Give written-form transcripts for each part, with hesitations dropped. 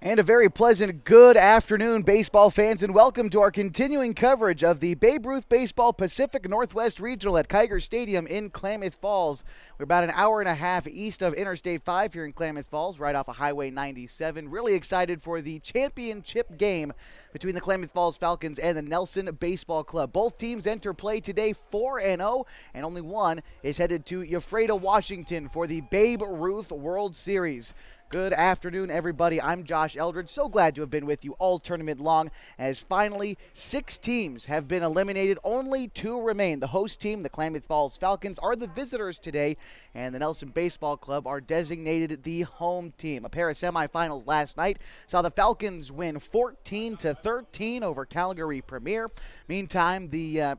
And a very pleasant good afternoon, baseball fans, and welcome to our continuing coverage of the Babe Ruth Baseball Pacific Northwest Regional at Kiger Stadium in Klamath Falls. We're about an hour and a half east of Interstate 5 here in Klamath Falls, right off of Highway 97. Really excited for the championship game between the Klamath Falls Falcons and the Nelson Baseball Club. Both teams enter play today 4-0, and only one is headed to Ephrata, Washington for the Babe Ruth World Series. Good afternoon, everybody. I'm Josh Eldridge. So glad to have been with you all tournament long, as finally 6 teams have been eliminated. Only 2 remain. The host team, the Klamath Falls Falcons, are the visitors today, and the Nelson Baseball Club are designated the home team. A pair of semifinals last night saw the Falcons win 14-13 over Calgary Premier. Meantime, the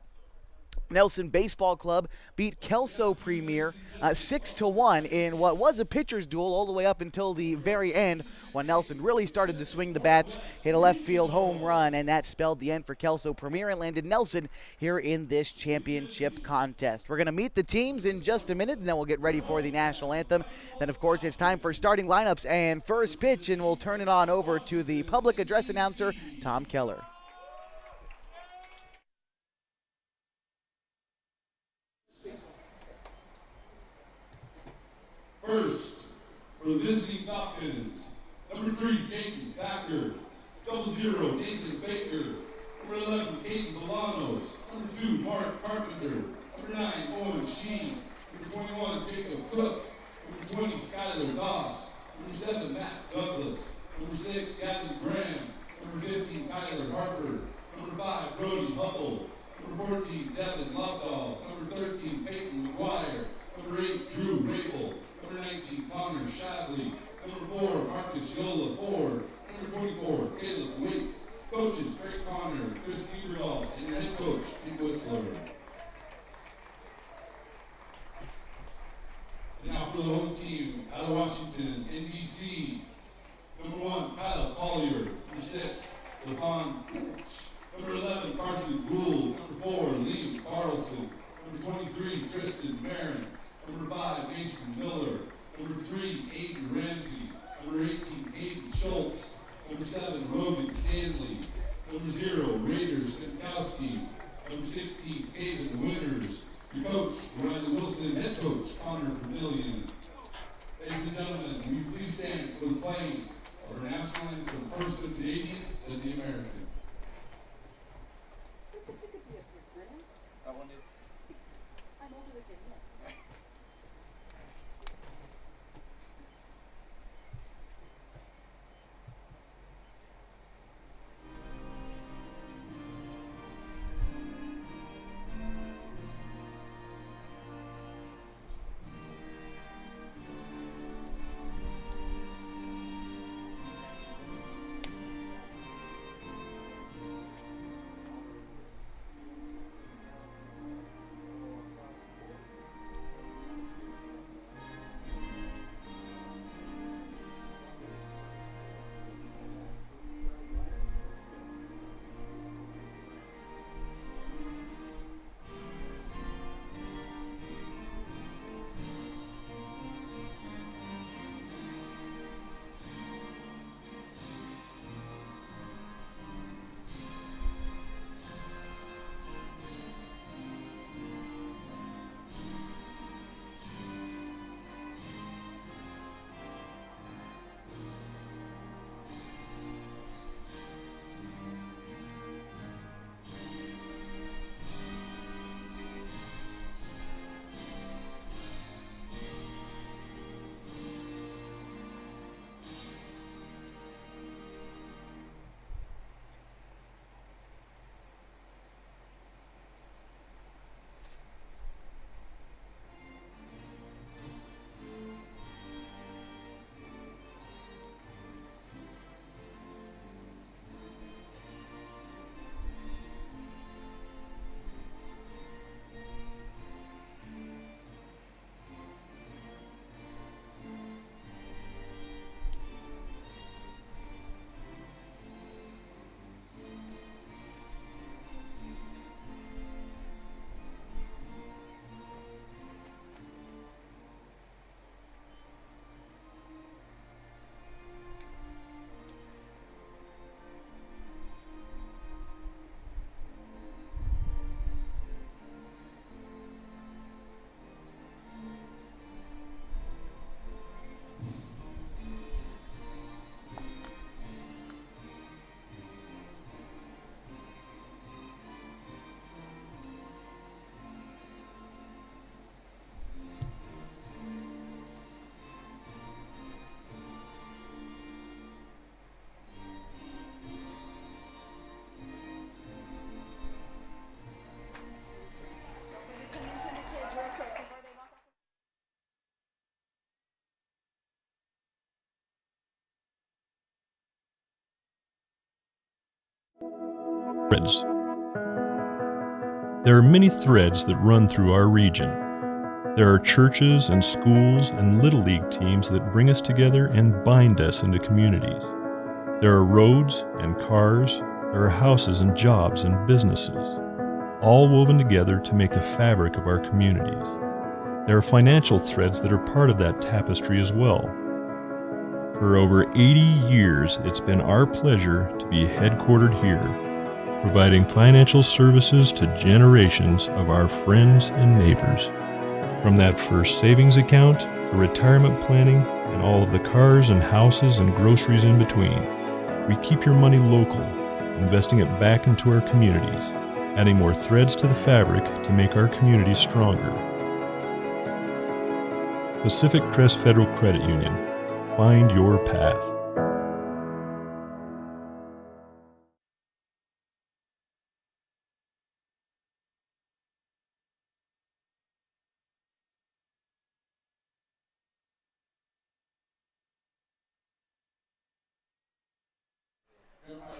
Nelson Baseball Club beat Kelso Premier 6-1 in what was a pitcher's duel all the way up until the very end, when Nelson really started to swing the bats, hit a left field home run, and that spelled the end for Kelso Premier and landed Nelson here in this championship contest. We're going to meet the teams in just a minute, and then we'll get ready for the national anthem. Then, of course, it's time for starting lineups and first pitch, and we'll turn it on over to the public address announcer, Tom Keller. First, for the visiting Falcons, number 3, Jaden Thacker. 00, Nathan Baker. Number 11, Caden Bolanos. Number 2, Mark Carpenter. Number 9, Owen Sheen. Number 21, Jacob Cook. Number 20, Skylar Doss. Number 7, Matt Douglas. Number 6, Gavin Graham. Number 15, Tyler Harper. Number 5, Brody Hubble. Number 14, Devin Lovedahl. Number 13, Peyton McGuire. Number 8, Drew Rabel. Number 19, Connor Shadley. Number 4, Marcus Yola Ford. Number 24, Caleb Wick. Coaches, Craig Connor, Chris Eberdahl, and your head coach, Pete Whistler. And now for the home team, out of Washington, NBC. Number 1, Kyle Collier. Number 6, Lathan Pitch. Number 11, Carson Gould. Number 4, Liam Carlson. Number 23, Tristan Marin. Number 5, Mason Miller. Number 3, Aiden Ramsey. Number 18, Aiden Schultz. Number 7, Rogan Stanley. Number 0, Raiders Stankowski. Number 16, David Winters. Your coach, Riley Wilson. Head coach, Connor Vermillion. Ladies and gentlemen, will you please stand for the playing of our national anthem, first the Canadian, then the American. threads. There are many threads that run through our region. There are churches and schools and Little League teams that bring us together and bind us into communities. There are roads and cars. There are houses and jobs and businesses, all woven together to make the fabric of our communities. There are financial threads that are part of that tapestry as well. For over 80 years, it's been our pleasure to be headquartered here, providing financial services to generations of our friends and neighbors. From that first savings account, to retirement planning, and all of the cars and houses and groceries in between, we keep your money local, investing it back into our communities, adding more threads to the fabric to make our communities stronger. Pacific Crest Federal Credit Union. Find your path.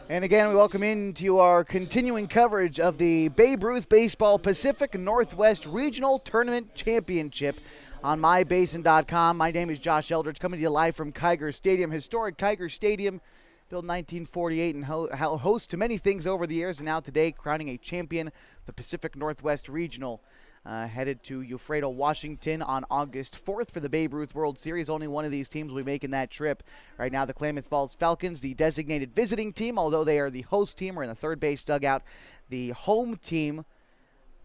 And again, we welcome into our continuing coverage of the Babe Ruth Baseball Pacific Northwest Regional Tournament Championship on mybasin.com. My name is Josh Eldridge, coming to you live from Kiger Stadium. Historic Kiger Stadium, built in 1948 and host to many things over the years, and now today crowning a champion, the Pacific Northwest Regional. Headed to Ufredo, Washington on August 4th for the Babe Ruth World Series. Only one of these teams will be making that trip. Right now, the Klamath Falls Falcons, the designated visiting team, although they are the host team, are in the third base dugout. The home team,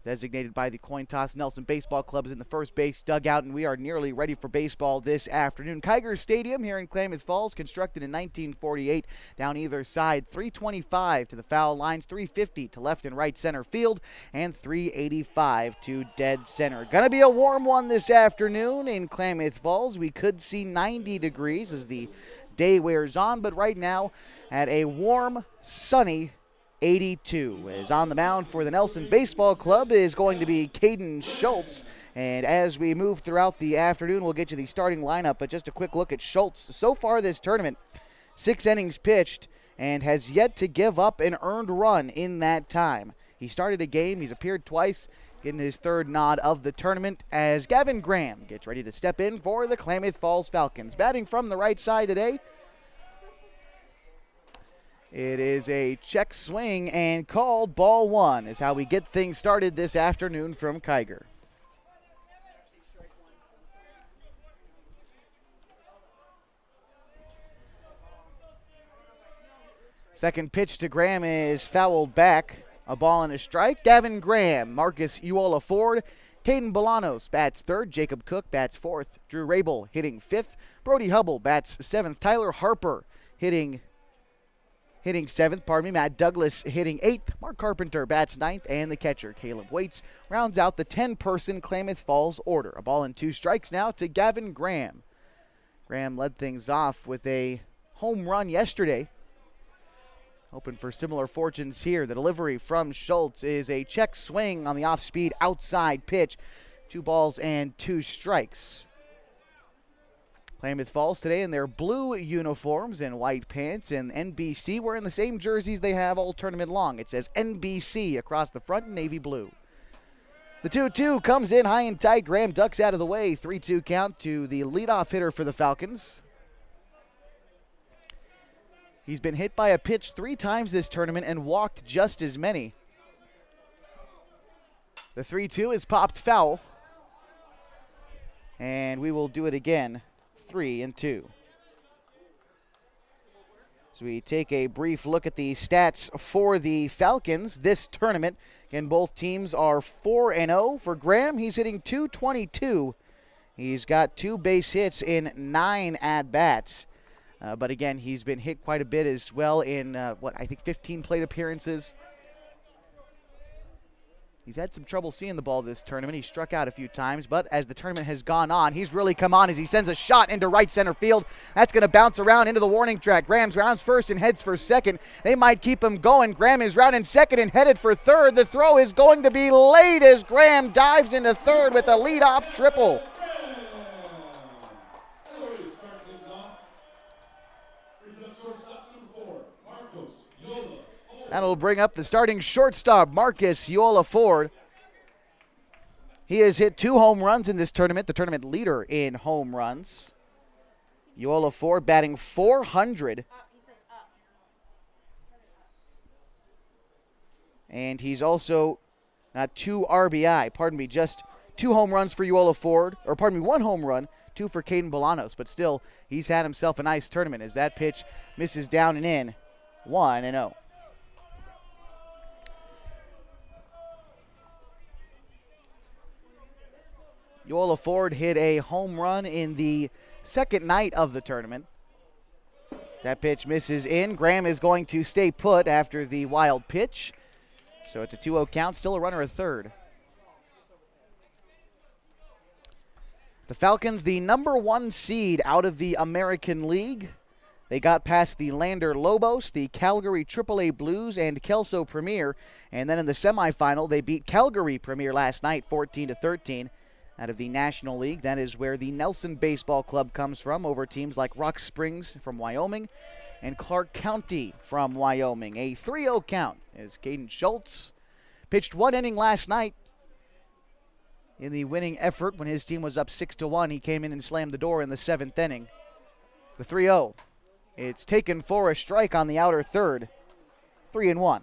designated by the coin toss Nelson Baseball Club, is in the first base dugout, and we are nearly ready for baseball this afternoon. Kiger Stadium here in Klamath Falls, constructed in 1948, down either side, 325 to the foul lines, 350 to left and right center field, and 385 to dead center. Gonna be a warm one this afternoon in Klamath Falls. We could see 90 degrees as the day wears on, but right now at a warm, sunny 82. Is on the mound for the Nelson Baseball Club is going to be Caden Schultz. And as we move throughout the afternoon, we'll get you the starting lineup. But just a quick look at Schultz. So far this tournament, 6 innings pitched and has yet to give up an earned run in that time. He started a game. He's appeared twice, getting his third nod of the tournament as Gavin Graham gets ready to step in for the Klamath Falls Falcons. Batting from the right side today, it is a check swing and called. Ball one is how we get things started this afternoon from Kiger. Second pitch to Graham is fouled back. A ball and a strike. Gavin Graham, Marcus Uola Ford, Caden Bolanos bats third. Jacob Cook bats fourth. Drew Rabel hitting fifth. Brody Hubble bats seventh. Tyler Harper hitting seventh, Matt Douglas hitting eighth, Mark Carpenter bats ninth, and the catcher, Caleb Waits, rounds out the 10-person Klamath Falls order. A ball and 2 strikes now to Gavin Graham. Graham led things off with a home run yesterday. Hoping for similar fortunes here. The delivery from Schultz is a check swing on the off-speed outside pitch. 2 balls and 2 strikes. Klamath Falls today in their blue uniforms and white pants, and NBC wearing the same jerseys they have all tournament long. It says NBC across the front in navy blue. The 2-2 comes in high and tight. Graham ducks out of the way. 3-2 count to the leadoff hitter for the Falcons. He's been hit by a pitch 3 times this tournament and walked just as many. The 3-2 is popped foul, and we will do it again. 3-2. So we take a brief look at the stats for the Falcons this tournament. Again, both teams are 4-0. For Graham, he's hitting .222. He's got 2 base hits in 9 at-bats. But again, he's been hit quite a bit as well in, 15 plate appearances. He's had some trouble seeing the ball this tournament. He struck out a few times, but as the tournament has gone on, he's really come on as he sends a shot into right center field. That's going to bounce around into the warning track. Graham rounds first and heads for second. They might keep him going. Graham is rounding second and headed for third. The throw is going to be late as Graham dives into third with a leadoff triple. That'll bring up the starting shortstop, Marcus Yola Ford. He has hit 2 home runs in this tournament, the tournament leader in home runs. Yola Ford batting .400. And he's also got 2 RBI, just 2 home runs for Yola Ford, 1 home run, 2 for Caden Bolanos. But still, he's had himself a nice tournament as that pitch misses down and in, 1-0. Yola Ford hit a home run in the second night of the tournament. That pitch misses in. Graham is going to stay put after the wild pitch. So it's a 2-0 count, still a runner at third. The Falcons, the number 1 seed out of the American League. They got past the Lander Lobos, the Calgary AAA Blues, and Kelso Premier. And then in the semifinal, they beat Calgary Premier last night, 14-13. Out of the National League, that is where the Nelson Baseball Club comes from, over teams like Rock Springs from Wyoming and Clark County from Wyoming. A 3-0 count as Caden Schultz pitched 1 inning last night. In the winning effort when his team was up 6-1, he came in and slammed the door in the 7th inning. The 3-0. It's taken for a strike on the outer third. 3-1.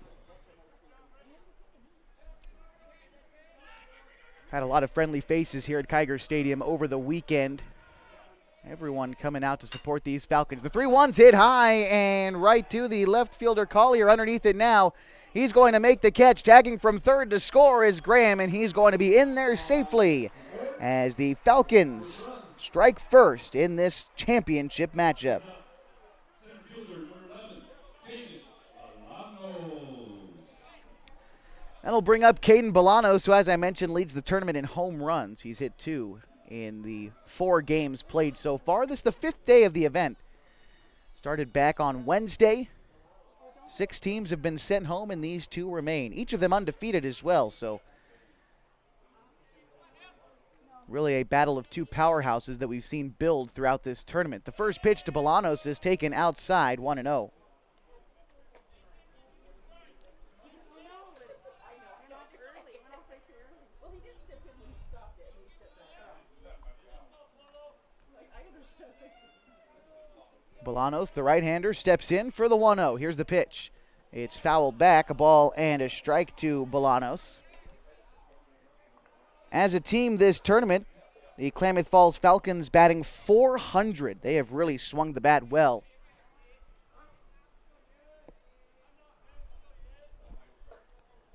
Had a lot of friendly faces here at Kiger Stadium over the weekend. Everyone coming out to support these Falcons. The 3-1's hit high and right to the left fielder Collier underneath it now. He's going to make the catch. Tagging from third to score is Graham, and he's going to be in there safely as the Falcons strike first in this championship matchup. That'll bring up Caden Bolanos, who, as I mentioned, leads the tournament in home runs. He's hit 2 in the 4 games played so far. This is the 5th day of the event. Started back on Wednesday. 6 teams have been sent home, and these 2 remain. Each of them undefeated as well, so really a battle of 2 powerhouses that we've seen build throughout this tournament. The first pitch to Bolanos is taken outside, 1-0. Bolanos, the right-hander, steps in for the 1-0. Here's the pitch. It's fouled back, a ball and a strike to Bolanos. As a team this tournament, the Klamath Falls Falcons batting .400. They have really swung the bat well.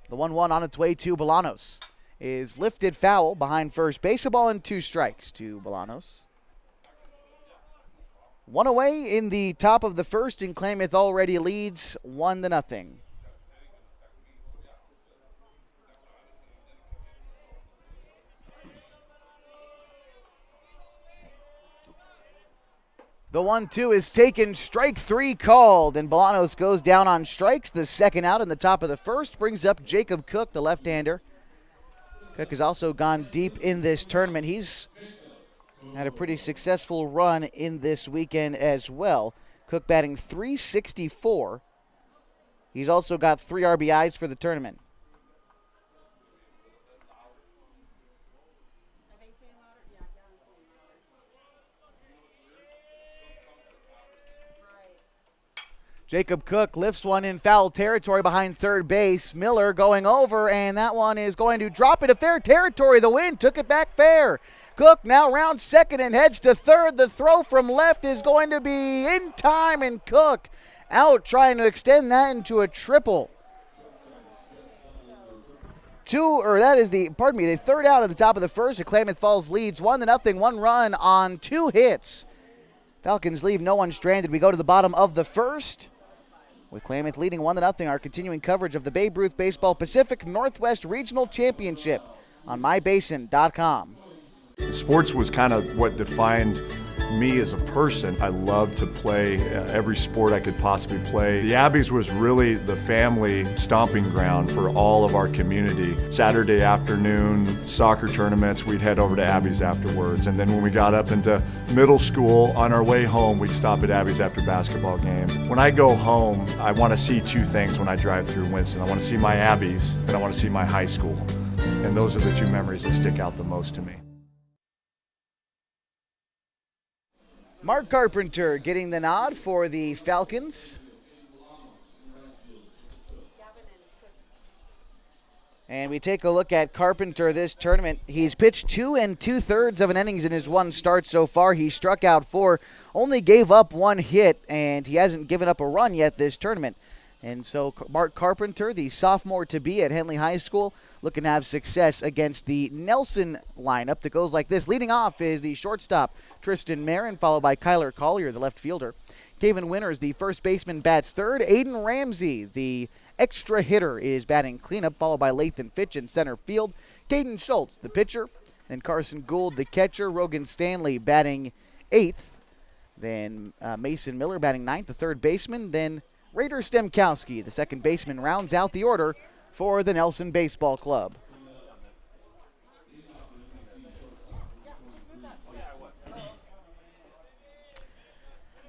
The 1-1 on its way to Bolanos is lifted foul behind first base. A ball and 2 strikes to Bolanos. 1 away in the top of the first, and Klamath already leads 1-0. The 1-2 is taken, strike 3 called, and Bolanos goes down on strikes. The second out in the top of the first brings up Jacob Cook, the left-hander. Cook has also gone deep in this tournament. He's had a pretty successful run in this weekend as well. Cook batting .364. He's also got 3 RBIs for the tournament. Jacob Cook lifts one in foul territory behind third base. Miller going over, and that one is going to drop into fair territory. The wind took it back fair. Cook now rounds second and heads to third. The throw from left is going to be in time, and Cook out trying to extend that into a triple. The third out at the top of the first. Klamath Falls leads 1-0, 1 run on 2 hits. Falcons leave no one stranded. We go to the bottom of the first, with Klamath leading 1-0. Our continuing coverage of the Babe Ruth Baseball Pacific Northwest Regional Championship on mybasin.com. Sports was kind of what defined Me as a person, I love to play every sport I could possibly play. The Abbeys was really the family stomping ground for all of our community. Saturday afternoon, soccer tournaments, we'd head over to Abbeys afterwards. And then when we got up into middle school, on our way home, we'd stop at Abbeys after basketball games. When I go home, I want to see two things when I drive through Winston. I want to see my Abbeys, and I want to see my high school. And those are the two memories that stick out the most to me. Mark Carpenter getting the nod for the Falcons. And we take a look at Carpenter this tournament. He's pitched 2 2/3 of an innings in his one start so far. He struck out 4, only gave up 1 hit, and he hasn't given up a run yet this tournament. And so Mark Carpenter, the sophomore to be at Henley High School, looking to have success against the Nelson lineup that goes like this. Leading off is the shortstop, Tristan Marin, followed by Kyler Collier, the left fielder. Caven Winters, the first baseman, bats third. Aiden Ramsey, the extra hitter, is batting cleanup, followed by Lathan Fitch in center field. Caden Schultz, the pitcher. Then Carson Gould, the catcher. Rogan Stanley batting 8th. Then Mason Miller batting 9th, the third baseman. Then Raider Stemkowski, the second baseman, rounds out the order for the Nelson Baseball Club.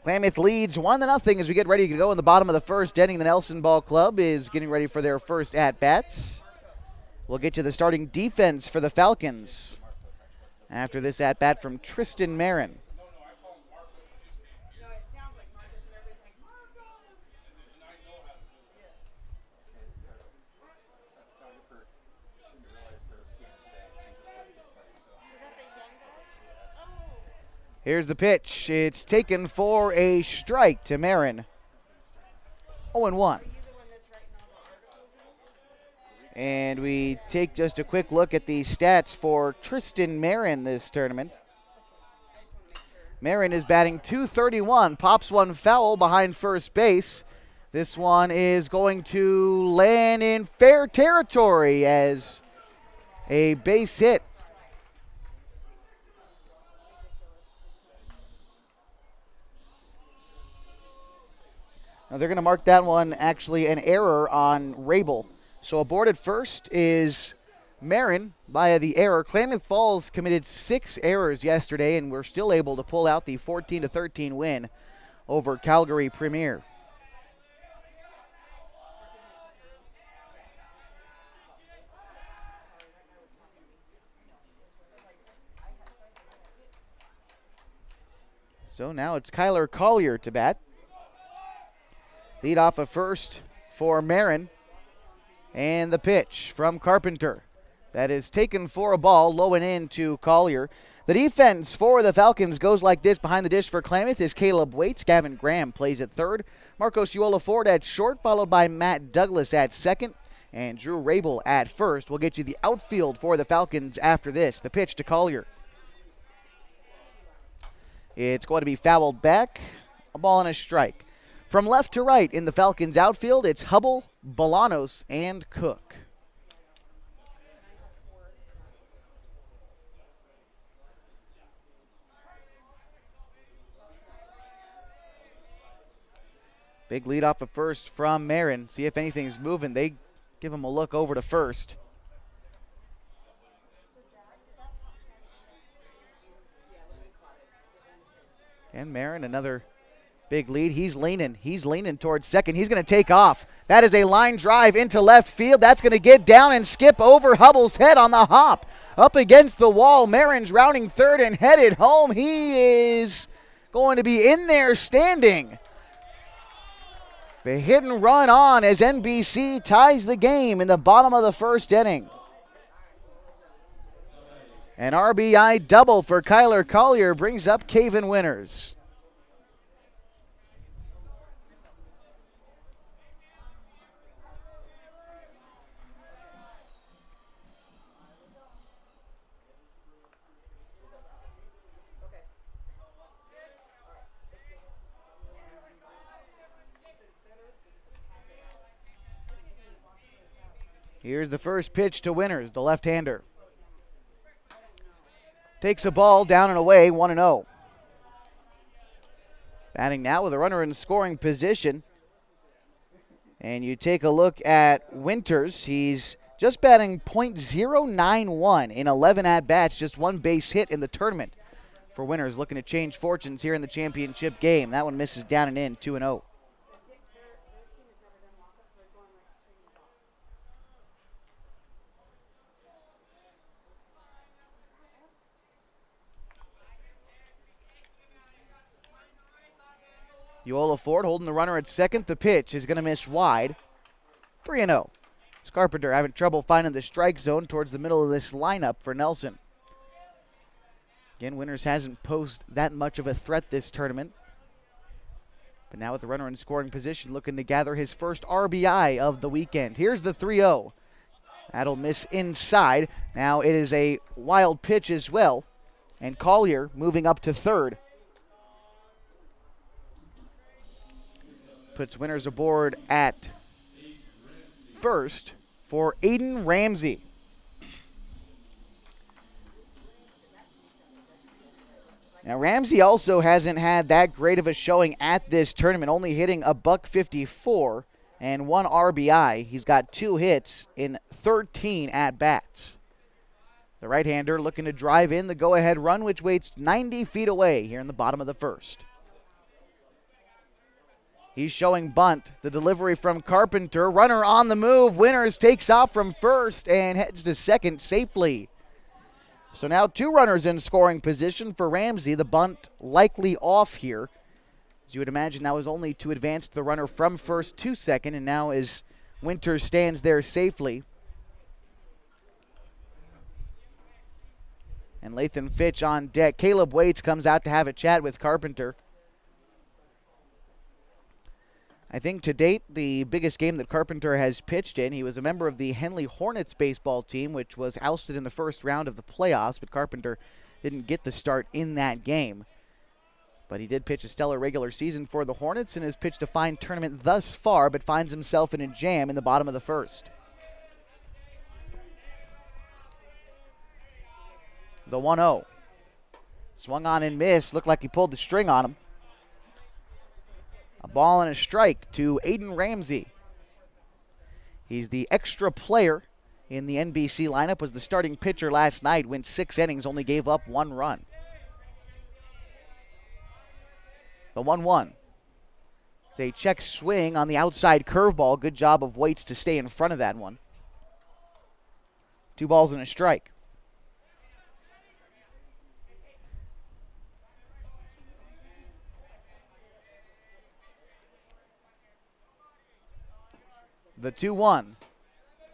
Klamath leads 1-0 as we get ready to go in the bottom of the first inning. The Nelson Ball Club is getting ready for their first at-bats. We'll get to the starting defense for the Falcons after this at-bat from Tristan Marin. Here's the pitch. It's taken for a strike to Marin. 0-1. And we take just a quick look at the stats for Tristan Marin this tournament. Marin is batting .231, pops one foul behind first base. This one is going to land in fair territory as a base hit. Now they're going to mark that one actually an error on Rabel. So aborted first is Marin via the error. Klamath Falls committed 6 errors yesterday, and we're still able to pull out the 14-13 win over Calgary Premier. So now it's Kyler Collier to bat. Lead off of first for Marin. And the pitch from Carpenter. That is taken for a ball, low and in to Collier. The defense for the Falcons goes like this. Behind the dish for Klamath is Caleb Waits. Gavin Graham plays at third. Marcos Uola Ford at short, followed by Matt Douglas at second. And Drew Rabel at first. We'll get you the outfield for the Falcons after this. The pitch to Collier. It's going to be fouled back. A ball and a strike. From left to right in the Falcons outfield, it's Hubble, Bolanos, and Cook. Big lead off of first from Marin. See if anything's moving. They give him a look over to first. And Marin, another big lead. He's leaning towards second. He's going to take off. That is a line drive into left field. That's going to get down and skip over Hubble's head on the hop. Up against the wall. Marin's rounding third and headed home. He is going to be in there standing. The hit and run on as NBC ties the game in the bottom of the first inning. An RBI double for Kyler Collier brings up Caven Winters. Here's the first pitch to Winters, the left-hander. Takes a ball down and away, 1-0. Batting now with a runner in scoring position. And you take a look at Winters. He's just batting .091 in 11 at-bats, just one base hit in the tournament for Winters, looking to change fortunes here in the championship game. That one misses down and in, 2-0. Yola Ford holding the runner at second. The pitch is going to miss wide. 3-0. Carpenter having trouble finding the strike zone towards the middle of this lineup for Nelson. Again, Winters hasn't posed that much of a threat this tournament. But now with the runner in scoring position, looking to gather his first RBI of the weekend. Here's the 3-0. That'll miss inside. Now it is a wild pitch as well. And Collier moving up to third. Puts Winters aboard at first for Aiden Ramsey. Now Ramsey also hasn't had that great of a showing at this tournament, only hitting a .154 and 1 RBI. He's got 2 hits in 13 at-bats. The right-hander looking to drive in the go-ahead run, which waits 90 feet away here in the bottom of the first. He's showing bunt. The delivery from Carpenter. Runner on the move. Winters takes off from first and heads to second safely. So now 2 runners in scoring position for Ramsey. The bunt likely off here. As you would imagine, that was only to advance the runner from first to second. And now as Winters stands there safely. And Lathan Fitch on deck. Caleb Waits comes out to have a chat with Carpenter. I think to date, the biggest game that Carpenter has pitched in, he was a member of the Henley Hornets baseball team, which was ousted in the first round of the playoffs, but Carpenter didn't get the start in that game. But he did pitch a stellar regular season for the Hornets and has pitched a fine tournament thus far, but finds himself in a jam in the bottom of the first. The 1-0. Swung on and missed. Looked like he pulled the string on him. A ball and a strike to Aiden Ramsey. He's the extra player in the NBC lineup, was the starting pitcher last night, went 6 innings, only gave up 1 run. The 1-1. It's a check swing on the outside curveball. Good job of Waits to stay in front of that one. 2 balls and a strike. The 2-1.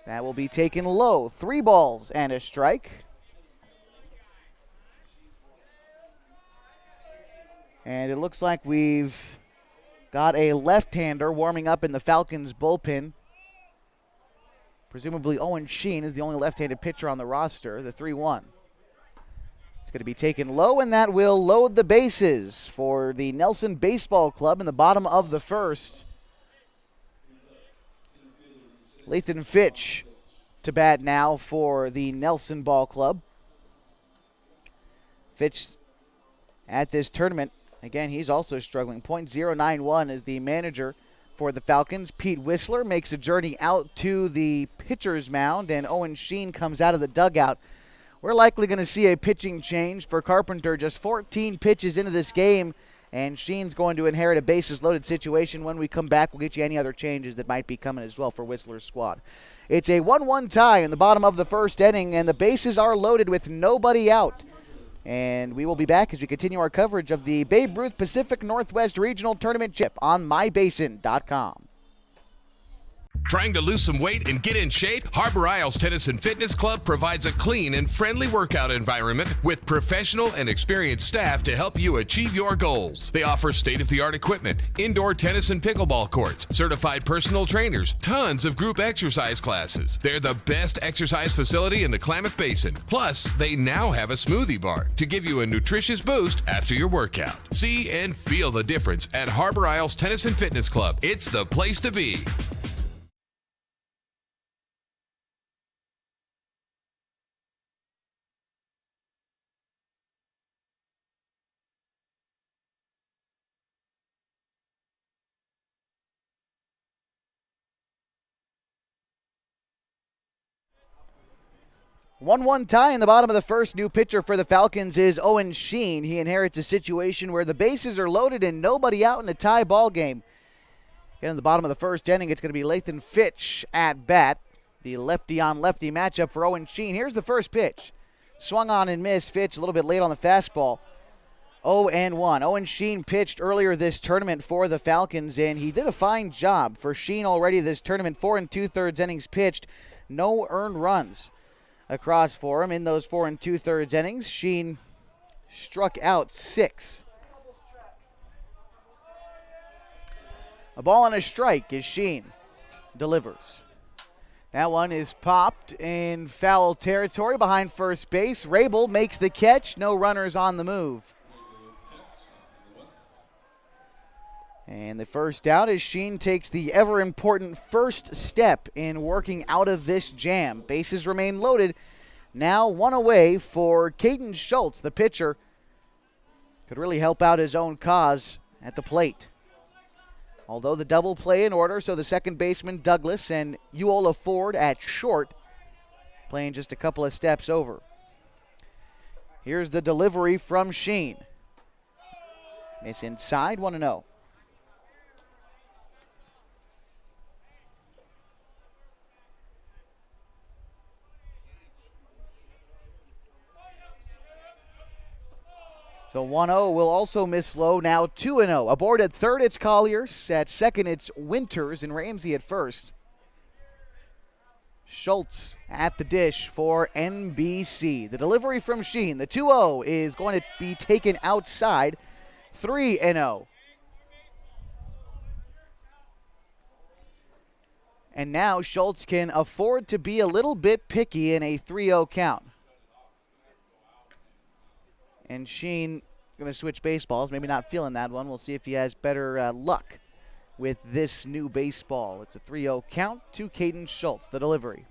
That will be taken low. 3 balls and a strike. And it looks like we've got a left-hander warming up in the Falcons bullpen. Presumably Owen Sheen is the only left-handed pitcher on the roster. The 3-1. It's going to be taken low, and that will load the bases for the Nelson Baseball Club in the bottom of the first. Lathan Fitch to bat now for the Nelson Ball Club. Fitch at this tournament, again, he's also struggling. .091 is the manager for the Falcons. Pete Whistler makes a journey out to the pitcher's mound, and Owen Sheen comes out of the dugout. We're likely going to see a pitching change for Carpenter. Just 14 pitches into this game, and Sheen's going to inherit a bases-loaded situation. When we come back, we'll get you any other changes that might be coming as well for Whistler's squad. It's a 1-1 tie in the bottom of the first inning, and the bases are loaded with nobody out. And we will be back as we continue our coverage of the Babe Ruth Pacific Northwest Regional Tournament Chip on mybasin.com. Trying to lose some weight and get in shape? Harbor Isles Tennis and Fitness Club provides a clean and friendly workout environment with professional and experienced staff to help you achieve your goals. They offer state-of-the-art equipment, indoor tennis and pickleball courts, certified personal trainers, tons of group exercise classes. They're the best exercise facility in the Klamath Basin. Plus, they now have a smoothie bar to give you a nutritious boost after your workout. See and feel the difference at Harbor Isles Tennis and Fitness Club. It's the place to be. 1-1 tie in the bottom of the first. New pitcher for the Falcons is Owen Sheen. He inherits a situation where the bases are loaded and nobody out in a tie ball game. Again, in the bottom of the first inning, it's going to be Lathan Fitch at bat. The lefty-on-lefty matchup for Owen Sheen. Here's the first pitch. Swung on and missed. Fitch a little bit late on the fastball. 0-1. Owen Sheen pitched earlier this tournament for the Falcons, and he did a fine job. For Sheen already this tournament, 4 2/3 innings pitched. No earned runs across for him in those 4 2/3 innings. Sheen struck out 6. A ball and a strike as Sheen delivers. That one is popped in foul territory behind first base. Rabel makes the catch. No runners on the move. And the first out as Sheen takes the ever-important first step in working out of this jam. Bases remain loaded. Now 1 away for Caden Schultz, the pitcher. Could really help out his own cause at the plate. Although the double play in order, so the second baseman Douglas and Uola Ford at short, playing just a couple of steps over. Here's the delivery from Sheen. Miss inside, 1-0. The 1-0 will also miss low, now 2-0. Aboard at third, it's Colliers. At second, it's Winters and Ramsey at first. Schultz at the dish for NBC. The delivery from Sheen. The 2-0 is going to be taken outside. 3-0. And now Schultz can afford to be a little bit picky in a 3-0 count. And Sheen going to switch baseballs. Maybe not feeling that one. We'll see if he has better luck with this new baseball. It's a 3-0 count to Caden Schultz, the delivery.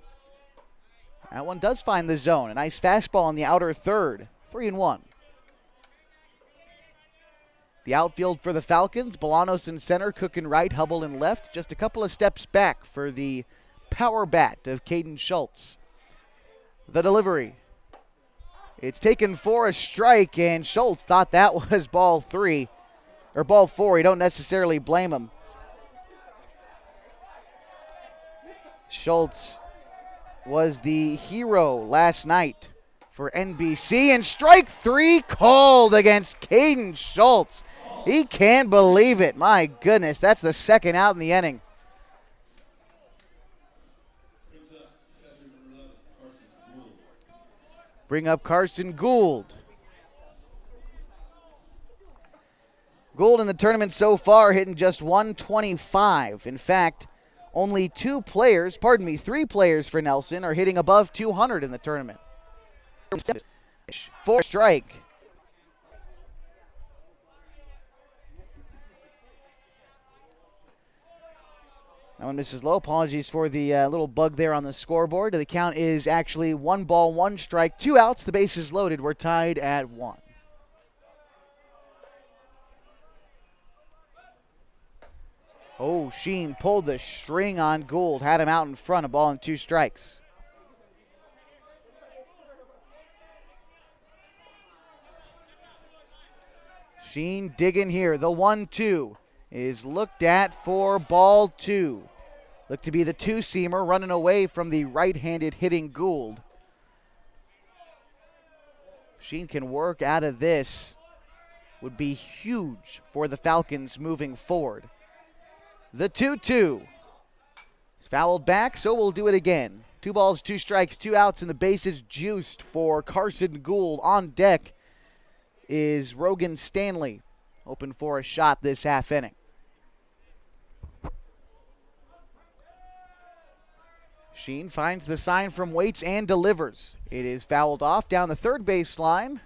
That one does find the zone. A nice fastball in the outer third. 3-1. The outfield for the Falcons, Bolanos in center, Cook in right, Hubble in left. Just a couple of steps back for the power bat of Caden Schultz. The delivery. It's taken for a strike, and Schultz thought that was ball 3, or ball 4. You don't necessarily blame him. Schultz was the hero last night for NBC, and strike 3 called against Caden Schultz. He can't believe it. My goodness, that's the second out in the inning. Bring up Carson Gould. Gould in the tournament so far hitting just 125. In fact, only 3 players for Nelson are hitting above 200 in the tournament. 4 strike. That one misses low. Apologies for the little bug there on the scoreboard. The count is actually 1 ball, 1 strike, 2 outs. The bases loaded. We're tied at 1. Oh, Sheen pulled the string on Gould. Had him out in front. A ball and 2 strikes. Sheen digging here. The 1-2 is looked at for ball 2. Looked to be the 2-seamer running away from the right-handed hitting Gould. Sheen can work out of this. Would be huge for the Falcons moving forward. The 2-2 is fouled back, so we'll do it again. 2 balls, 2 strikes, 2 outs, and the bases juiced for Carson Gould. On deck is Rogan Stanley, open for a shot this half inning. Sheen finds the sign from Waits and delivers. It is fouled off down the third baseline.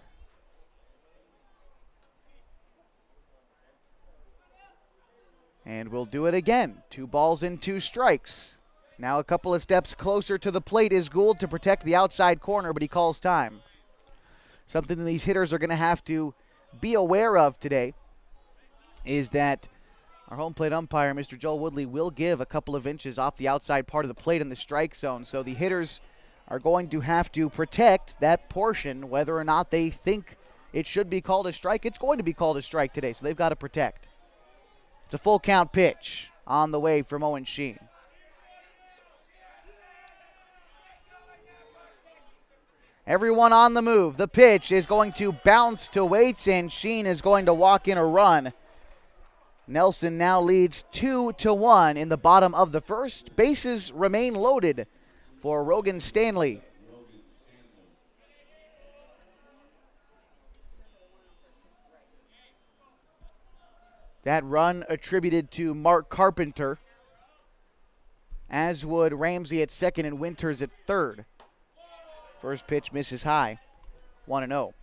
And we'll do it again. 2 balls and 2 strikes. Now a couple of steps closer to the plate is Gould to protect the outside corner, but he calls time. Something these hitters are going to have to be aware of today is that our home plate umpire, Mr. Joel Woodley, will give a couple of inches off the outside part of the plate in the strike zone. So the hitters are going to have to protect that portion, whether or not they think it should be called a strike. It's going to be called a strike today, so they've got to protect. It's a full count pitch on the way from Owen Sheen. Everyone on the move. The pitch is going to bounce to Waits, and Sheen is going to walk in a run. Nelson now leads 2-1 in the bottom of the first. Bases remain loaded for Rogan Stanley. That run attributed to Mark Carpenter, as would Ramsey at second and Winters at third. First pitch misses high, 1-0.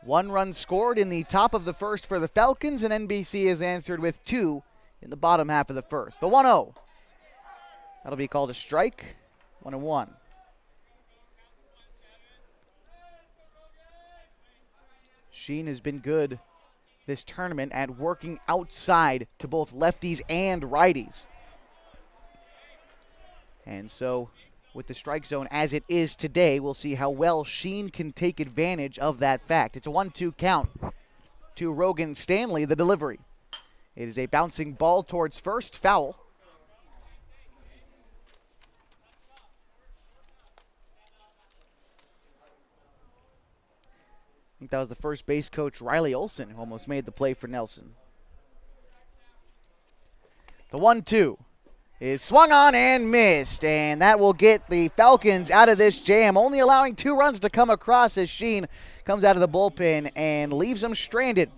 1 run scored in the top of the first for the Falcons, and NBC has answered with 2 in the bottom half of the first. The 1-0. That'll be called a strike, 1-1. Sheen has been good this tournament at working outside to both lefties and righties. And so, with the strike zone as it is today, we'll see how well Sheen can take advantage of that fact. It's a 1-2 count to Rogan Stanley, the delivery. It is a bouncing ball towards first, foul. I think that was the first base coach, Riley Olson, who almost made the play for Nelson. The 1-2 is swung on and missed, and that will get the Falcons out of this jam, only allowing 2 runs to come across as Sheen comes out of the bullpen and leaves them stranded.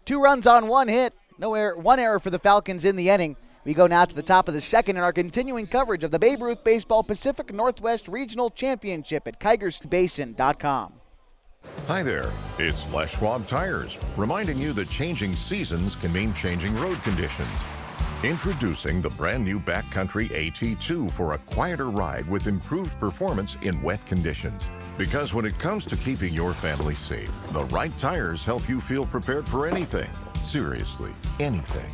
2 runs on 1 hit, no error, 1 error for the Falcons in the inning. We go now to the top of the second in our continuing coverage of the Babe Ruth Baseball Pacific Northwest Regional Championship at KigersBasin.com. Hi there, it's Les Schwab Tires, reminding you that changing seasons can mean changing road conditions. Introducing the brand new Backcountry AT2 for a quieter ride with improved performance in wet conditions. Because when it comes to keeping your family safe, the right tires help you feel prepared for anything. Seriously, anything.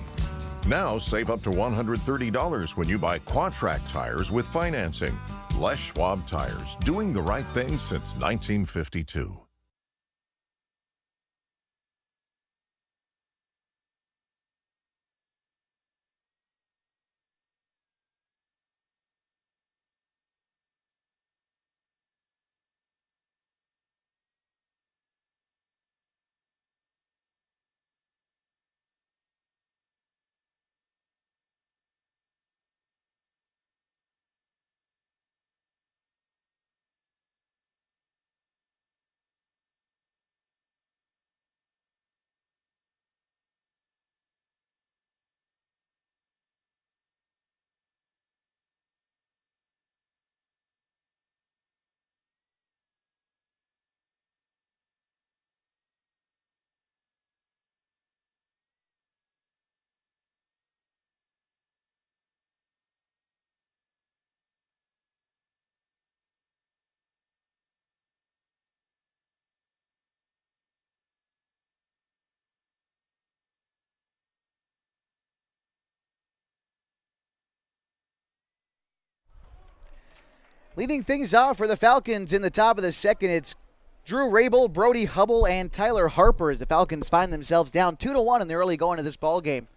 Now save up to $130 when you buy Quadtrac tires with financing. Les Schwab Tires, doing the right thing since 1952. Leading things off for the Falcons in the top of the second, it's Drew Rabel, Brody Hubble, and Tyler Harper as the Falcons find themselves down 2-1 in the early going of this ball game.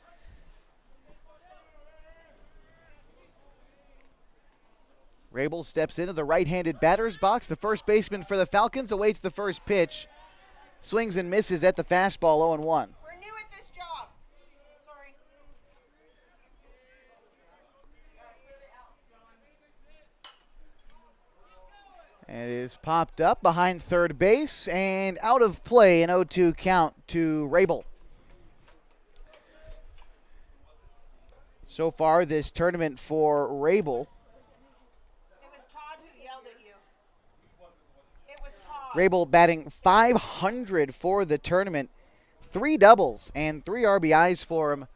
Rabel steps into the right-handed batter's box. The first baseman for the Falcons awaits the first pitch. Swings and misses at the fastball, 0-1. We're new at this job. Sorry. And it is popped up behind third base and out of play, an 0-2 count to Rabel. So far this tournament for Rabel, It was Todd who yelled at you. It was Todd. Rabel batting .500 for the tournament. 3 doubles and 3 RBIs for him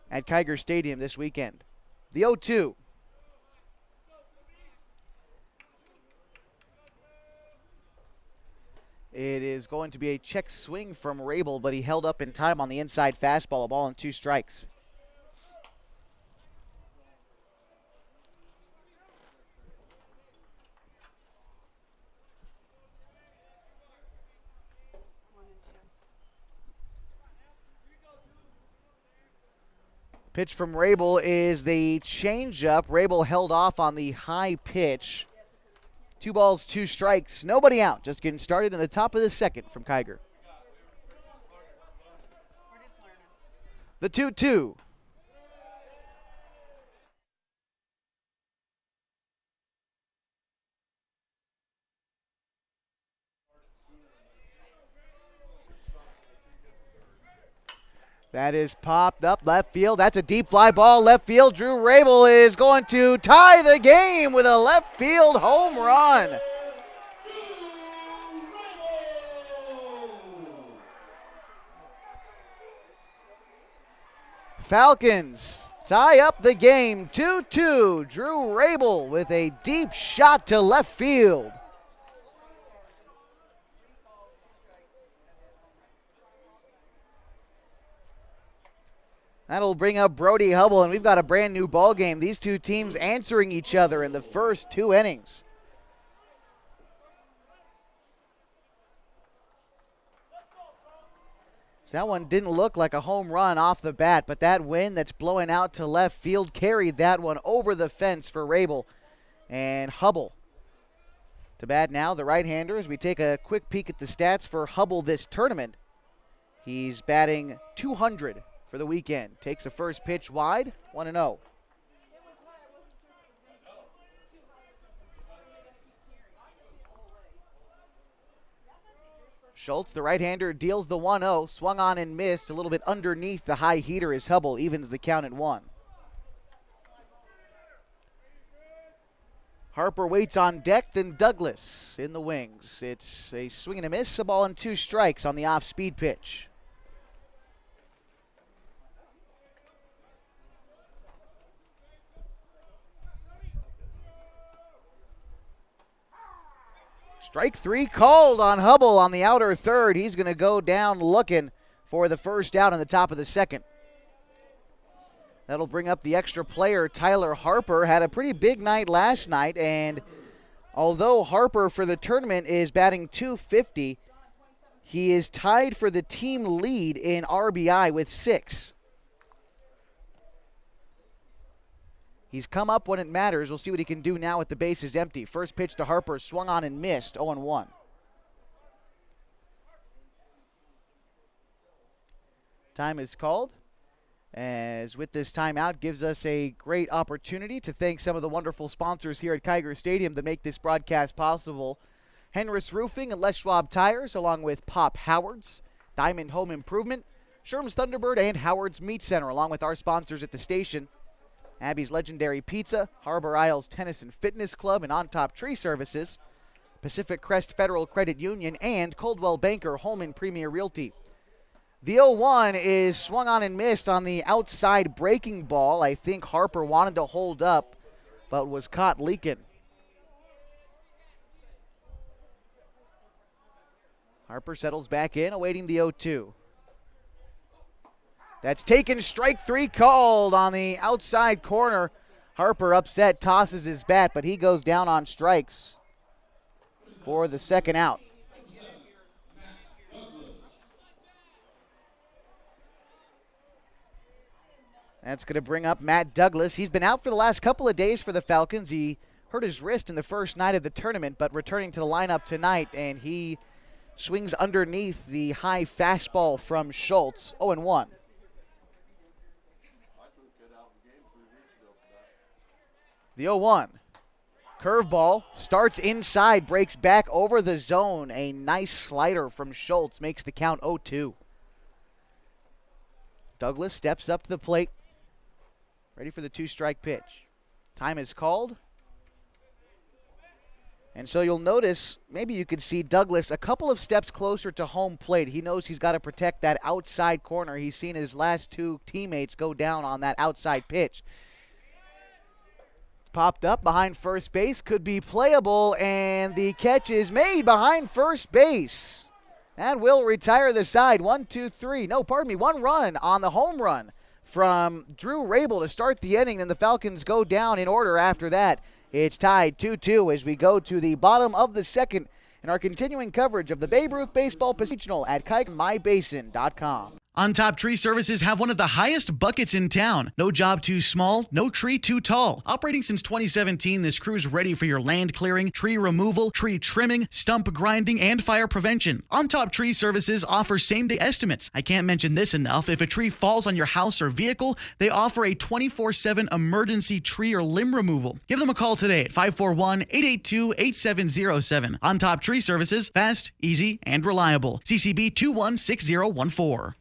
at Kiger Stadium this weekend. The 0-2. It is going to be a check swing from Rabel, but he held up in time on the inside fastball, a ball and 2 strikes. Pitch from Rabel is the changeup. Rabel held off on the high pitch. 2 balls, 2 strikes. Nobody out. Just getting started in the top of the second from Kiger. The 2-2. That is popped up left field. That's a deep fly ball left field. Drew Rabel is going to tie the game with a left field home run. Falcons tie up the game 2-2. Drew Rabel with a deep shot to left field. That'll bring up Brody Hubble, and we've got a brand new ball game. These two teams answering each other in the first 2 innings. So that one didn't look like a home run off the bat, but that wind that's blowing out to left field carried that one over the fence for Rabel. And Hubble to bat now, the right-hander, as we take a quick peek at the stats for Hubble this tournament. He's batting .200 for the weekend. Takes a first pitch wide, 1-0. Schultz, the right-hander, deals the 1-0. Swung on and missed. A little bit underneath the high heater as Hubble evens the count at 1. Harper waits on deck, then Douglas in the wings. It's a swing and a miss, a ball and 2 strikes on the off-speed pitch. Strike 3 called on Hubble on the outer third. He's going to go down looking for the first out in the top of the second. That'll bring up the extra player, Tyler Harper. Had a pretty big night last night, and although Harper for the tournament is batting .250, he is tied for the team lead in RBI with 6. He's come up when it matters. We'll see what he can do now with the bases empty. First pitch to Harper, swung on and missed, 0-1. Time is called, as with this timeout gives us a great opportunity to thank some of the wonderful sponsors here at Kiger Stadium that make this broadcast possible. Henris Roofing and Les Schwab Tires, along with Pop Howard's, Diamond Home Improvement, Sherm's Thunderbird, and Howard's Meat Center, along with our sponsors at the station. Abby's Legendary Pizza, Harbor Isles Tennis and Fitness Club, and On Top Tree Services, Pacific Crest Federal Credit Union, and Coldwell Banker Holman Premier Realty. The 0-1 is swung on and missed on the outside breaking ball. I think Harper wanted to hold up, but was caught leaking. Harper settles back in, awaiting the 0-2. That's taken, strike 3 called on the outside corner. Harper upset, tosses his bat, but he goes down on strikes for the second out. That's going to bring up Matt Douglas. He's been out for the last couple of days for the Falcons. He hurt his wrist in the first night of the tournament, but returning to the lineup tonight, and he swings underneath the high fastball from Schultz, 0-1. The 0-1. Curveball starts inside, breaks back over the zone. A nice slider from Schultz makes the count 0-2. Douglas steps up to the plate, ready for the 2-strike pitch. Time is called. And so you'll notice, maybe you could see Douglas a couple of steps closer to home plate. He knows he's got to protect that outside corner. He's seen his last 2 teammates go down on that outside pitch. Popped up behind first base, could be playable, and the catch is made behind first base. That will retire the side. 1 run on the home run from Drew Rabel to start the inning, and the Falcons go down in order after that. It's tied 2-2 as we go to the bottom of the second in our continuing coverage of the Babe Ruth Baseball Regional at KigerMyBasin.com. On Top Tree Services have one of the highest buckets in town. No job too small, no tree too tall. Operating since 2017, this crew's ready for your land clearing, tree removal, tree trimming, stump grinding, and fire prevention. On Top Tree Services offers same-day estimates. I can't mention this enough. If a tree falls on your house or vehicle, they offer a 24/7 emergency tree or limb removal. Give them a call today at 541-882-8707. On Top Tree Services, fast, easy, and reliable. CCB 216014.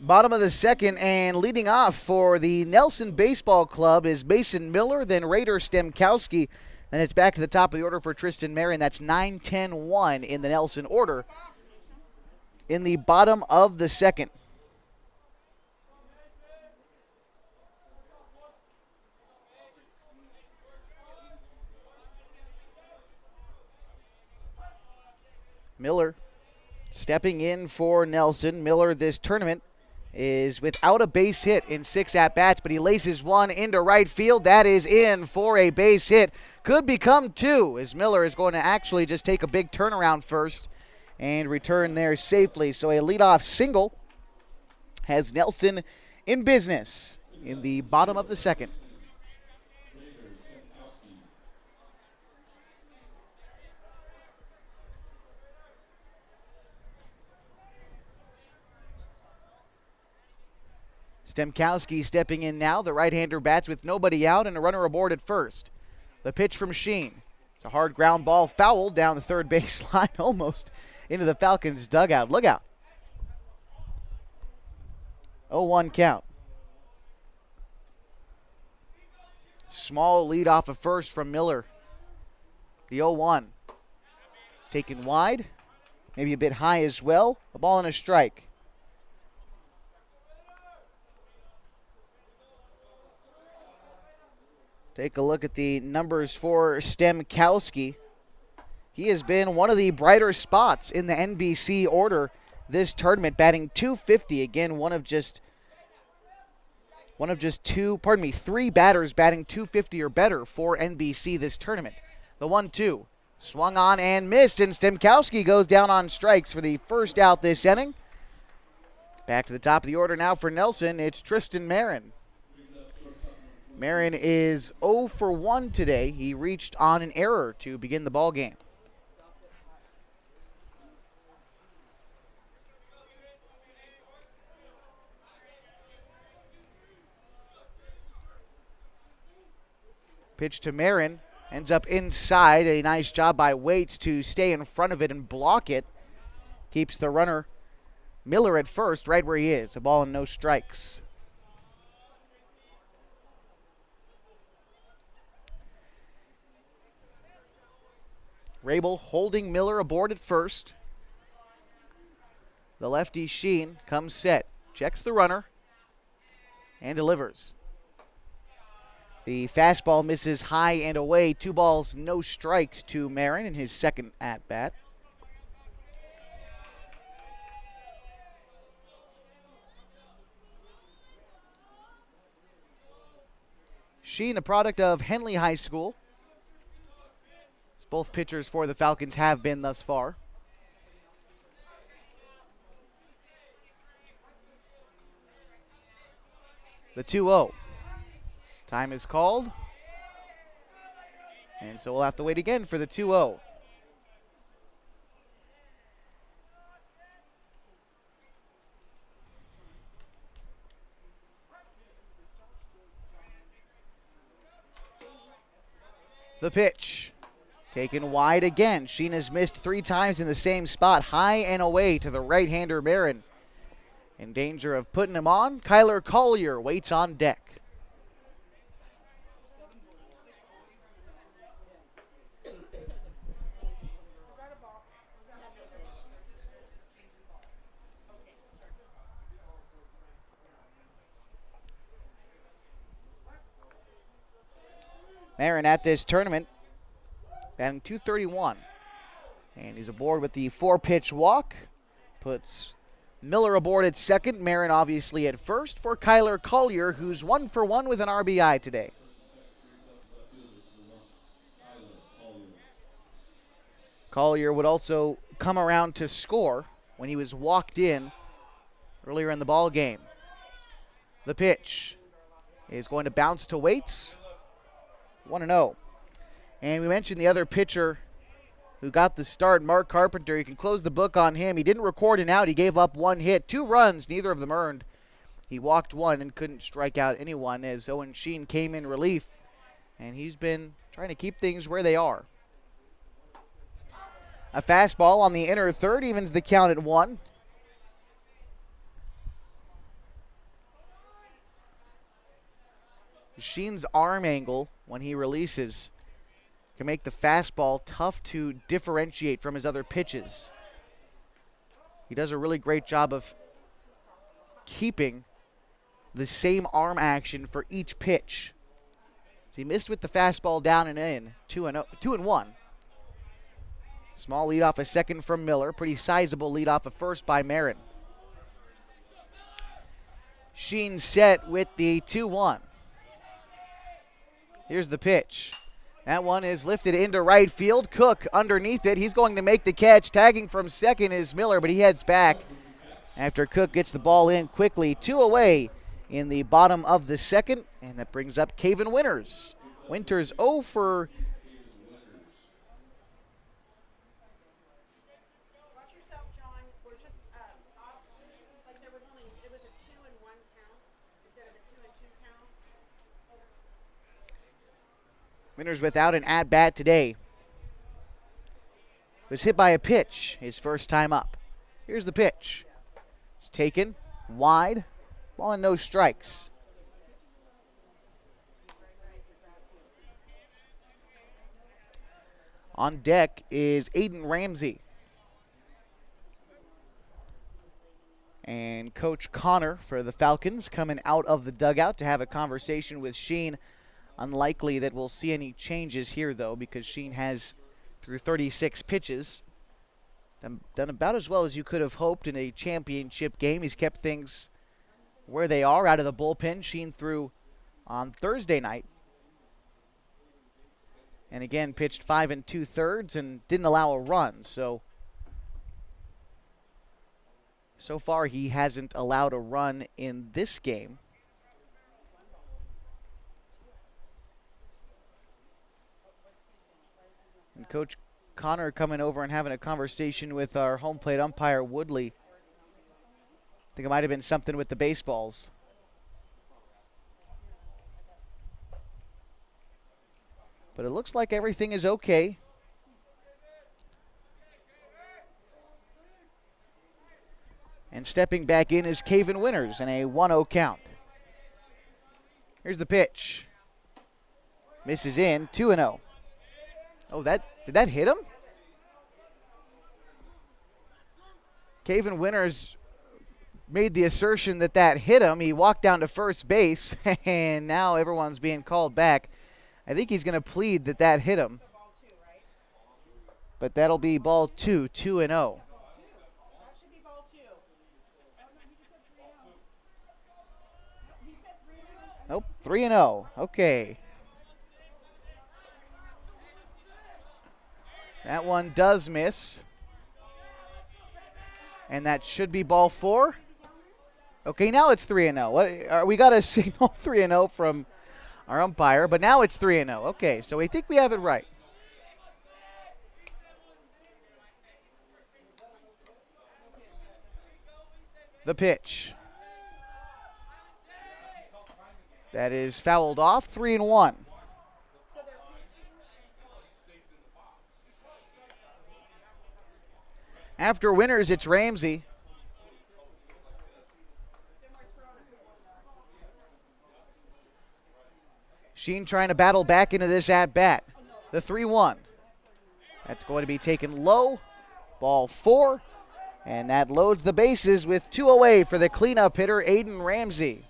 Bottom of the second, and leading off for the Nelson Baseball Club is Mason Miller, then Raider Stemkowski. Then it's back to the top of the order for Tristan Marion. That's 9-10-1 in the Nelson order in the bottom of the second. Miller stepping in for Nelson. Miller this tournament is without a base hit in 6 at-bats, but he laces one into right field. That is in for a base hit. Could become 2, as Miller is going to actually just take a big turnaround first and return there safely. So a leadoff single has Nelson in business in the bottom of the second. Stemkowski stepping in now. The right-hander bats with nobody out and a runner aboard at first. The pitch from Sheen. It's a hard ground ball fouled down the third baseline, almost into the Falcons' dugout. Look out. 0-1 count. Small lead off of first from Miller. The 0-1. Taken wide. Maybe a bit high as well. A ball and a strike. Take a look at the numbers for Stemkowski. He has been one of the brighter spots in the NBC order this tournament, batting .250. Again, one of just three batters batting .250 or better for NBC this tournament. The 1-2 swung on and missed, and Stemkowski goes down on strikes for the first out this inning. Back to the top of the order now for Nelson. It's Tristan Marin. Marin is 0 for 1 today. He reached on an error to begin the ball game. Pitch to Marin. Ends up inside. A nice job by Waits to stay in front of it and block it. Keeps the runner Miller at first, right where he is. A ball and no strikes. Rabel holding Miller aboard at first. The lefty Sheen comes set. Checks the runner. And delivers. The fastball misses high and away. 2 balls, no strikes to Marin in his second at-bat. Sheen, a product of Henley High School. Both pitchers for the Falcons have been thus far. The 2-0. Time is called. And so we'll have to wait again for the 2-0. The pitch. Taken wide again. Sheen has missed 3 times in the same spot. High and away to the right-hander Marin. In danger of putting him on, Kyler Collier waits on deck. Marin at this tournament, batting .231. And he's aboard with the 4-pitch walk. Puts Miller aboard at second, Marin obviously at first for Kyler Collier, who's 1 for 1 with an RBI today. Collier would also come around to score when he was walked in earlier in the ball game. The pitch is going to bounce to Waits. 1-0. And we mentioned the other pitcher who got the start, Mark Carpenter. You can close the book on him. He didn't record an out. He gave up 1 hit, 2 runs, neither of them earned. He walked 1 and couldn't strike out anyone as Owen Sheen came in relief. And he's been trying to keep things where they are. A fastball on the inner third evens the count at 1. Sheen's arm angle when he releases can make the fastball tough to differentiate from his other pitches. He does a really great job of keeping the same arm action for each pitch. So he missed with the fastball down and in, 2-1. Small lead off a second from Miller. Pretty sizable lead off a first by Marin. Sheen set with the 2-1. Here's the pitch. That one is lifted into right field. Cook underneath it. He's going to make the catch. Tagging from second is Miller, but he heads back after Cook gets the ball in quickly. 2 away in the bottom of the second, and that brings up Caven Winters. Winters 0 for... Watch yourself, John. We're just off. Like it was a 2-1 count instead of a 2-2 count. Winters without an at-bat today. Was hit by a pitch his first time up. Here's the pitch. It's taken wide. Ball and no strikes. On deck is Aiden Ramsey. And Coach Connor for the Falcons coming out of the dugout to have a conversation with Sheen. Unlikely that we'll see any changes here, though, because Sheen has, through 36 pitches, done about as well as you could have hoped in a championship game. He's kept things where they are out of the bullpen. Sheen threw on Thursday night. And again, pitched 5 2/3 and didn't allow a run. So far he hasn't allowed a run in this game. And Coach Connor coming over and having a conversation with our home plate umpire, Woodley. I think it might have been something with the baseballs. But it looks like everything is okay. And stepping back in is Caven Winters in a 1-0 count. Here's the pitch. Misses in, 2-0. Oh, did that hit him? Caven Winters made the assertion that hit him. He walked down to first base, and now everyone's being called back. I think he's going to plead that hit him. But that'll be ball 2, 2-0. Nope, 3-0. Okay. That one does miss. And that should be ball 4. Okay, now it's 3-0. We got a signal 3-0 from our umpire, but now it's 3-0. Okay, so we think we have it right. The pitch. That is fouled off, 3-1. After Winters, it's Ramsey. Sheen trying to battle back into this at-bat. The 3-1. That's going to be taken low. Ball 4. And that loads the bases with 2 away for the cleanup hitter, Aiden Ramsey.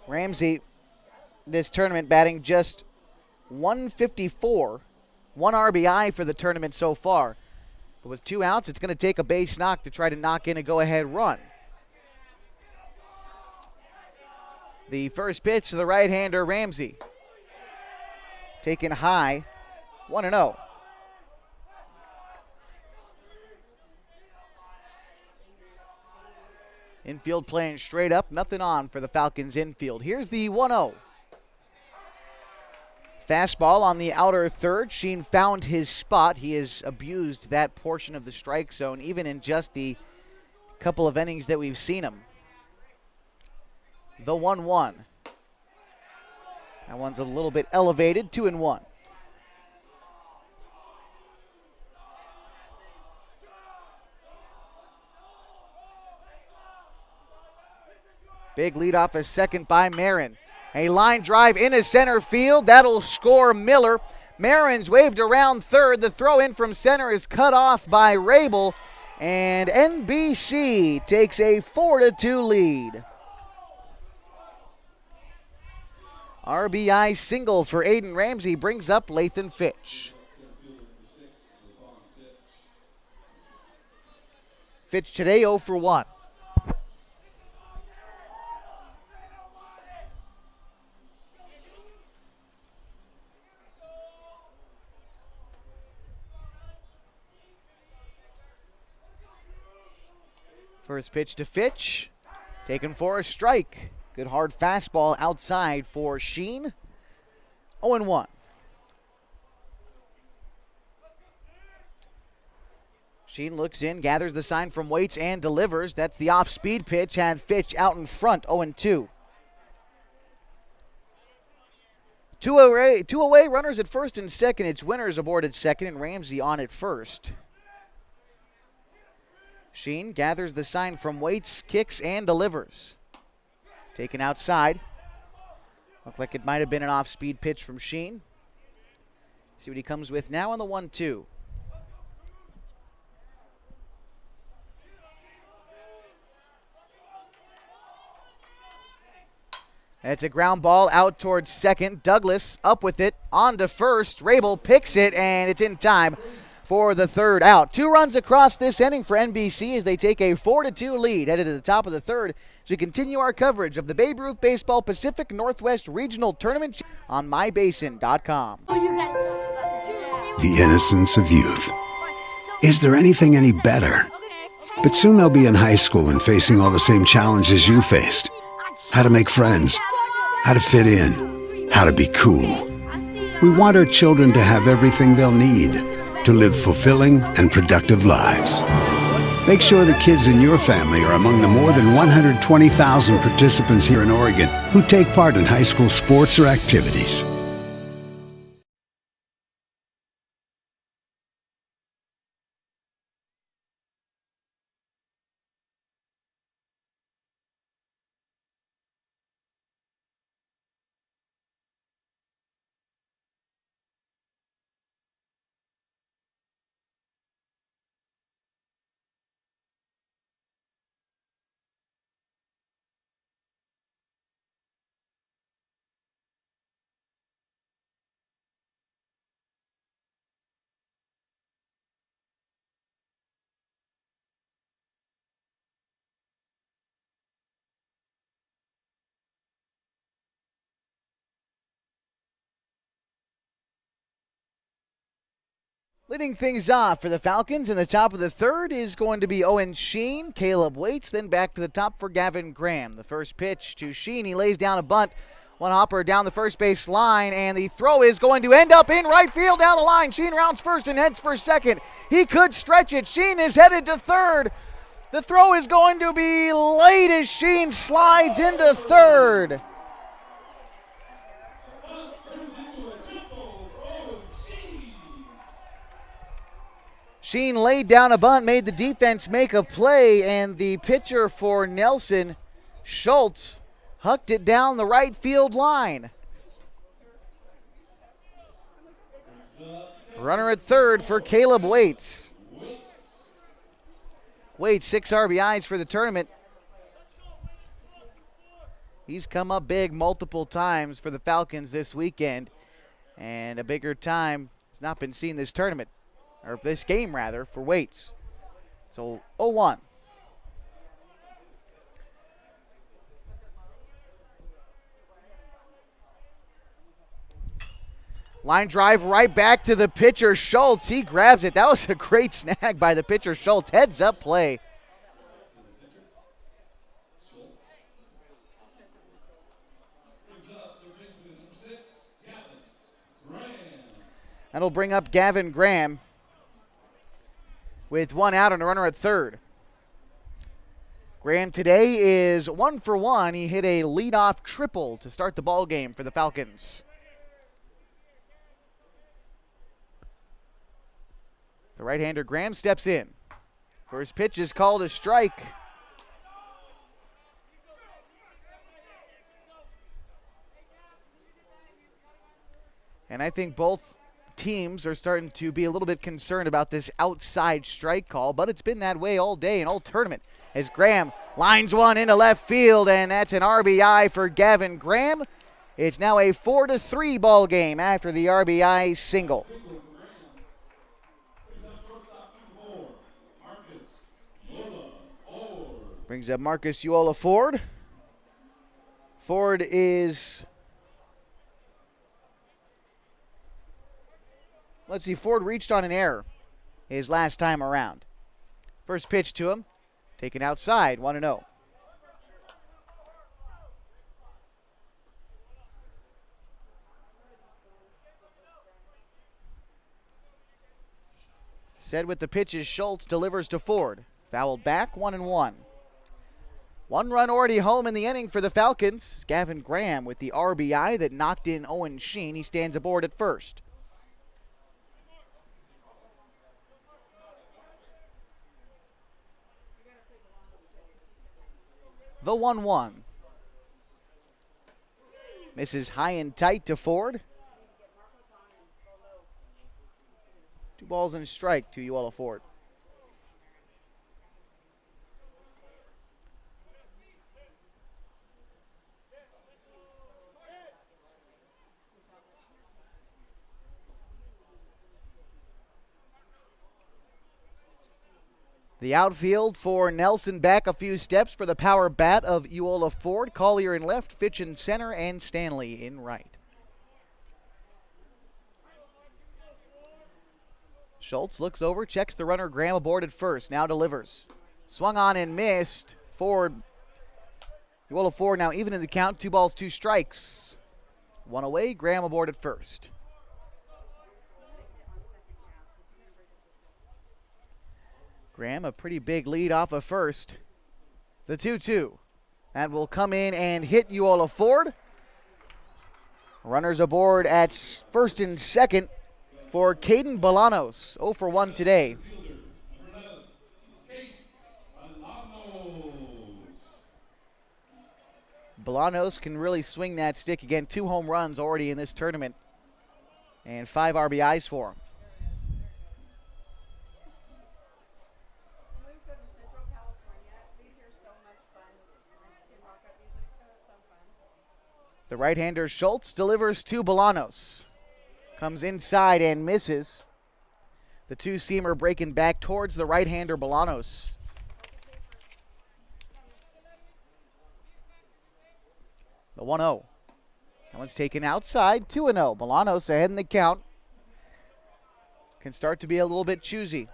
Ramsey, this tournament, batting just 154, 1 RBI for the tournament so far. But with 2 outs, it's going to take a base knock to try to knock in a go-ahead run. The first pitch to the right-hander, Ramsey. Taken high, 1-0. Infield playing straight up, nothing on for the Falcons infield. Here's the 1-0. Fastball on the outer third. Sheen found his spot. He has abused that portion of the strike zone, even in just the couple of innings that we've seen him. The 1-1. That one's a little bit elevated, 2-1. Big lead off a second by Marin. A line drive into center field. That'll score Miller. Marin's waved around third. The throw in from center is cut off by Rabel. And NBC takes a 4-2 lead. RBI single for Aiden Ramsey brings up Lathan Fitch. Fitch today 0 for 1. First pitch to Fitch, taken for a strike. Good hard fastball outside for Sheen. 0-1. Sheen looks in, gathers the sign from Waits and delivers. That's the off-speed pitch, had Fitch out in front, 0-2. Two away runners at first and second. It's Winters aboard at second and Ramsey on at first. Sheen gathers the sign from Waits, kicks and delivers. Taken outside. Looked like it might have been an off-speed pitch from Sheen. See what he comes with now on the 1-2. It's a ground ball out towards second. Douglas up with it, on to first. Rabel picks it, and it's in time for the third out. 2 runs across this inning for NBC as they take a 4-2 lead headed to the top of the third as we continue our coverage of the Babe Ruth Baseball Pacific Northwest Regional Tournament on mybasin.com. The innocence of youth. Is there anything any better? But soon they'll be in high school and facing all the same challenges you faced. How to make friends, how to fit in, how to be cool. We want our children to have everything they'll need to live fulfilling and productive lives. Make sure the kids in your family are among the more than 120,000 participants here in Oregon who take part in high school sports or activities. Leading things off for the Falcons in the top of the third is going to be Owen Sheen. Caleb Waits, then back to the top for Gavin Graham. The first pitch to Sheen. He lays down a bunt. One hopper down the first base line, and the throw is going to end up in right field down the line. Sheen rounds first and heads for second. He could stretch it. Sheen is headed to third. The throw is going to be late as Sheen slides into third. Sheen laid down a bunt, made the defense make a play, and the pitcher for Nelson, Schultz, hucked it down the right field line. Runner at third for Caleb Waits. Waits, 6 RBIs for the tournament. He's come up big multiple times for the Falcons this weekend, and a bigger time has not been seen this tournament, or this game rather, for Waits. So 0-1. Line drive right back to the pitcher, Schultz. He grabs it. That was a great snag by the pitcher, Schultz. Heads up play. That'll bring up Gavin Graham with one out and a runner at third. Graham today is 1 for 1. He hit a leadoff triple to start the ball game for the Falcons. The right-hander Graham steps in. First pitch is called a strike. And I think both teams are starting to be a little bit concerned about this outside strike call, but it's been that way all day and all tournament as Graham lines one into left field, and that's an RBI for Gavin Graham. It's now a 4-3 ball game after the RBI single. Brings up Marcus Uola Ford. Ford is, let's see, Ford reached on an error his last time around. First pitch to him, taken outside, 1-0. Set with the pitches, Schultz delivers to Ford. Fouled back, 1-1. One run already home in the inning for the Falcons. Gavin Graham with the RBI that knocked in Owen Sheen. He stands aboard at first. The 1-1. Misses high and tight to Ford. 2 balls and a strike to Uola Ford. The outfield for Nelson back a few steps for the power bat of Uola Ford. Collier in left, Fitch in center, and Stanley in right. Schultz looks over, checks the runner. Graham aboard at first, now delivers. Swung on and missed. Ford, Uola Ford now even in the count. 2 balls, 2 strikes. One away, Graham aboard at first. Graham, a pretty big lead off of first. The 2-2. That will come in and hit Uola Ford. Runners aboard at first and second for Caden Bolanos. 0 for 1 today. Bolanos can really swing that stick. Again, 2 home runs already in this tournament and 5 RBIs for him. The right-hander Schultz delivers to Bolanos. Comes inside and misses. The 2-seamer breaking back towards the right-hander Bolanos. The 1-0. That one's taken outside, 2-0. Bolanos ahead in the count. Can start to be a little bit choosy.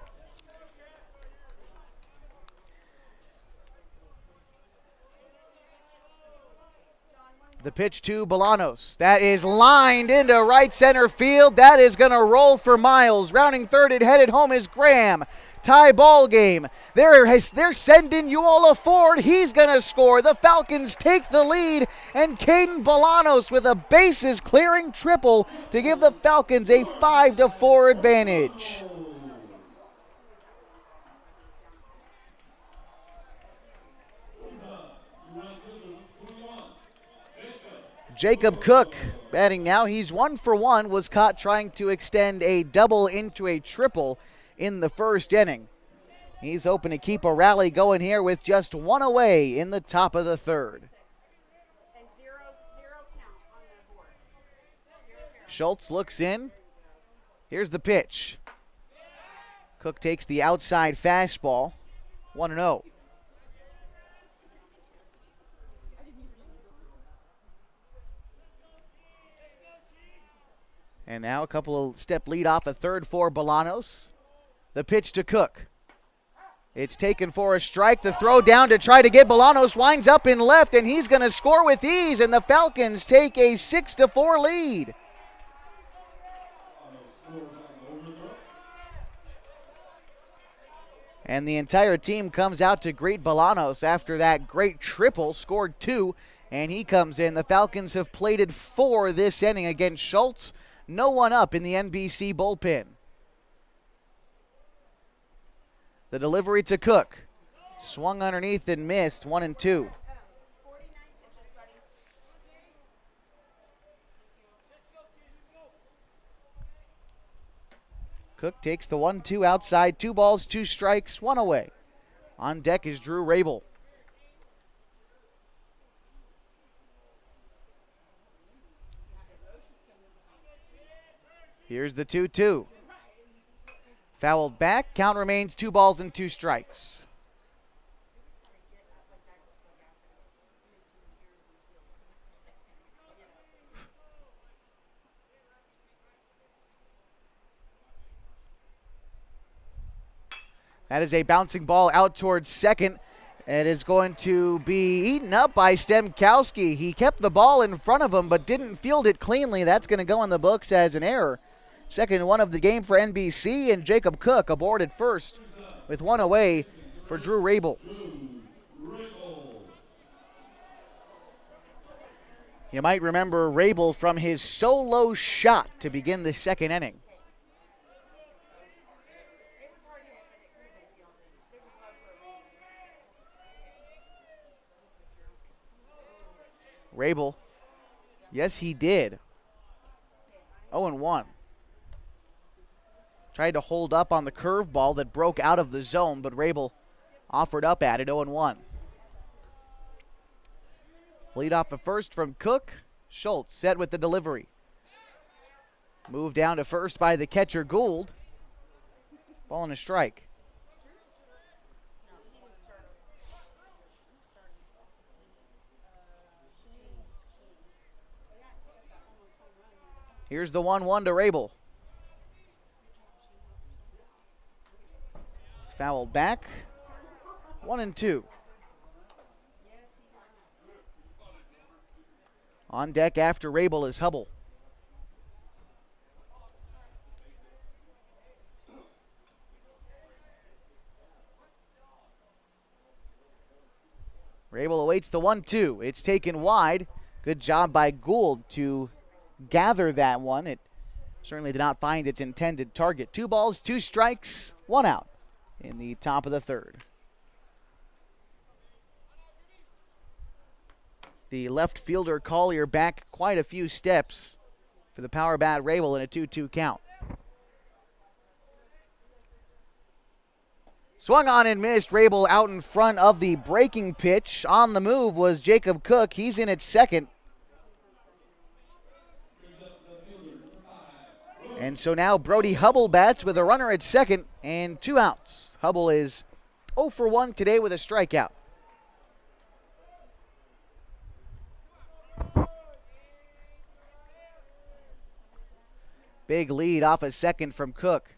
The pitch to Bolanos. That is lined into right center field. That is going to roll for miles. Rounding third and headed home is Graham. Tie ball game. They're sending Uola Ford. He's going to score. The Falcons take the lead. And Caden Bolanos with a bases clearing triple to give the Falcons a 5-4 advantage. Jacob Cook batting now. He's 1 for 1. Was caught trying to extend a double into a triple in the first inning. He's hoping to keep a rally going here with just 1 away in the top of the third. And Schultz looks in. Here's the pitch. Cook takes the outside fastball. 1-0. And now a couple of step lead off the third for Bolanos. The pitch to Cook. It's taken for a strike. The throw down to try to get Bolanos. Winds up in left, and he's going to score with ease, and the Falcons take a 6-4 lead. And the entire team comes out to greet Bolanos after that great triple, scored 2, and he comes in. The Falcons have plated 4 this inning against Schultz. No one up in the NBC bullpen. The delivery to Cook. Swung underneath and missed. 1-2. Cook takes the 1-2 outside. 2 balls, 2 strikes, 1 away. On deck is Drew Rabel. Here's the 2-2. Fouled back. Count remains 2 balls and 2 strikes. That is a bouncing ball out towards second. It is going to be eaten up by Stemkowski. He kept the ball in front of him but didn't field it cleanly. That's going to go in the books as an error. Second one of the game for NBC, and Jacob Cook aboard at first with 1 away for Drew Rabel. You might remember Rabel from his solo shot to begin the second inning. Rabel, yes he did. 0-1. Tried to hold up on the curveball that broke out of the zone, but Rabel offered up at it. 0-1. Lead off the first from Cook. Schultz set with the delivery. Moved down to first by the catcher Gould. Ball and a strike. Here's the 1-1 to Rabel. It's fouled back. 1-2. On deck after Rabel is Hubble. Rabel awaits the 1-2. It's taken wide. Good job by Gould to gather that one. It certainly did not find its intended target. 2 balls, 2 strikes, 1 out in the top of the third. The left fielder Collier back quite a few steps for the power bat Rabel in a 2-2 count. Swung on and missed. Rabel out in front of the breaking pitch. On the move was Jacob Cook. He's in at second. And so now Brody Hubble bats with a runner at second and 2 outs. Hubble is 0 for 1 today with a strikeout. Big lead off a second from Cook.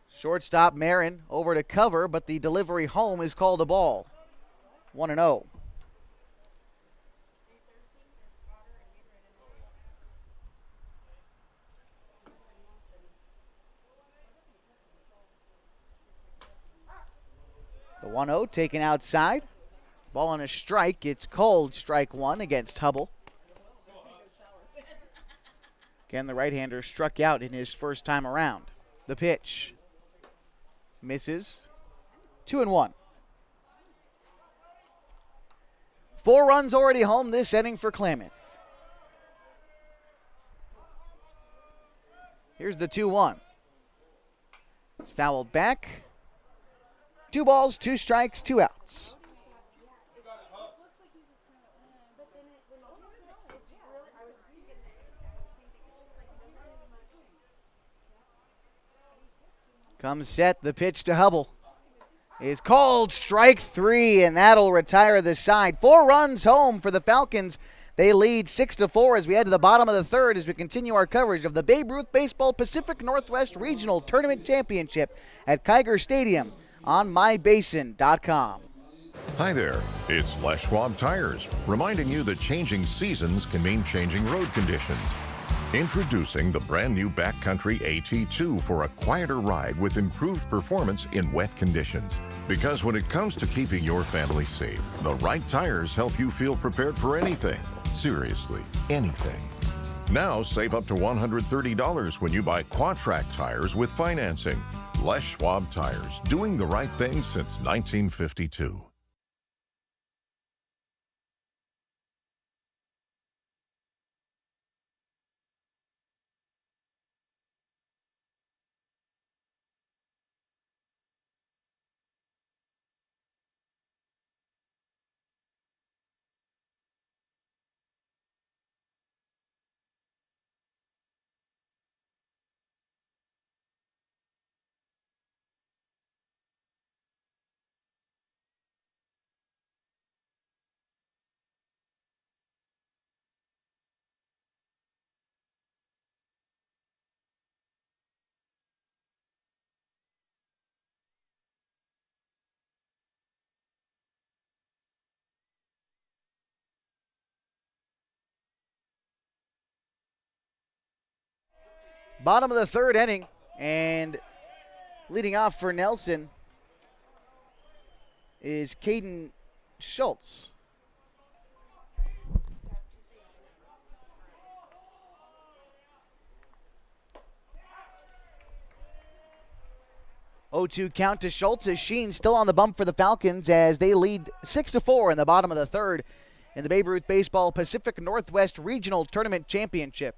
Shortstop Marin over to cover, but the delivery home is called a ball. 1-0. The 1-0 taken outside. Ball on a strike. It's called strike 1 against Hubble. Again, the right-hander struck out in his first time around. The pitch. Misses. 2-1. 4 runs already home this inning for Klamath. Here's the 2-1. It's fouled back. 2 balls, 2 strikes, 2 outs. Comes set, the pitch to Hubble is called strike 3, and that'll retire the side. 4 runs home for the Falcons. They lead 6-4 as we head to the bottom of the third as we continue our coverage of the Babe Ruth Baseball Pacific Northwest Regional Tournament Championship at Kiger Stadium on mybasin.com. Hi there, it's Les Schwab Tires, reminding you that changing seasons can mean changing road conditions. Introducing the brand new Backcountry AT2 for a quieter ride with improved performance in wet conditions. Because when it comes to keeping your family safe, the right tires help you feel prepared for anything. Seriously, anything. Now save up to $130 when you buy Quatrack tires with financing. Les Schwab Tires, doing the right thing since 1952. Bottom of the third inning, and leading off for Nelson is Caden Schultz. Oh-2 count to Schultz as Sheen still on the bump for the Falcons as they lead 6-4 in the bottom of the third in the Babe Ruth Baseball Pacific Northwest Regional Tournament Championship.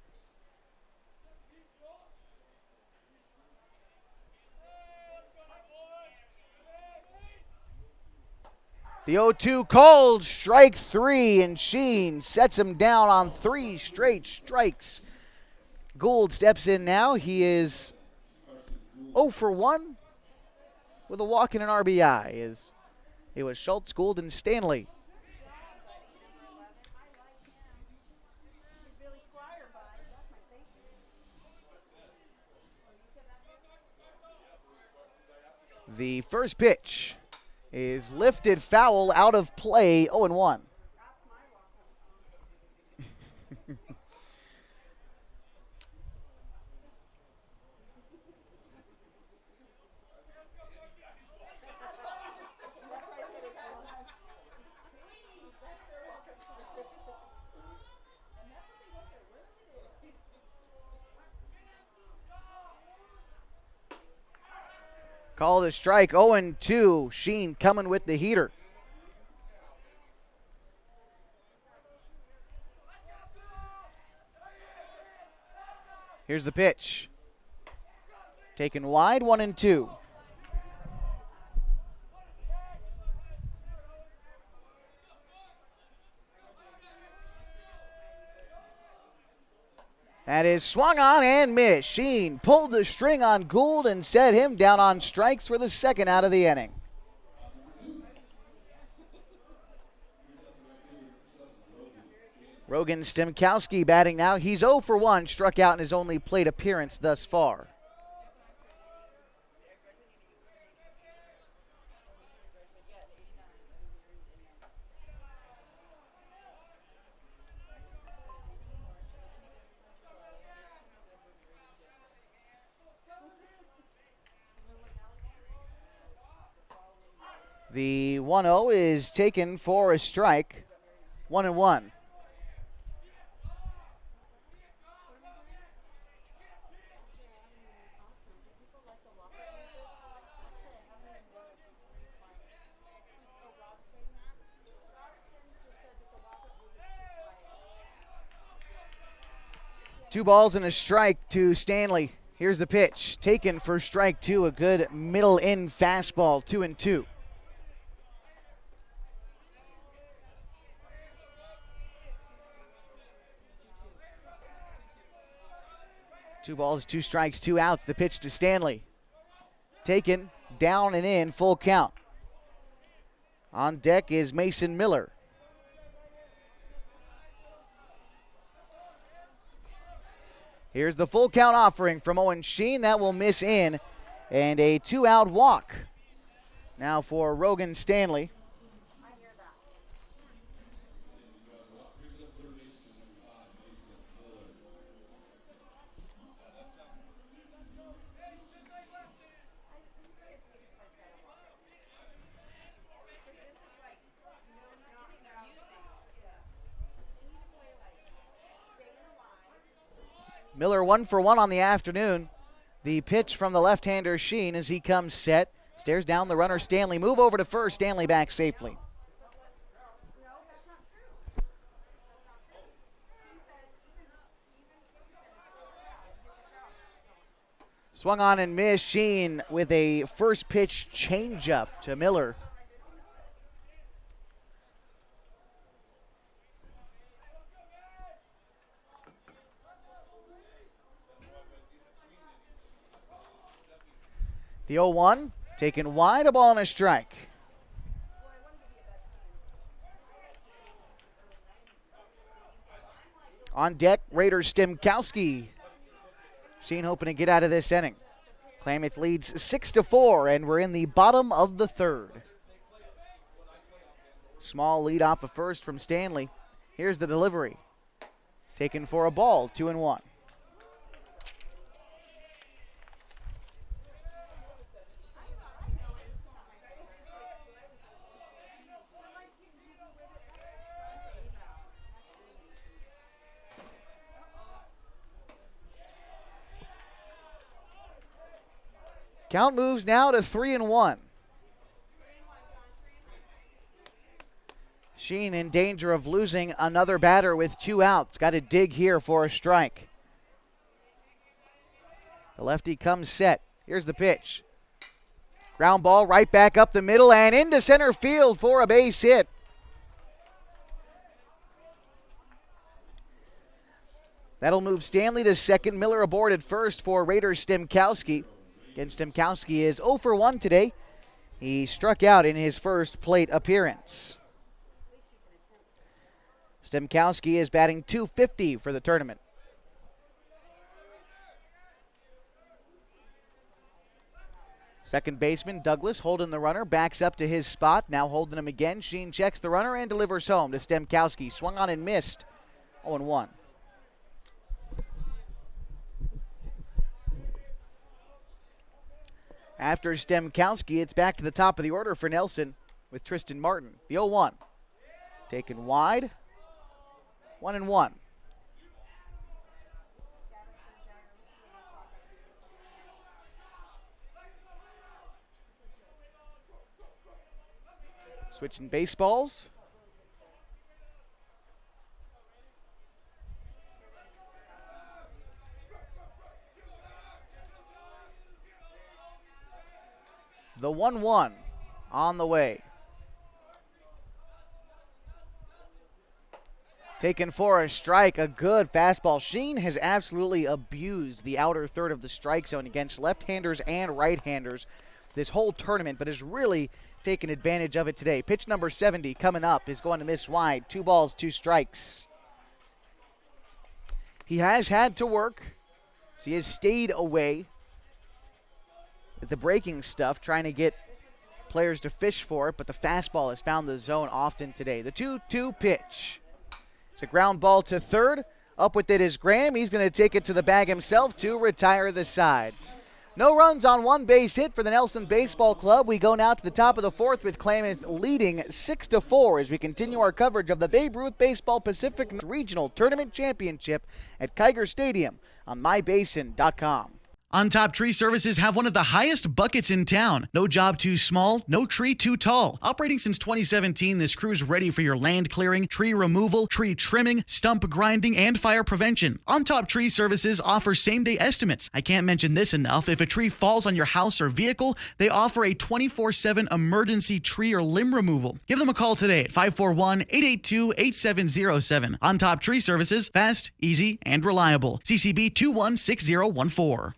The 0-2 called strike 3, and Sheen sets him down on 3 straight strikes. Gould steps in now. He is 0 for 1 with a walk and an RBI. It was Schultz, Gould, and Stanley. The first pitch is lifted foul out of play, 0-1. Called a strike, 0-2. Sheen coming with the heater. Here's the pitch. Taken wide, 1-2. That is swung on and missed. Sheen pulled the string on Gould and set him down on strikes for the second out of the inning. Rogan Stemkowski batting now. He's 0 for 1, struck out in his only plate appearance thus far. The 1-0 is taken for a strike, 1-1. Two balls and a strike to Stanley. Here's the pitch, taken for strike 2, a good middle-in fastball, 2-2. Two balls, 2 strikes, 2 outs. The pitch to Stanley. taken, down and in, full count. On deck is Mason Miller. Here's the full count offering from Owen Sheen. That will miss in, and a 2-out walk. Now for Rogan Stanley. Miller 1 for 1 on the afternoon. The pitch from the left-hander Sheen as he comes set. Stares down the runner Stanley. Move over to first. Stanley back safely. Swung on and missed. Sheen with a first pitch changeup to Miller. The 0-1, taken wide, a ball and a strike. On deck, Raiders Stemkowski. Sheen hoping to get out of this inning. Klamath leads 6-4, and we're in the bottom of the third. Small lead off of first from Stanley. Here's the delivery. Taken for a ball, 2-1. Count moves now to 3-1. Sheen in danger of losing another batter with 2 outs. Got to dig here for a strike. The lefty comes set. Here's the pitch. Ground ball right back up the middle and into center field for a base hit. That'll move Stanley to second. Miller aboard at first for Raiders Stemkowski. Again, Stemkowski is 0 for 1 today. He struck out in his first plate appearance. Stemkowski is batting .250 for the tournament. Second baseman Douglas holding the runner, backs up to his spot, now holding him again. Sheen checks the runner and delivers home to Stemkowski. Swung on and missed. 0-1. After Stemkowski, it's back to the top of the order for Nelson with Tristan Martin. The 0-1. Taken wide. 1-1. Switching baseballs. The 1-1 on the way. It's taken for a strike, a good fastball. Sheen has absolutely abused the outer third of the strike zone against left-handers and right-handers this whole tournament, but has really taken advantage of it today. Pitch number 70 coming up is going to miss wide. 2 balls, 2 strikes. He has had to work, so he has stayed away with the breaking stuff, trying to get players to fish for it, but the fastball has found the zone often today. The 2-2 pitch. It's a ground ball to third. Up with it is Graham. He's going to take it to the bag himself to retire the side. No runs on 1 base hit for the Nelson Baseball Club. We go now to the top of the fourth with Klamath leading 6-4 as we continue our coverage of the Babe Ruth Baseball Pacific Regional Tournament Championship at Kiger Stadium on mybasin.com. On Top Tree Services have one of the highest buckets in town. No job too small, no tree too tall. Operating since 2017, this crew's ready for your land clearing, tree removal, tree trimming, stump grinding, and fire prevention. On Top Tree Services offers same-day estimates. I can't mention this enough. If a tree falls on your house or vehicle, they offer a 24/7 emergency tree or limb removal. Give them a call today at 541-882-8707. On Top Tree Services, fast, easy, and reliable. CCB 216014.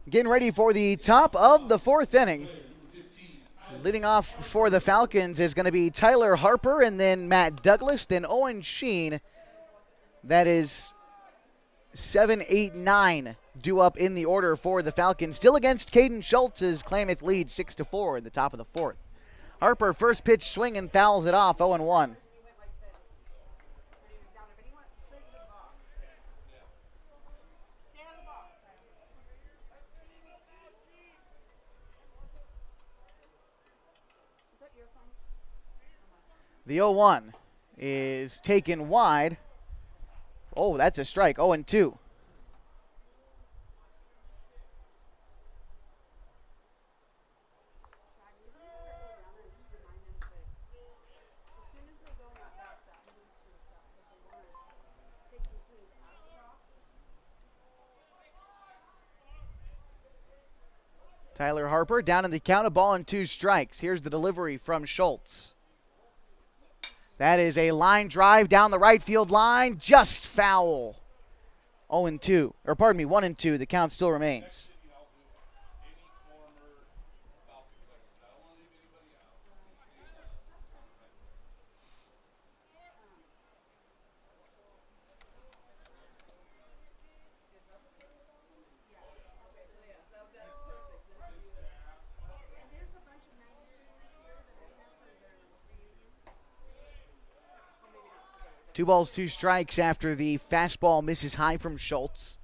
Getting ready for the top of the fourth inning. Leading off for the Falcons is going to be Tyler Harper and then Matt Douglas, then Owen Sheen. That is 7, 8, 9 due up in the order for the Falcons. Still against Caden Schultz as Klamath leads 6-4 at the top of the fourth. Harper, first pitch swing and fouls it off, 0-1. The 0-1 is taken wide. Oh, that's a strike, 0-2. Tyler Harper down in the count, a ball and 2 strikes. Here's the delivery from Schultz. That is a line drive down the right field line, just foul. 0-2, or pardon me, 1-2. The count still remains. Two balls, 2 strikes after the fastball misses high from Schultz.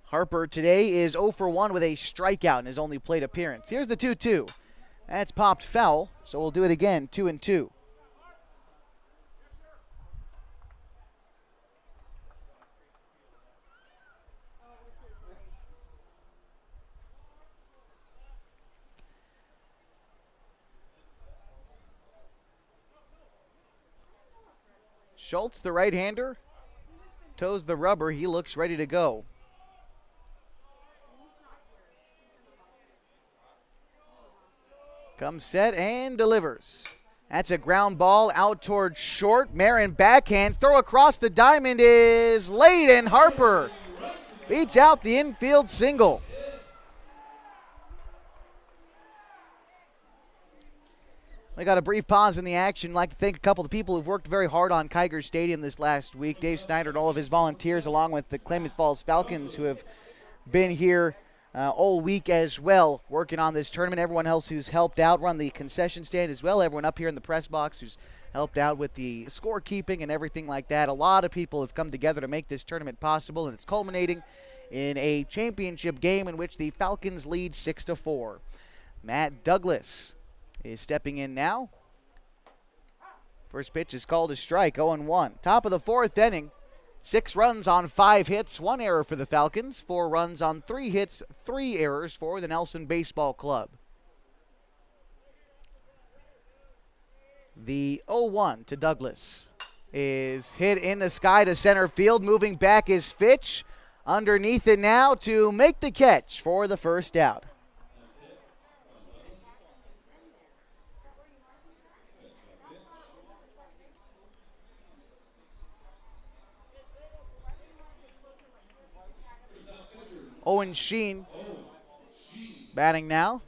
Harper today is 0 for 1 with a strikeout in his only plate appearance. Here's the 2-2. That's popped foul, so we'll do it again, 2-2. Schultz, the right-hander, toes the rubber. He looks ready to go. Comes set and delivers. That's a ground ball out towards short. Marin backhands. Throw across the diamond is late, and Harper beats out the infield single. We got a brief pause in the action. I'd like to thank a couple of people who've worked very hard on Kiger Stadium this last week. Dave Snyder and all of his volunteers, along with the Klamath Falls Falcons, who have been here all week as well, working on this tournament. Everyone else who's helped out, run the concession stand as well. Everyone up here in the press box who's helped out with the scorekeeping and everything like that. A lot of people have come together to make this tournament possible, and it's culminating in a championship game in which the Falcons lead 6-4. Matt Douglas is stepping in now. First pitch is called a strike, 0-1. Top of the fourth inning. 6 runs on 5 hits, 1 error for the Falcons. 4 runs on 3 hits, 3 errors for the Nelson Baseball Club. The 0-1 to Douglas is hit in the sky to center field. Moving back is Fitch. Underneath it now to make the catch for the first out. Owen Sheen batting now.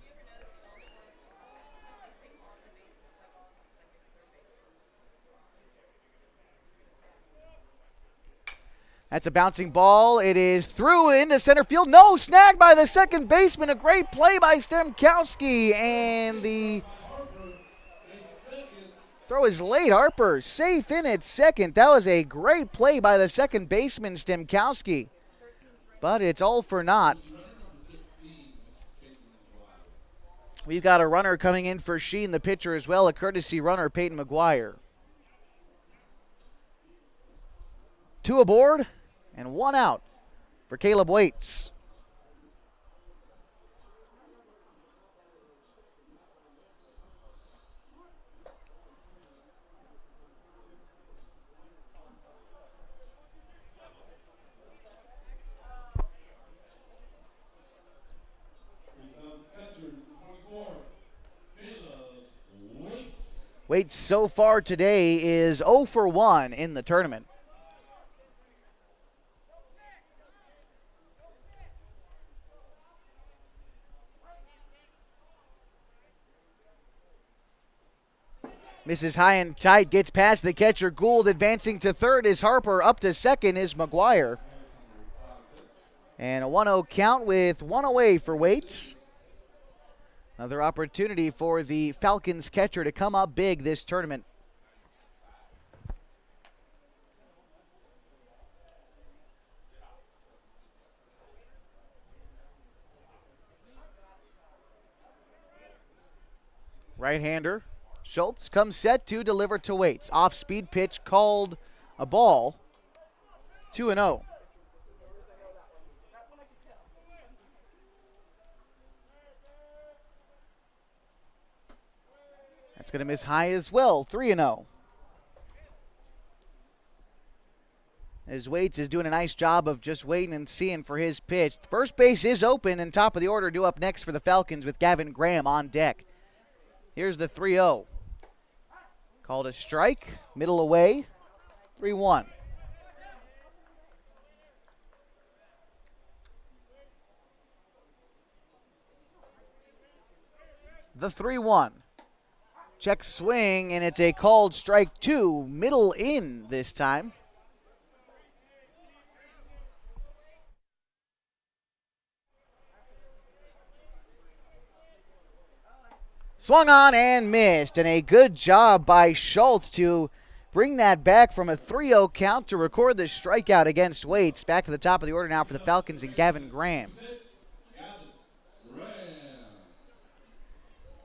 That's a bouncing ball. It is through into center field. No, snagged by the second baseman. A great play by Stemkowski. And the throw is late. Harper safe in at second. That was a great play by the second baseman, Stemkowski. But it's all for naught. We've got a runner coming in for Sheen, the pitcher as well, a courtesy runner, Peyton McGuire. 2 aboard and 1 out for Caleb Waits. Waits so far today is 0 for 1 in the tournament. Misses high and tight, gets past the catcher Gould. Advancing to third is Harper. Up to second is McGuire. And a 1-0 count with one away for Waits. Another opportunity for the Falcons catcher to come up big this tournament. Right-hander Schultz comes set to deliver to Waits. Off-speed pitch called a ball. 2-0. That's going to miss high as well. 3-0. As Waits is doing a nice job of just waiting and seeing for his pitch. First base is open, and top of the order due up next for the Falcons with Gavin Graham on deck. Here's the 3-0. Called a strike, middle away, 3-1. The 3-1. Check swing, and it's a called strike 2, middle in this time. Swung on and missed, and a good job by Schultz to bring that back from a 3-0 count to record the strikeout against Waits. Back to the top of the order now for the Falcons and Gavin Graham.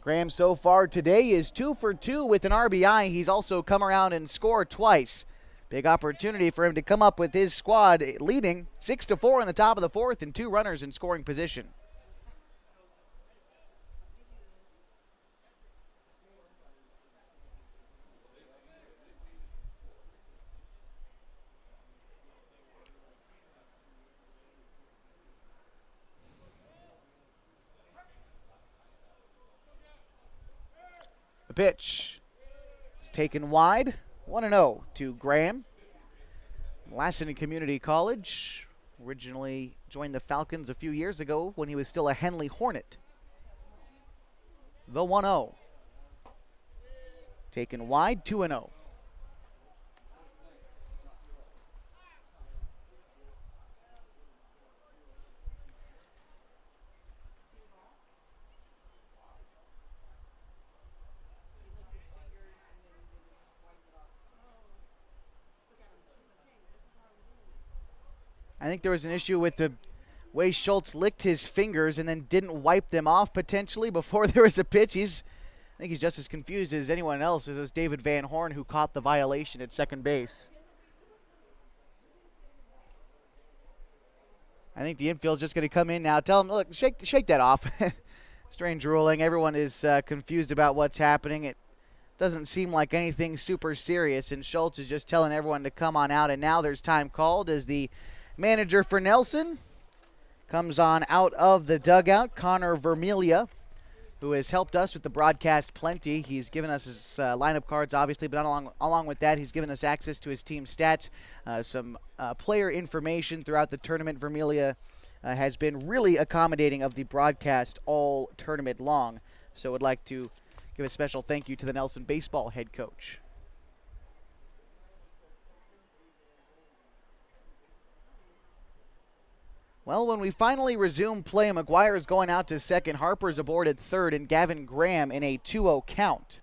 Graham so far today is 2 for 2 with an RBI. He's also come around and scored twice. Big opportunity for him to come up with his squad leading 6-4 in the top of the fourth and 2 runners in scoring position. The pitch is taken wide. 1-0 to Graham. Lassen Community College. Originally joined the Falcons a few years ago when he was still a Henley Hornet. The 1-0. Taken wide, 2-0. I think there was an issue with the way Schultz licked his fingers and then didn't wipe them off potentially before there was a pitch. I think he's just as confused as anyone else. It was David Van Horn who caught the violation at second base. I think the infield's just going to come in now. Tell him, look, shake that off. Strange ruling. Everyone is confused about what's happening. It doesn't seem like anything super serious, and Schultz is just telling everyone to come on out. And now there's time called as the manager for Nelson comes on out of the dugout, Connor Vermilia, who has helped us with the broadcast plenty. He's given us his lineup cards, obviously, but along with that, he's given us access to his team stats, some player information throughout the tournament. Vermilia has been really accommodating of the broadcast all tournament long, so would like to give a special thank you to the Nelson baseball head coach. Well, when we finally resume play, McGuire is going out to second, Harper's aboard at third, and Gavin Graham in a 2-0 count.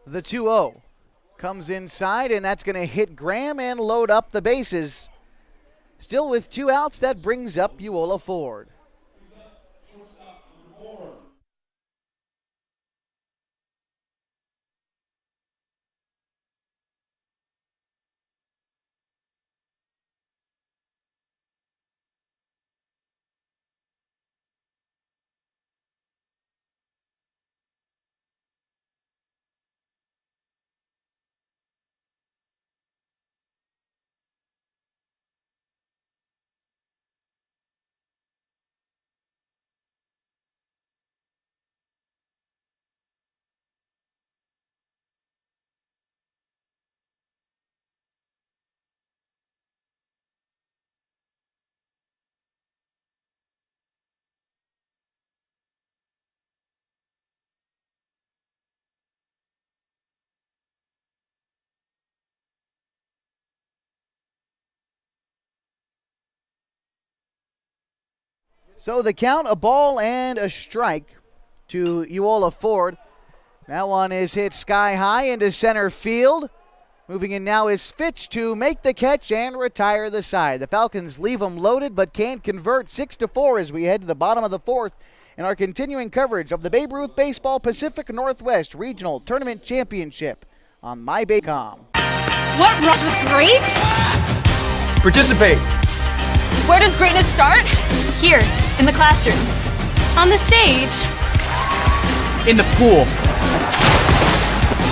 The 2-0 comes inside, and that's going to hit Graham and load up the bases. Still with 2 outs, that brings up Uola Ford. So the count, a ball and a strike to Uola Ford. That one is hit sky high into center field. Moving in now is Fitch to make the catch and retire the side. The Falcons leave them loaded but can't convert. 6-4 as we head to the bottom of the fourth in our continuing coverage of the Babe Ruth Baseball Pacific Northwest Regional Tournament Championship on MyBaycom. What rhymes with great? Participate. Where does greatness start? Here, in the classroom. On the stage. In the pool.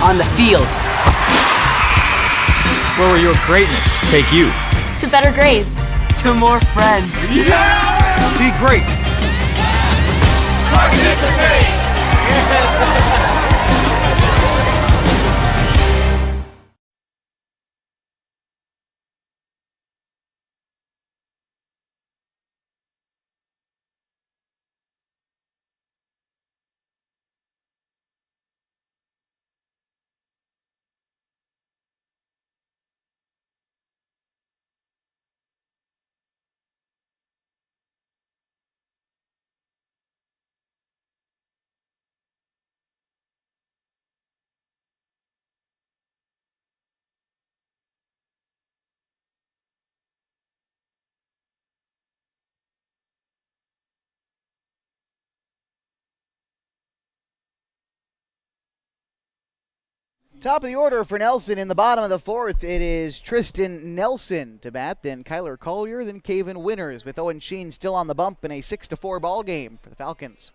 On the field. Where will your greatness take you? To better grades. To more friends. Yeah! Be great. Participate! Top of the order for Nelson in the bottom of the fourth. It is Tristan Nelson to bat, then Kyler Collier, then Caven Winters, with Owen Sheen still on the bump in a 6-4 ball game for the Falcons.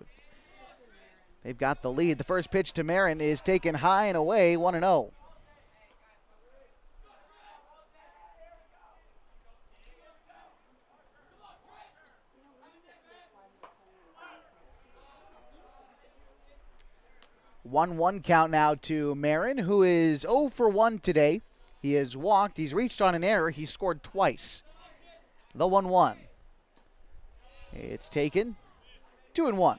They've got the lead. The first pitch to Marin is taken high and away, 1-0. One count now to Marin, who is 0 for 1 today. He has walked. He's reached on an error. He scored twice. The 1-1. It's taken. 2-1.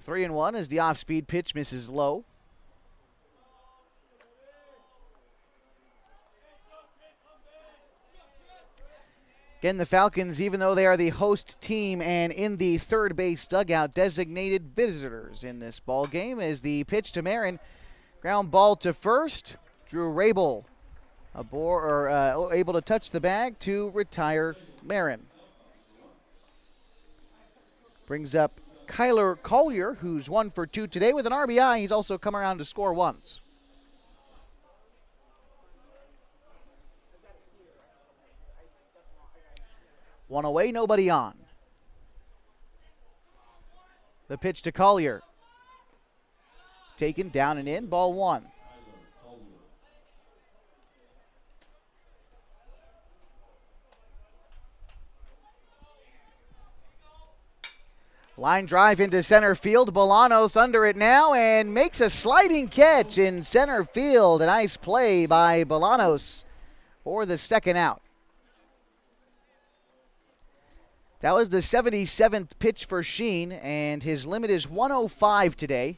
Three and 1 as the off-speed pitch misses low. Again, the Falcons, even though they are the host team and in the third base dugout, designated visitors in this ball game, as the pitch to Marin, ground ball to first. Drew Rabel able to touch the bag to retire Marin. Brings up Kyler Collier, who's 1 for 2 today with an RBI. He's also come around to score once. One away, nobody on. The pitch to Collier. Taken down and in, ball 1. Line drive into center field. Bolanos under it now and makes a sliding catch in center field. A nice play by Bolanos for the second out. That was the 77th pitch for Sheen, and his limit is 105 today.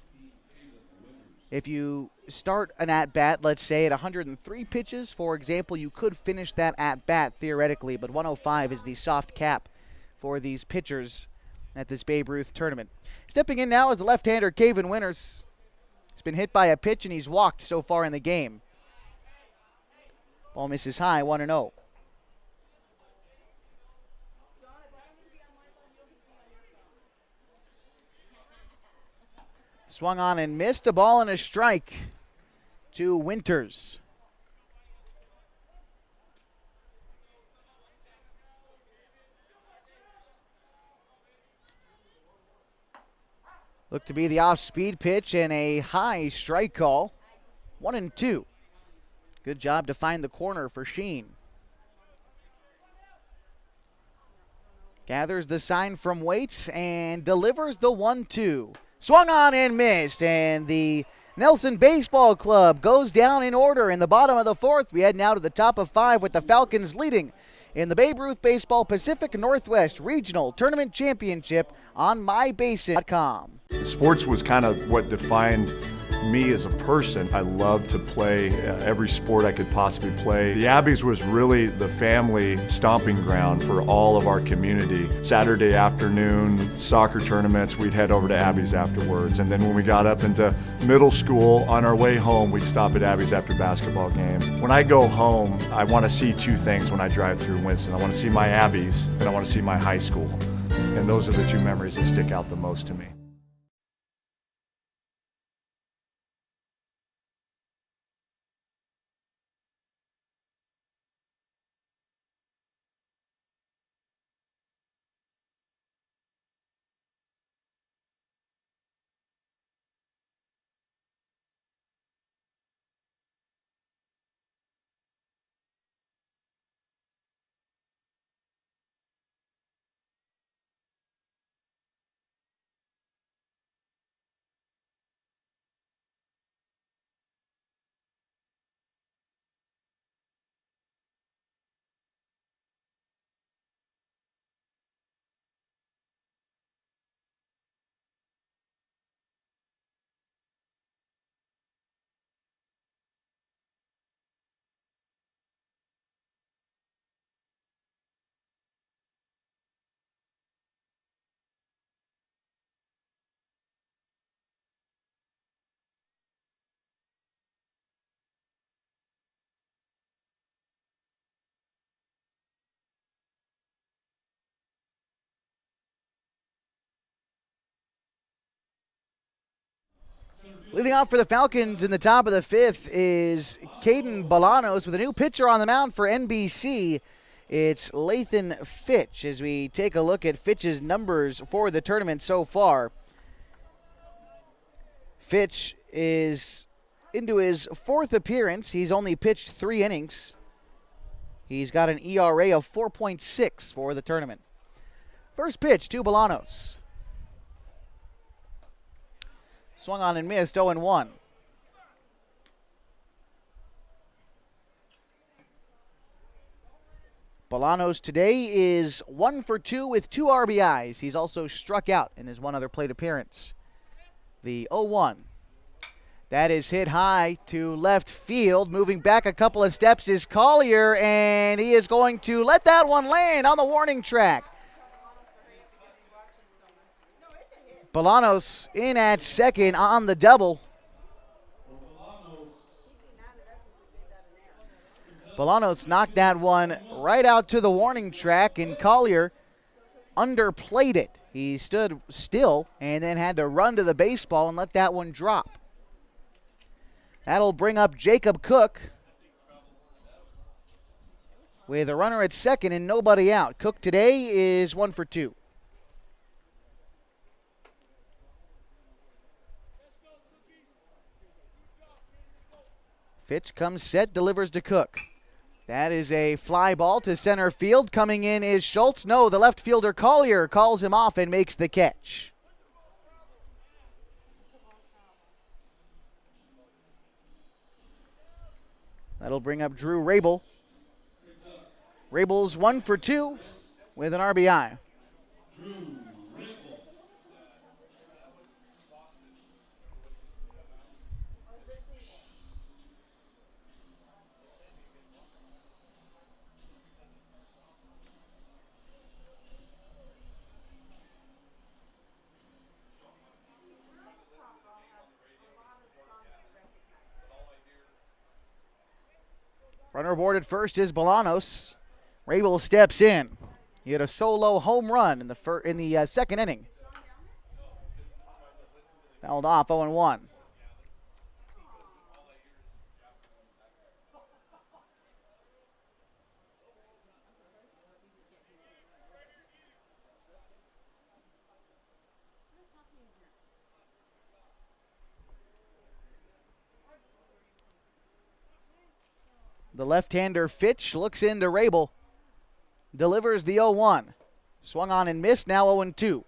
If you start an at-bat, let's say, at 103 pitches, for example, you could finish that at-bat theoretically, but 105 is the soft cap for these pitchers at this Babe Ruth tournament. Stepping in now is the left-hander Caven Winters. He's been hit by a pitch, and he's walked so far in the game. Ball misses high, 1-0. Swung on and missed. A ball and a strike to Winters. Looked to be the off-speed pitch and a high strike call. 1-2. Good job to find the corner for Sheen. Gathers the sign from Waits and delivers the 1-2. Swung on and missed, and the Nelson Baseball Club goes down in order in the bottom of the fourth. We head now to the top of 5 with the Falcons leading in the Babe Ruth Baseball Pacific Northwest Regional Tournament Championship on MyBasin.com. Sports was kind of what defined me as a person, I love to play every sport I could possibly play. The Abbeys was really the family stomping ground for all of our community. Saturday afternoon soccer tournaments, we'd head over to Abbeys afterwards. And then when we got up into middle school, on our way home, we'd stop at Abbeys after basketball games. When I go home, I want to see two things when I drive through Winston. I want to see my Abbeys and I want to see my high school. And those are the two memories that stick out the most to me. Leading off for the Falcons in the top of the fifth is Caden Bolanos with a new pitcher on the mound for NBC. It's Lathan Fitch as we take a look at Fitch's numbers for the tournament so far. Fitch is into his fourth appearance. He's only pitched 3 innings. He's got an ERA of 4.6 for the tournament. First pitch to Bolanos. Swung on and missed, 0-1. Bolanos today is 1 for 2 with 2 RBIs. He's also struck out in his one other plate appearance. The 0-1. That is hit high to left field. Moving back a couple of steps is Collier, and he is going to let that one land on the warning track. Bolanos in at second on the double. Bolanos knocked that one right out to the warning track, and Collier underplayed it. He stood still and then had to run to the baseball and let that one drop. That'll bring up Jacob Cook with a runner at second and nobody out. Cook today is 1 for 2. Fitch comes set, delivers to Cook. That is a fly ball to center field. Coming in is Schultz. No, the left fielder Collier calls him off and makes the catch. That'll bring up Drew Rabel. Rabel's 1 for 2 with an RBI. Runner aboard at first is Bolanos. Rabel steps in. He had a solo home run in the second inning. Fouled off, 0-1. The left-hander Fitch looks into Rabel. Delivers the 0-1. Swung on and missed, now 0-2.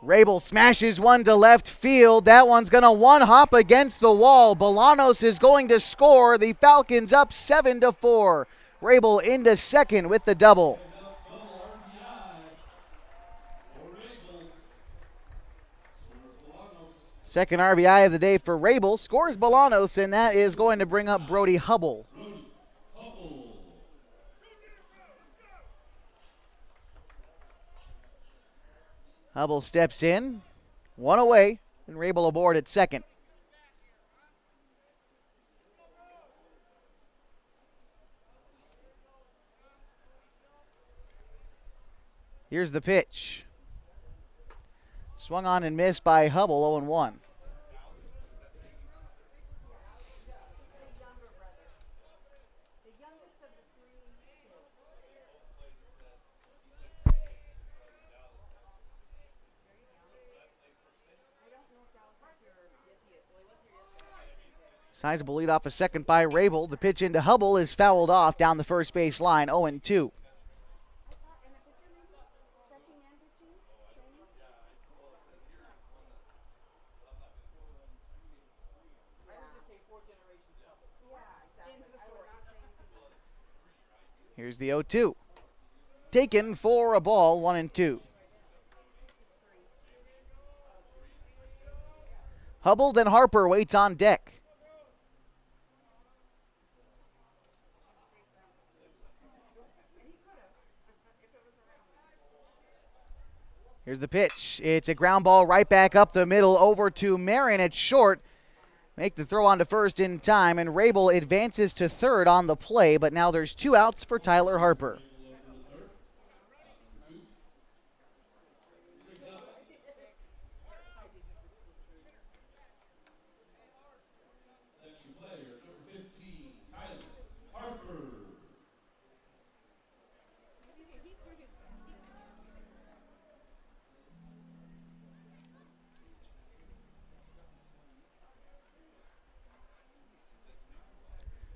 Rabel smashes one to left field. That one's going to one hop against the wall. Bolanos is going to score. The Falcons up 7-4. Rabel into second with the double. Second RBI of the day for Rabel. Scores Bolanos, and that is going to bring up Brody Hubble. Hubble steps in, one away, and Rabel aboard at second. Here's the pitch. Swung on and missed by Hubble, 0-1. Sizable lead off a second by Rabel. The pitch into Hubble is fouled off down the first base line, 0-2. Here's the 0-2. Taken for a ball, 1-2. Hubble, then Harper waits on deck. Here's the pitch. It's a ground ball right back up the middle over to Marin at short. Make the throw on to first in time, and Rabel advances to third on the play, but now there's 2 outs for Tyler Harper.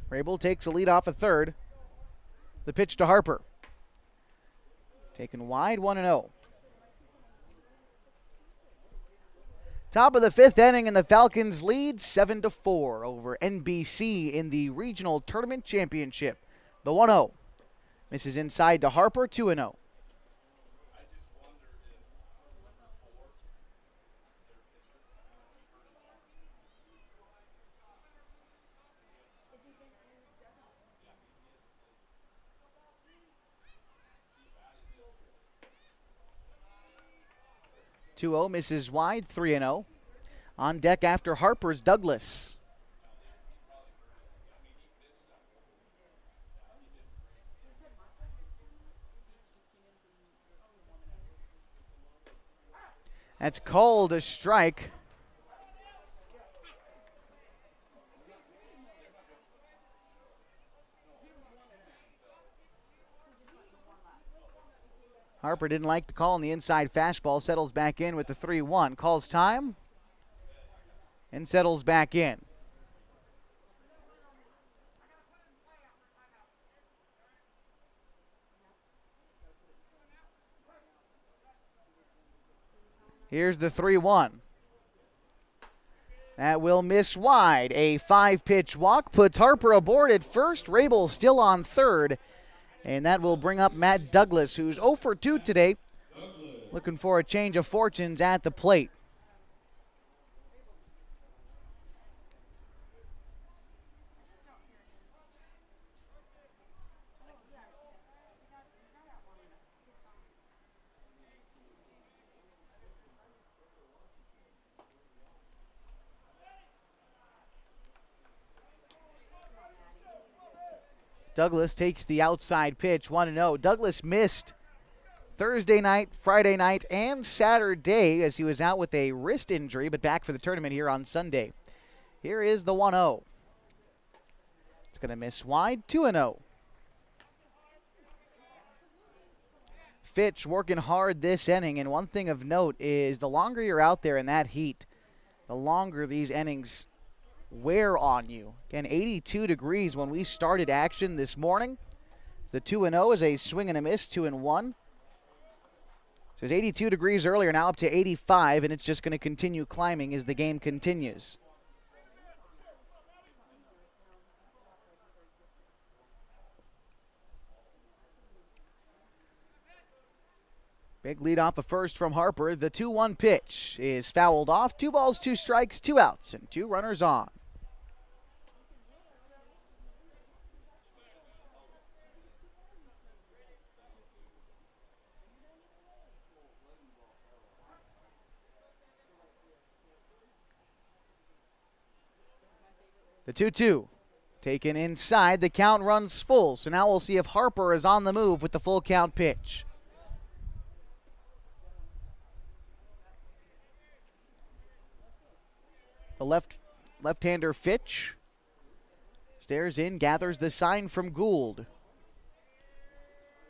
Rabel takes a lead off a third. The pitch to Harper. Taken wide, 1-0. Top of the 5th inning, and the Falcons lead 7-4 over NBC in the Regional Tournament Championship. The 1-0. Misses inside to Harper, 2-0. Misses wide, 3-0. On deck after Harper's Douglas. That's called a strike. Harper didn't like the call on the inside fastball, settles back in with the 3-1. Calls time and settles back in. Here's the 3-1. That will miss wide. A 5-pitch walk puts Harper aboard at first. Rabel still on third. And that will bring up Matt Douglas, who's 0 for 2 today. Looking for a change of fortunes at the plate. Douglas takes the outside pitch, 1-0. Douglas missed Thursday night, Friday night, and Saturday as he was out with a wrist injury, but back for the tournament here on Sunday. Here is the 1-0. It's going to miss wide, 2-0. Fitch working hard this inning, and one thing of note is the longer you're out there in that heat, the longer these innings wear on you. Again, 82 degrees when we started action this morning. The 2-0 is a swing and a miss, 2-1. So it's 82 degrees earlier, now up to 85, and it's just going to continue climbing as the game continues. Big lead off a first from Harper. The 2-1 pitch is fouled off. 2 balls, 2 strikes, 2 outs, and 2 runners on. The 2-2 taken inside. The count runs full. So now we'll see if Harper is on the move with the full count pitch. The left-hander Fitch stares in, gathers the sign from Gould.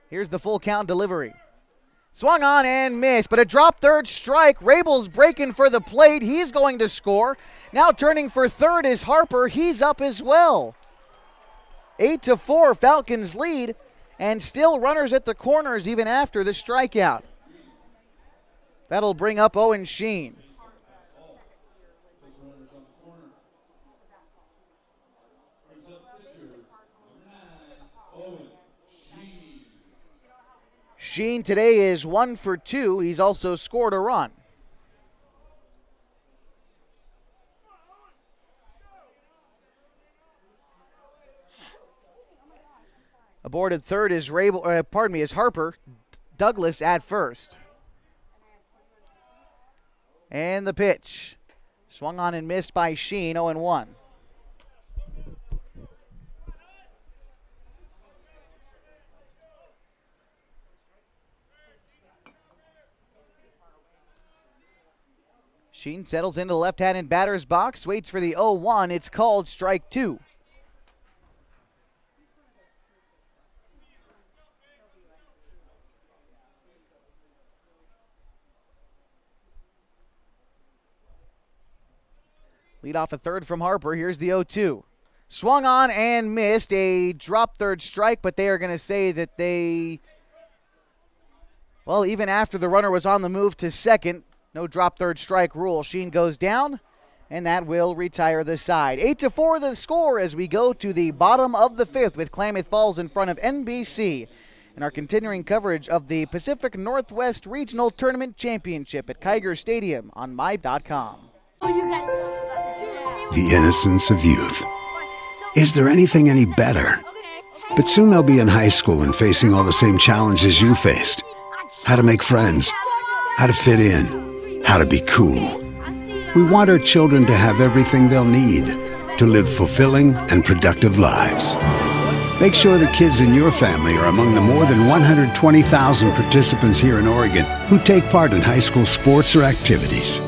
Here's the full count delivery. Swung on and missed, but a drop third strike. Rabel's breaking for the plate. He's going to score. Now turning for third is Harper. He's up as well. 8-4, Falcons lead, and still runners at the corners even after the strikeout. That'll bring up Owen Sheen. Sheen today is 1 for 2. He's also scored a run. Aboard third is Harper. Douglas at first. And the pitch. Swung on and missed by Sheen, 0-1. Sheen settles into the left-handed batter's box, waits for the 0-1. It's called strike 2. Lead off a third from Harper. Here's the 0-2. Swung on and missed. A drop third strike, but they are going to say that even after the runner was on the move to second, no drop third strike rule. Sheen goes down, and that will retire the side. 8-4 the score as we go to the bottom of the 5th with Klamath Falls in front of NBC in our continuing coverage of the Pacific Northwest Regional Tournament Championship at Kiger Stadium on My.com. The innocence of youth. Is there anything any better? But soon they'll be in high school and facing all the same challenges you faced. How to make friends, how to fit in, how to be cool. We want our children to have everything they'll need to live fulfilling and productive lives. Make sure the kids in your family are among the more than 120,000 participants here in Oregon who take part in high school sports or activities.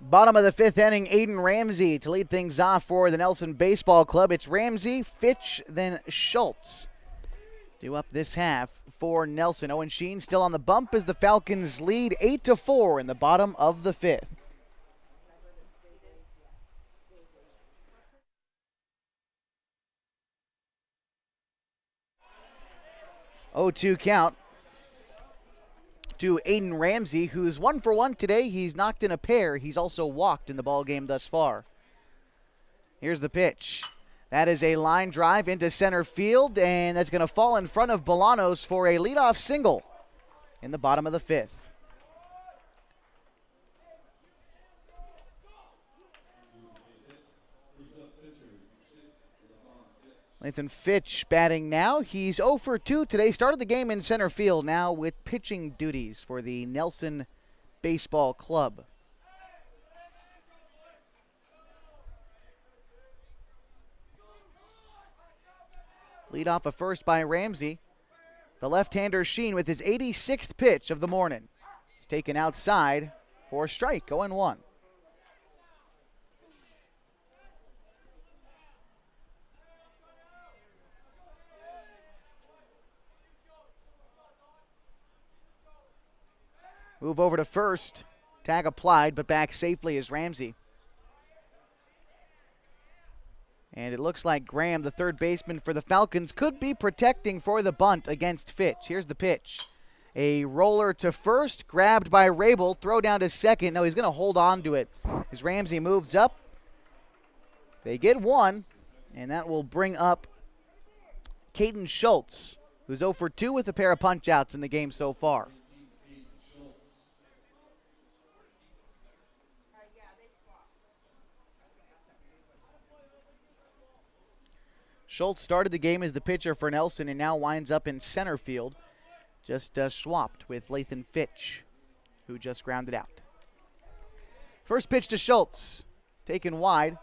Bottom of the 5th inning, Aiden Ramsey to lead things off for the Nelson Baseball Club. It's Ramsey, Fitch, then Schultz. Due up this half for Nelson. Owen Sheen still on the bump as the Falcons lead 8-4 in the bottom of the 5th. Oh, 2 count. to Aiden Ramsey, who's 1 for 1 today. He's knocked in a pair. He's also walked in the ball game thus far. Here's the pitch. That is a line drive into center field, and that's going to fall in front of Bolanos for a leadoff single in the bottom of the 5th. Nathan Fitch batting now. He's 0 for 2 today. Started the game in center field, now with pitching duties for the Nelson Baseball Club. Lead off a first by Ramsey. The left-hander Sheen with his 86th pitch of the morning. He's taken outside for a strike, 0-1. Move over to first. Tag applied, but back safely is Ramsey. And it looks like Graham, the third baseman for the Falcons, could be protecting for the bunt against Fitch. Here's the pitch. A roller to first, grabbed by Rabel. Throw down to second. No, he's going to hold on to it as Ramsey moves up. They get one, and that will bring up Caden Schultz, who's 0 for 2 with a pair of punch-outs in the game so far. Schultz started the game as the pitcher for Nelson and now winds up in center field. Just swapped with Lathan Fitch, who just grounded out. First pitch to Schultz, taken wide,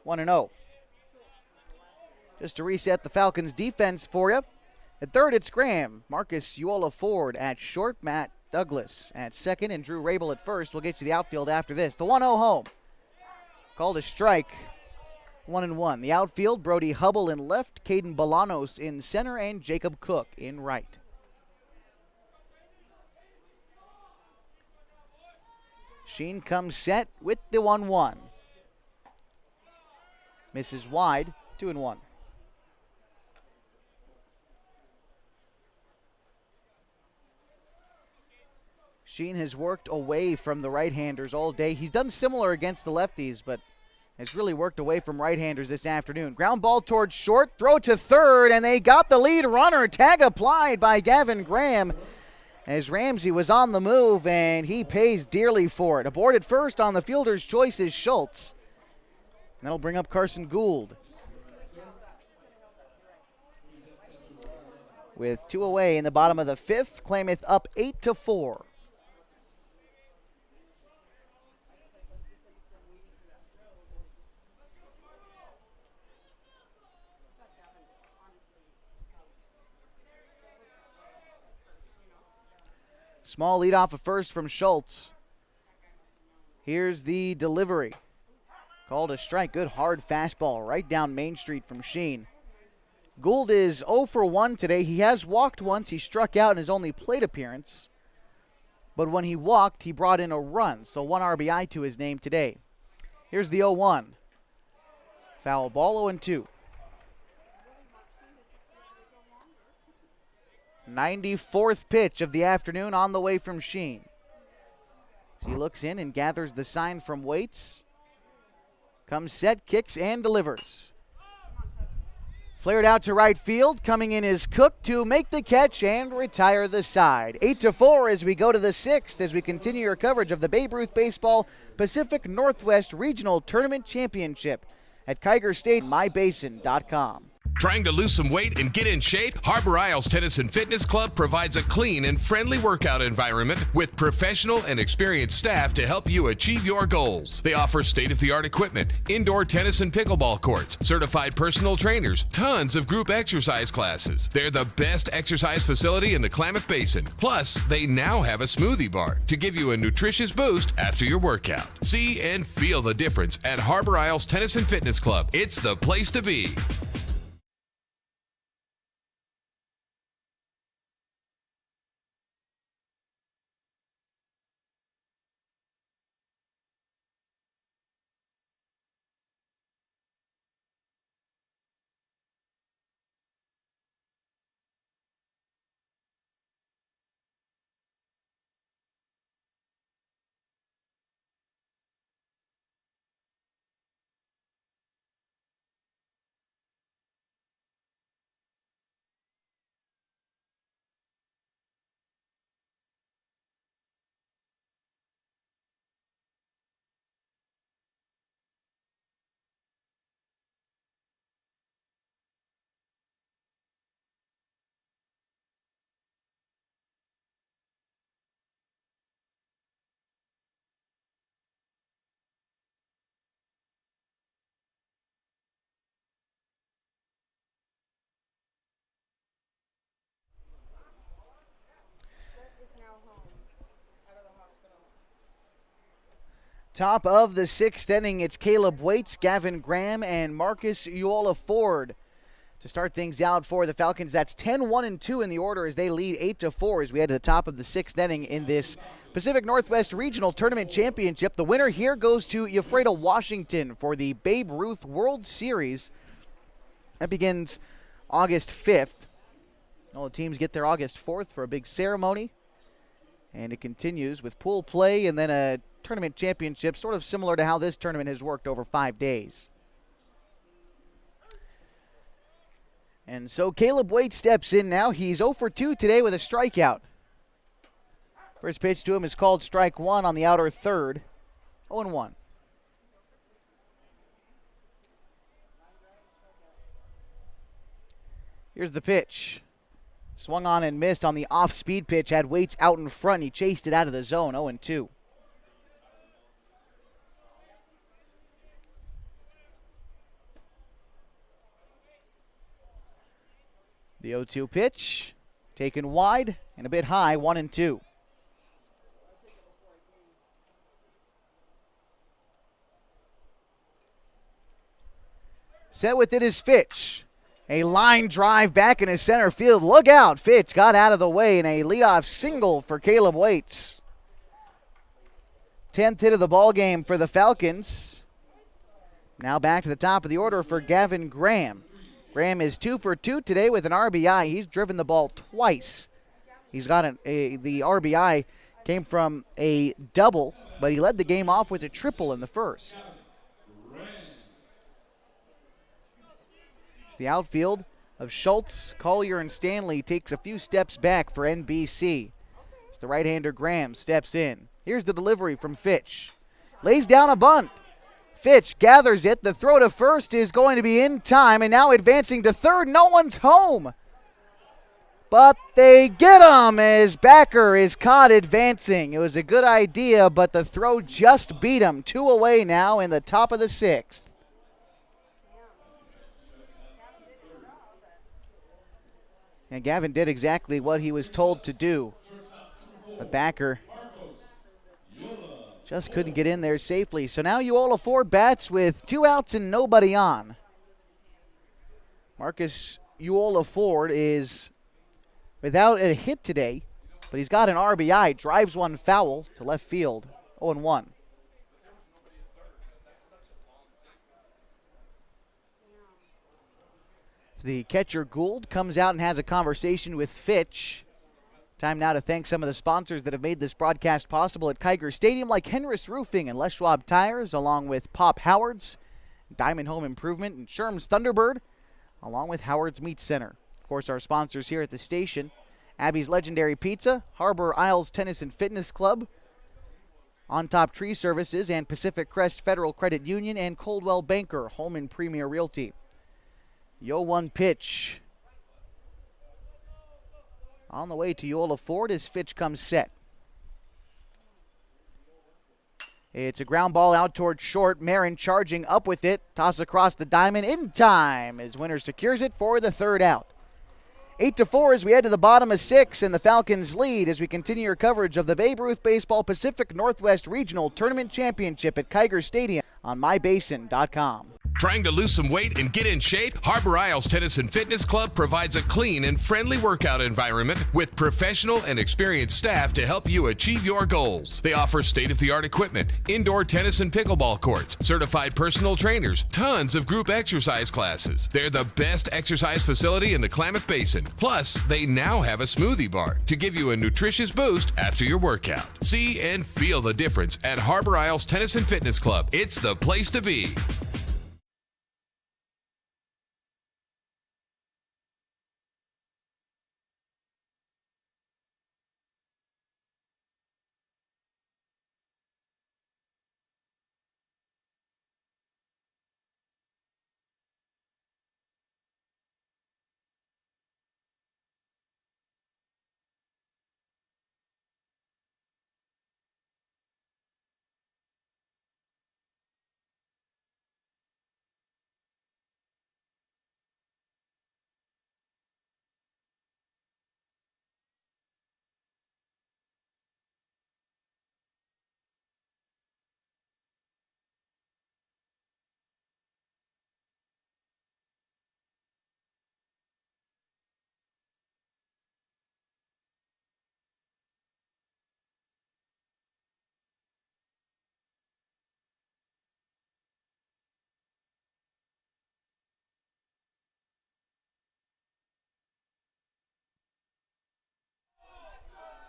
1-0. Just to reset the Falcons defense for you. At third, it's Graham. Marcus Uola Ford at short, Matt Douglas at second, and Drew Rabel at first. We'll get you the outfield after this. The 1-0 home. Called a strike. 1-1. The outfield, Brody Hubble in left, Caden Bolanos in center, and Jacob Cook in right. Sheen comes set with the 1-1. Misses wide, 2-1. Sheen has worked away from the right-handers all day. He's done similar against the lefties, but has really worked away from right-handers this afternoon. Ground ball towards short, throw to third, and they got the lead runner. Tag applied by Gavin Graham as Ramsey was on the move, and he pays dearly for it. Aboard at first on the fielder's choice is Schultz. And that'll bring up Carson Gould. With 2 away in the bottom of the 5th, Klamath up 8-4. Small lead off of first from Schultz. Here's the delivery. Called a strike. Good hard fastball right down Main Street from Sheen. Gould is 0 for 1 today. He has walked once. He struck out in his only plate appearance. But when he walked, he brought in a run. So 1 RBI to his name today. Here's the 0-1. Foul ball, 0-2. 94th pitch of the afternoon on the way from Sheen. So he looks in and gathers the sign from Waits. Comes set, kicks, and delivers. Flared out to right field. Coming in is Cook to make the catch and retire the side. 8-4 as we go to the 6th as we continue your coverage of the Babe Ruth Baseball Pacific Northwest Regional Tournament Championship at Kiger State, mybasin.com. Trying to lose some weight and get in shape? Harbor Isles Tennis and Fitness Club provides a clean and friendly workout environment with professional and experienced staff to help you achieve your goals. They offer state-of-the-art equipment, indoor tennis and pickleball courts, certified personal trainers, tons of group exercise classes. They're the best exercise facility in the Klamath Basin. Plus, they now have a smoothie bar to give you a nutritious boost after your workout. See and feel the difference at Harbor Isles Tennis and Fitness Club. It's the place to be. Top of the 6th inning, it's Caleb Waits, Gavin Graham, and Marcus Uola Ford to start things out for the Falcons. That's 10-1-2 in the order as they lead 8-4 as we head to the top of the 6th inning in this Pacific Northwest Regional Tournament Championship. The winner here goes to Ephrata, Washington for the Babe Ruth World Series. That begins August 5th. All the teams get there August 4th for a big ceremony. And it continues with pool play and then a tournament championship, sort of similar to how this tournament has worked over 5 days. And so Caleb Wade steps in now. He's 0 for 2 today with a strikeout. First pitch to him is called strike one on the outer third. 0-1. Here's the pitch. Swung on and missed on the off-speed pitch. Had Waits out in front. He chased it out of the zone. 0-2. The 0-2 pitch, taken wide and a bit high, 1-2. Set with it is Fitch. A line drive back in his center field. Look out, Fitch got out of the way and a leadoff single for Caleb Waits. 10th hit of the ball game for the Falcons. Now back to the top of the order for Gavin Graham. Graham is 2 for 2 today with an RBI. He's driven the ball twice. He's got the RBI came from a double, but he led the game off with a triple in the first. The outfield of Schultz, Collier, and Stanley takes a few steps back for NBC. As the right-hander Graham steps in. Here's the delivery from Fitch. Lays down a bunt. Fitch gathers it. The throw to first is going to be in time, and now advancing to third. No one's home. But they get him as Backer is caught advancing. It was a good idea, but the throw just beat him. 2 away now in the top of the 6th. And Gavin did exactly what he was told to do. But Backer just couldn't get in there safely. So now Uola Ford bats with 2 outs and nobody on. Marcus Uola Ford is without a hit today, but he's got an RBI. Drives one foul to left field. 0-1. The catcher Gould comes out and has a conversation with Fitch. Time now to thank some of the sponsors that have made this broadcast possible at Kiger Stadium, like Henris Roofing and Les Schwab Tires, along with Pop Howard's, Diamond Home Improvement, and Sherm's Thunderbird, along with Howard's Meat Center. Of course, our sponsors here at the station, Abby's Legendary Pizza, Harbor Isles Tennis and Fitness Club, On Top Tree Services, and Pacific Crest Federal Credit Union, and Coldwell Banker, Home and Premier Realty. 0-1 pitch. On the way to Uola Ford as Fitch comes set. It's a ground ball out towards short. Marin charging up with it. Toss across the diamond in time as Winter secures it for the third out. 8-4 as we head to the bottom of 6, and the Falcons lead as we continue your coverage of the Babe Ruth Baseball Pacific Northwest Regional Tournament Championship at Kiger Stadium on mybasin.com. Trying to lose some weight and get in shape? Harbor Isles Tennis and Fitness Club provides a clean and friendly workout environment with professional and experienced staff to help you achieve your goals. They offer state-of-the-art equipment, indoor tennis and pickleball courts, certified personal trainers, tons of group exercise classes. They're the best exercise facility in the Klamath Basin. Plus, they now have a smoothie bar to give you a nutritious boost after your workout. See and feel the difference at Harbor Isles Tennis and Fitness Club. It's the place to be.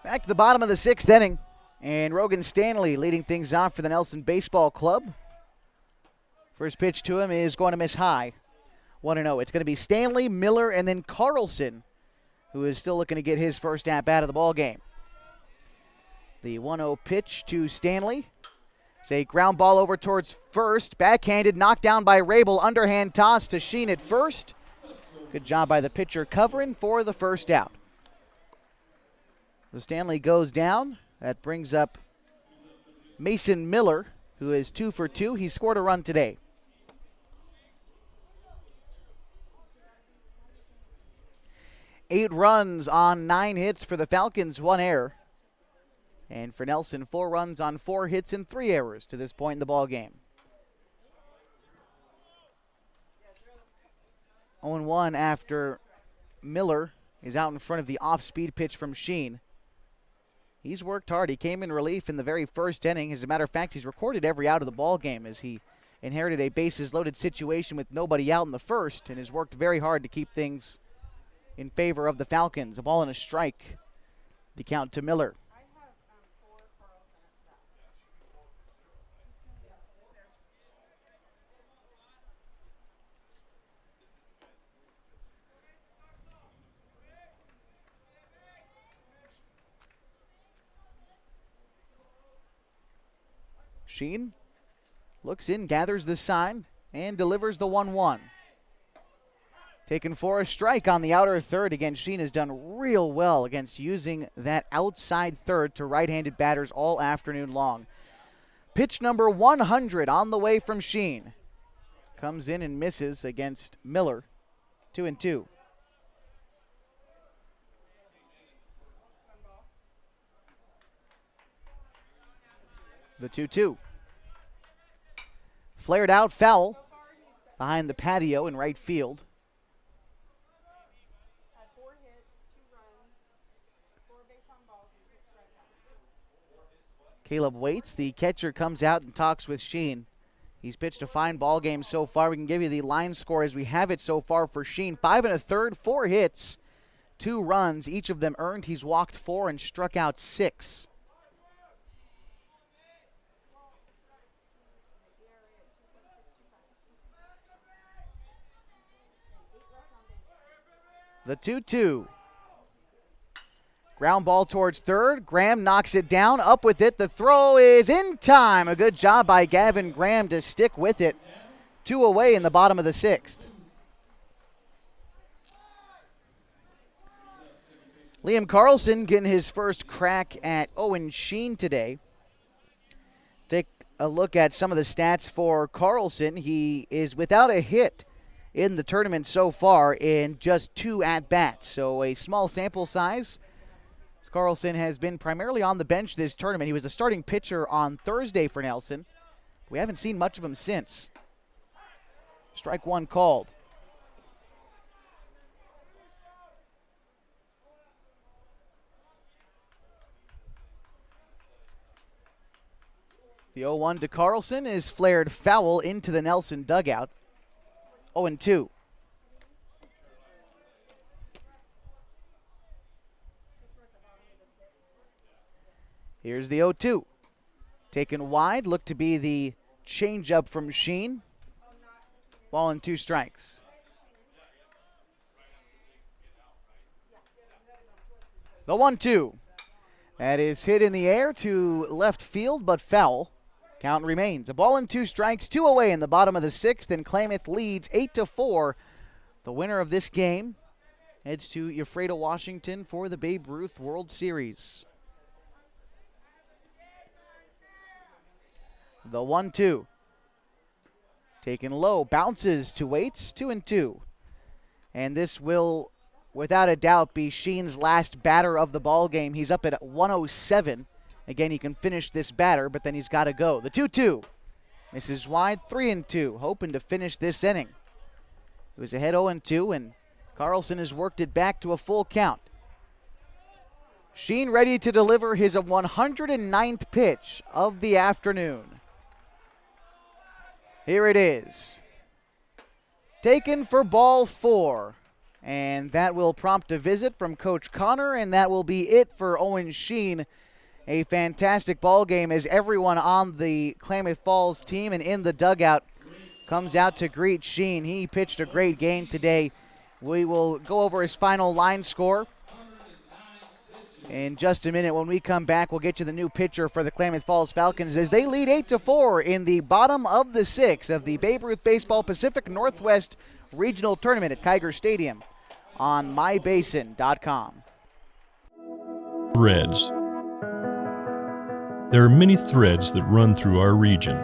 Back to the bottom of the 6th inning. And Rogan Stanley leading things off for the Nelson Baseball Club. First pitch to him is going to miss high. 1-0. It's going to be Stanley, Miller, and then Carlson, who is still looking to get his first at-bat of the ball game. The 1-0 pitch to Stanley. It's a ground ball over towards first. Backhanded, knocked down by Rabel. Underhand toss to Sheen at first. Good job by the pitcher covering for the first out. So Stanley goes down. That brings up Mason Miller, who is 2 for 2. He scored a run today. Eight runs on 9 hits for the Falcons, 1 error. And for Nelson, 4 runs on 4 hits and 3 errors to this point in the ball game. 0-1 after Miller is out in front of the off-speed pitch from Sheen. He's worked hard. He came in relief in the very first inning. As a matter of fact, he's recorded every out of the ball game as he inherited a bases-loaded situation with nobody out in the first and has worked very hard to keep things in favor of the Falcons. A ball and a strike. The count to Miller. Sheen looks in, gathers the sign, and delivers the 1-1. Taken for a strike on the outer third. Again, Sheen has done real well against using that outside third to right-handed batters all afternoon long. Pitch number 100 on the way from Sheen. Comes in and misses against Miller. 2-2. The 2-2. Flared out, foul behind the patio in right field. Caleb waits. The catcher comes out and talks with Sheen. He's pitched a fine ball game so far. We can give you the line score as we have it so far for Sheen. 5 1/3, 4 hits, 2 runs, each of them earned. He's walked 4 and struck out 6. The 2-2. Ground ball towards third. Graham knocks it down. Up with it. The throw is in time. A good job by Gavin Graham to stick with it. 2 away in the bottom of the 6th. Liam Carlson getting his first crack at Owen Sheen today. Take a look at some of the stats for Carlson. He is without a hit in the tournament so far in just 2 at-bats. So a small sample size. Carlson has been primarily on the bench this tournament. He was the starting pitcher on Thursday for Nelson. We haven't seen much of him since. Strike 1 called. The 0-1 to Carlson is flared foul into the Nelson dugout. 0-2. Here's the 0-2. Taken wide, looked to be the changeup from Sheen. Ball and 2 strikes. The 1-2. That is hit in the air to left field, but foul. Count remains. A ball and 2 strikes, 2 away in the bottom of the 6th, and Klamath leads 8-4. The winner of this game heads to Ephrata, Washington for the Babe Ruth World Series. The 1-2. Taken low, bounces to Waits, 2-2. And this will, without a doubt, be Sheen's last batter of the ball game. He's up at 107. Again, he can finish this batter, but then he's got to go. The 2-2. Misses wide, 3-2, hoping to finish this inning. It was ahead 0-2, and Carlson has worked it back to a full count. Sheen ready to deliver his 109th pitch of the afternoon. Here it is. Taken for ball 4. And that will prompt a visit from Coach Connor, and that will be it for Owen Sheen. A fantastic ball game as everyone on the Klamath Falls team and in the dugout comes out to greet Sheen. He pitched a great game today. We will go over his final line score in just a minute. When we come back, we'll get you the new pitcher for the Klamath Falls Falcons as they lead 8-4 in the bottom of the 6 of the Babe Ruth Baseball Pacific Northwest Regional Tournament at Kiger Stadium on mybasin.com. Threads. There are many threads that run through our region.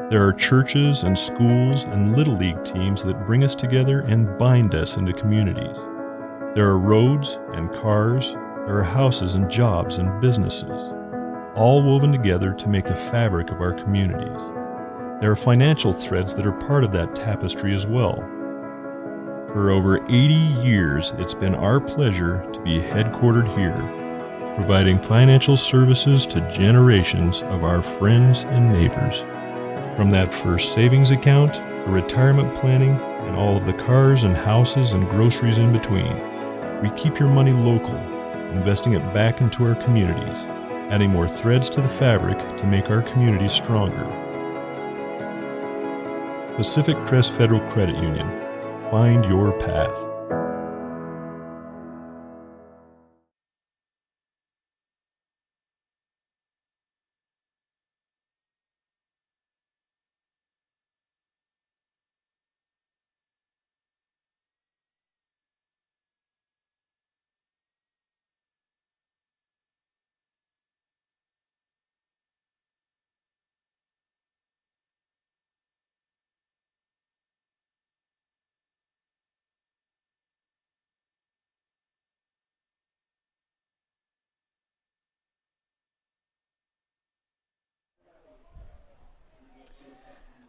There are churches and schools and little league teams that bring us together and bind us into communities. There are roads and cars. There are houses and jobs and businesses, all woven together to make the fabric of our communities. There are financial threads that are part of that tapestry as well. For over 80 years, it's been our pleasure to be headquartered here, providing financial services to generations of our friends and neighbors. From that first savings account, to retirement planning, and all of the cars and houses and groceries in between, we keep your money local, investing it back into our communities, adding more threads to the fabric to make our communities stronger. Pacific Crest Federal Credit Union. Find your path.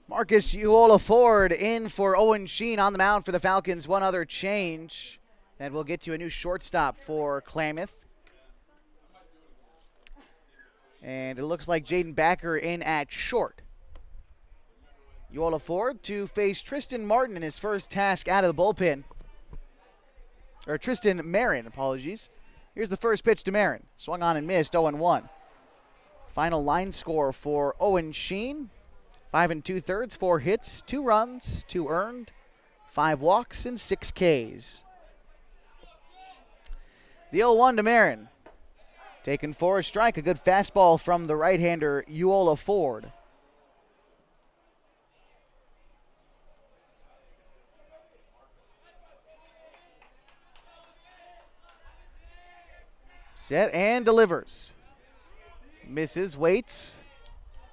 Marcus Uola Ford in for Owen Sheen on the mound for the Falcons. One other change, and we'll get to a new shortstop for Klamath. And it looks like Jaden Backer in at short. Uola Ford to face Tristan Martin in his first task out of the bullpen. Or Tristan Marin, apologies. Here's the first pitch to Marin. Swung on and missed, 0-1. Final line score for Owen Sheen. 5 2/3, 4 hits, 2 runs, 2 earned, 5 walks, and 6 Ks. The 0-1 to Marin. Taken for a strike, a good fastball from the right-hander, Uola Ford. Set and delivers. Misses, waits.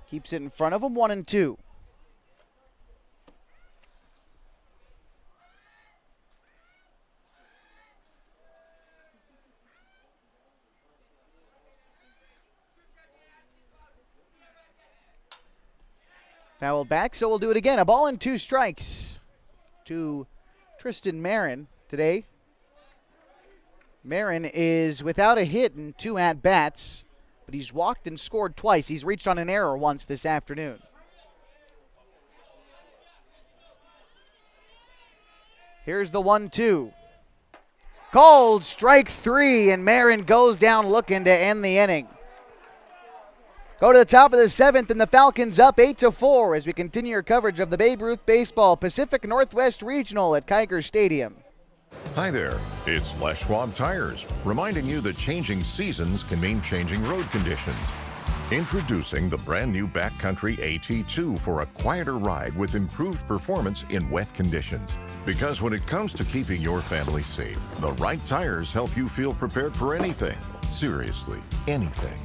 Keeps it in front of him, 1-2. Fouled back, so we'll do it again. A ball and 2 strikes to Tristan Marin today. Marin is without a hit in 2 at-bats, but he's walked and scored twice. He's reached on an error once this afternoon. Here's the 1-2. Called strike 3, and Marin goes down looking to end the inning. Go to the top of the 7th, and the Falcons up 8-4 as we continue our coverage of the Babe Ruth Baseball Pacific Northwest Regional at Kiger Stadium. Hi there, it's Les Schwab Tires, reminding you that changing seasons can mean changing road conditions. Introducing the brand new Backcountry AT2 for a quieter ride with improved performance in wet conditions. Because when it comes to keeping your family safe, the right tires help you feel prepared for anything. Seriously, anything.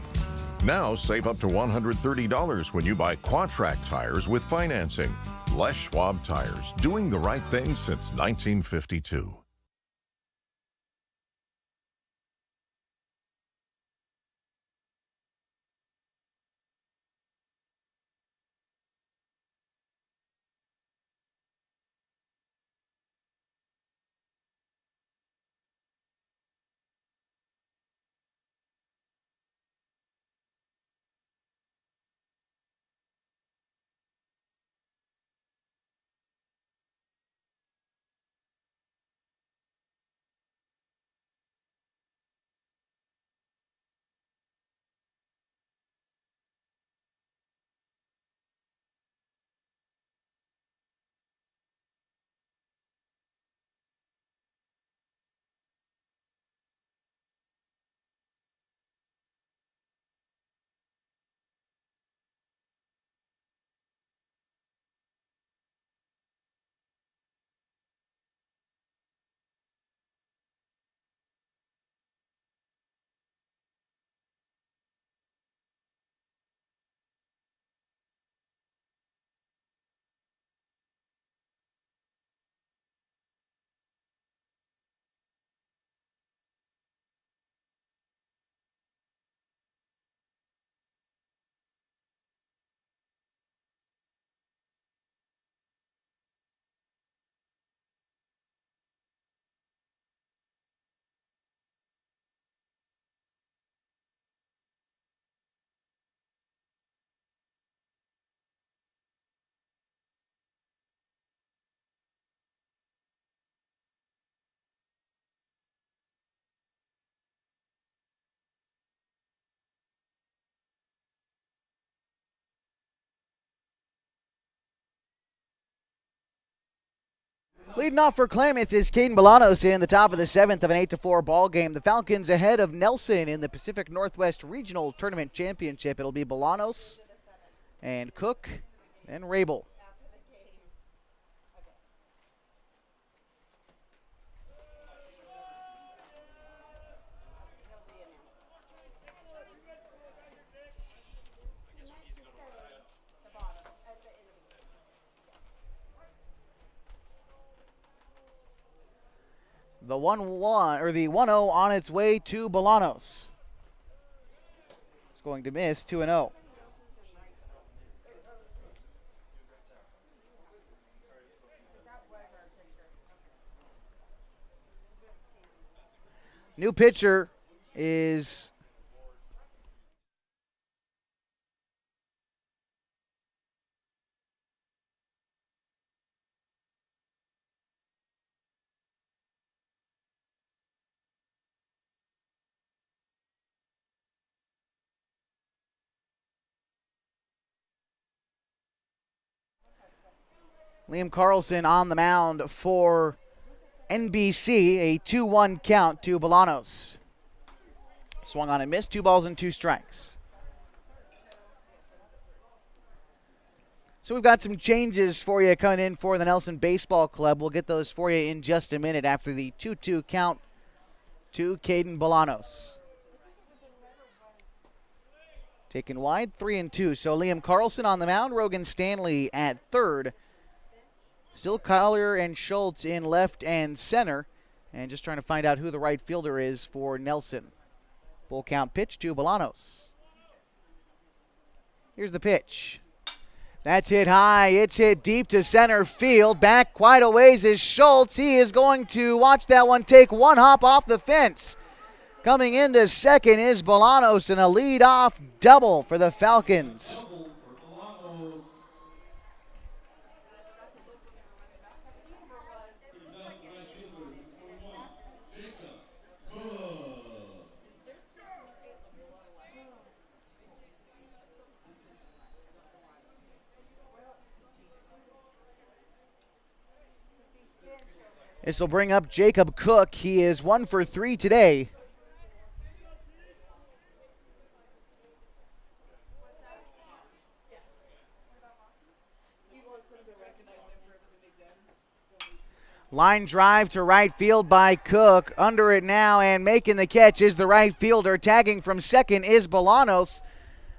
Now save up to $130 when you buy Quadtrac tires with financing. Les Schwab Tires, doing the right thing since 1952. Leading off for Klamath is Caden Bolanos in the top of the 7th of an 8-4 ball game. The Falcons ahead of Nelson in the Pacific Northwest Regional Tournament Championship. It'll be Bolanos and Cook and Rabel. The 1-1 or the 1-0 on its way to Bolanos. It's going to miss 2-0. New pitcher is Liam Carlson on the mound for NBC, a 2-1 count to Bolanos. Swung on and missed, 2 balls and 2 strikes. So we've got some changes for you coming in for the Nelson Baseball Club. We'll get those for you in just a minute after the 2-2 count to Caden Bolanos. Taken wide, 3-2. So Liam Carlson on the mound, Rogan Stanley at third. Still Collier and Schultz in left and center. And just trying to find out who the right fielder is for Nelson. Full count pitch to Bolanos. Here's the pitch. That's hit high. It's hit deep to center field. Back quite a ways is Schultz. He is going to watch that one take one hop off the fence. Coming into second is Bolanos, and a lead-off double for the Falcons. This will bring up Jacob Cook. He is 1 for 3 today. Line drive to right field by Cook. Under it now, and making the catch is the right fielder. Tagging from second is Bolanos.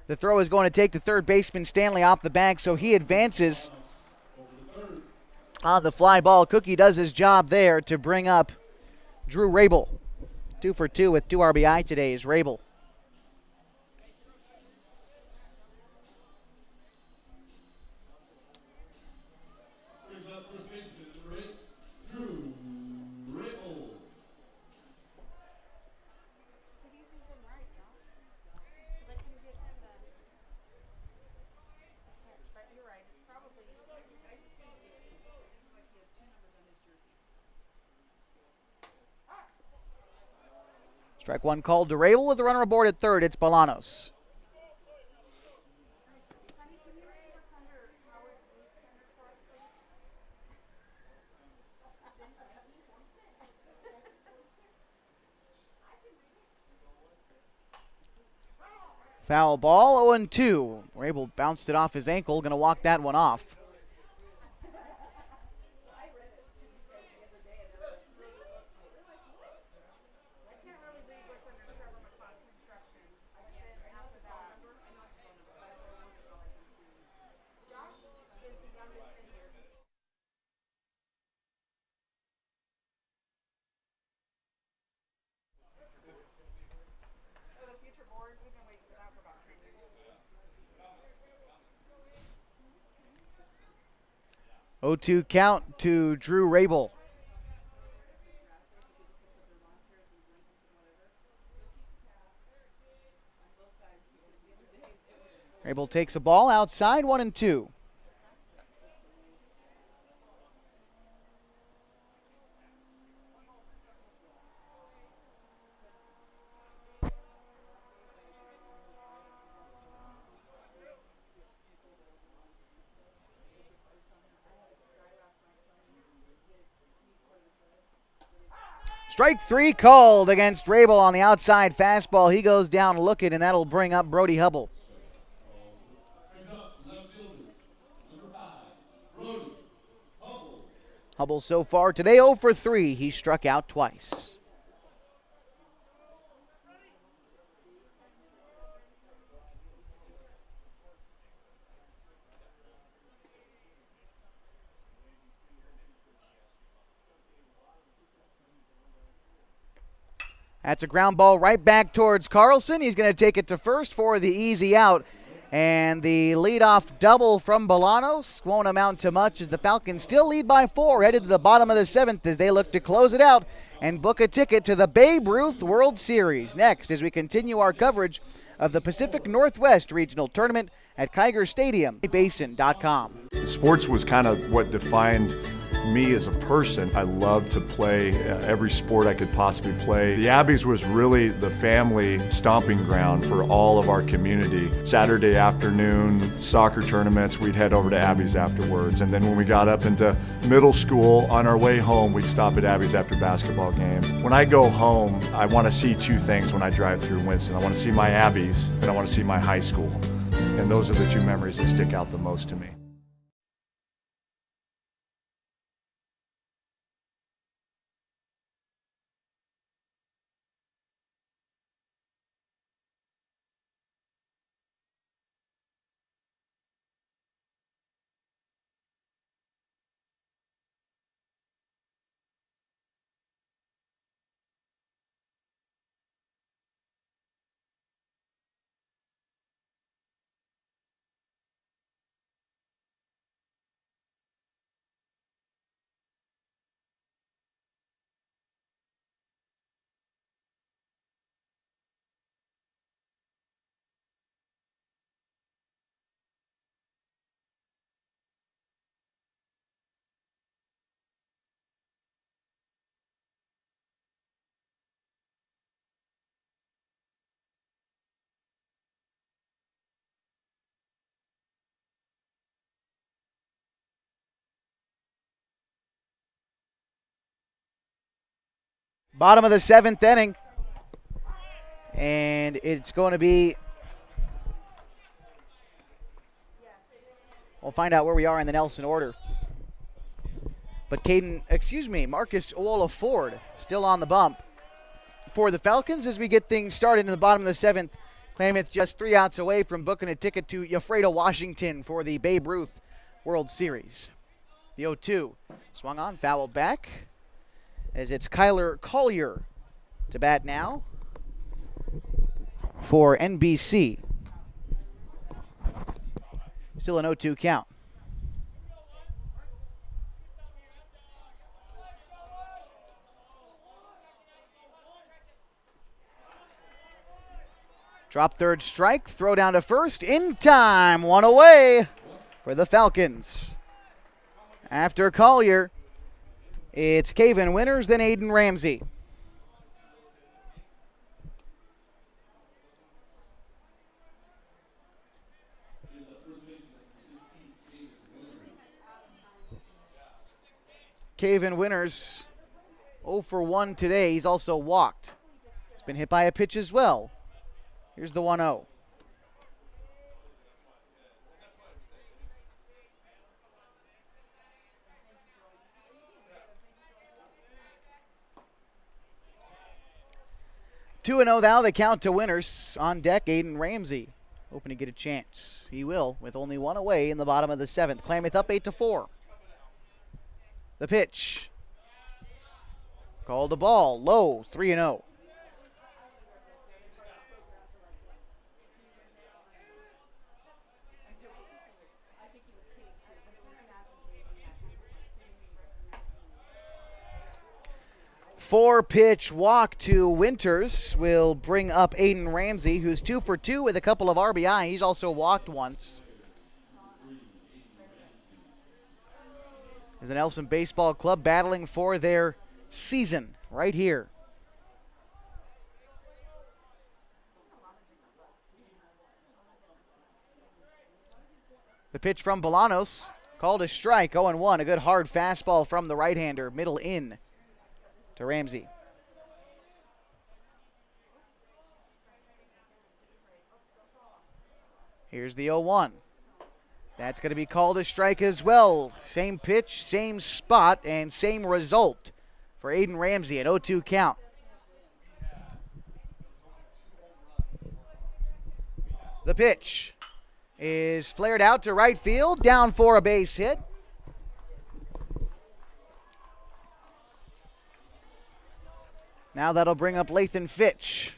The throw is going to take the third baseman Stanley off the bag, so he advances on the fly ball. Cookie does his job there to bring up Drew Rabel. 2 for 2 with 2 RBI today is Rabel. Strike one called to Rabel with the runner aboard at third. It's Bolanos. Foul ball, 0-2. Rabel bounced it off his ankle. Going to walk that one off. Oh, 0-2 count to Drew Rabel. Rabel takes a ball outside, 1-2. Strike 3 called against Rabel on the outside fastball. He goes down looking, and that'll bring up Brody Hubble. Hubble so far today 0 for 3. He struck out twice. That's a ground ball right back towards Carlson. He's going to take it to first for the easy out. And the leadoff double from Bolanos won't amount to much as the Falcons still lead by 4, headed to the bottom of the 7th as they look to close it out and book a ticket to the Babe Ruth World Series. Next, as we continue our coverage of the Pacific Northwest Regional Tournament at Kiger Stadium, Basin.com. Sports was kind of what defined me as a person. I loved to play every sport I could possibly play. The Abbeys was really the family stomping ground for all of our community. Saturday afternoon soccer tournaments, we'd head over to Abbeys afterwards. And then when we got up into middle school, on our way home, we'd stop at Abbeys after basketball games. When I go home, I want to see two things when I drive through Winston. I want to see my Abbeys and I want to see my high school. And those are the two memories that stick out the most to me. Bottom of the 7th inning. And it's going to be, we'll find out where we are in the Nelson order. But Marcus Owola Ford still on the bump for the Falcons as we get things started in the bottom of the 7th. Klamath just 3 outs away from booking a ticket to Ephrata, Washington for the Babe Ruth World Series. The 0-2 swung on, fouled back as it's Kyler Collier to bat now for NBC. Still an 0-2 count. Drop third strike, throw down to first, in time, 1 away for the Falcons. After Collier, it's Caven Winters, then Aiden Ramsey. Caven Winters 0 for 1 today. He's also walked. He's been hit by a pitch as well. Here's the 1-0. Two and 0 now, the count to Winters. On deck, Aiden Ramsey, hoping to get a chance. He will, with only 1 away in the bottom of the 7th. Klamath up 8-4. The pitch. Called a ball, low, 3-0. Four-pitch walk to Winters will bring up Aiden Ramsey, who's 2 for 2 with a couple of RBI. He's also walked once. As the Nelson Baseball Club battling for their season right here. The pitch from Bolanos, called a strike, 0-1. A good hard fastball from the right-hander, middle in to Ramsey. Here's the 0-1. That's going to be called a strike as well. Same pitch, same spot, and same result for Aiden Ramsey, an 0-2 count. The pitch is flared out to right field, down for a base hit. Now that'll bring up Lathan Fitch.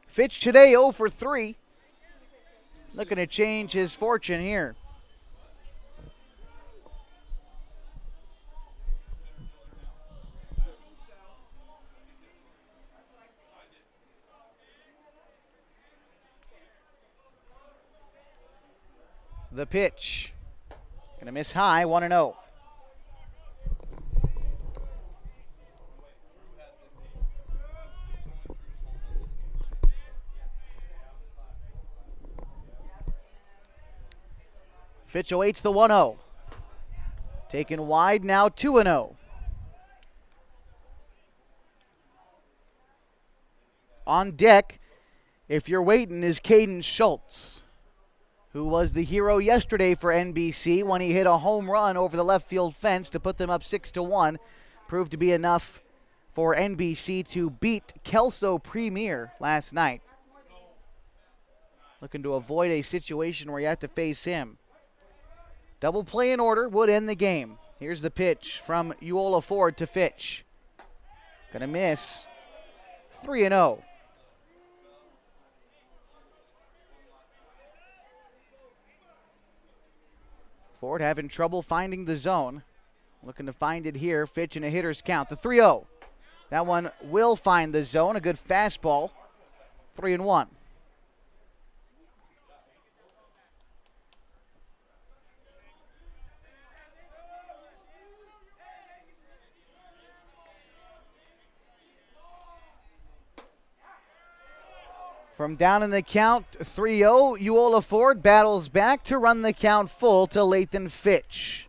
Fitch today 0 for 3. Looking to change his fortune here. The pitch. Gonna miss high, 1-0. Fitch awaits the 1-0. Taken wide, now 2-0. On deck, if you're waiting, is Caden Schultz, who was the hero yesterday for NBC when he hit a home run over the left field fence to put them up 6-1. Proved to be enough for NBC to beat Kelso Premier last night. Looking to avoid a situation where you have to face him. Double play in order would end the game. Here's the pitch from Uola Ford to Fitch. Gonna miss. 3-0. Ford having trouble finding the zone. Looking to find it here. Fitch in a hitter's count. The 3-0. That one will find the zone. A good fastball. 3-1. From down in the count, 3-0, Uola Ford battles back to run the count full to Lathan Fitch.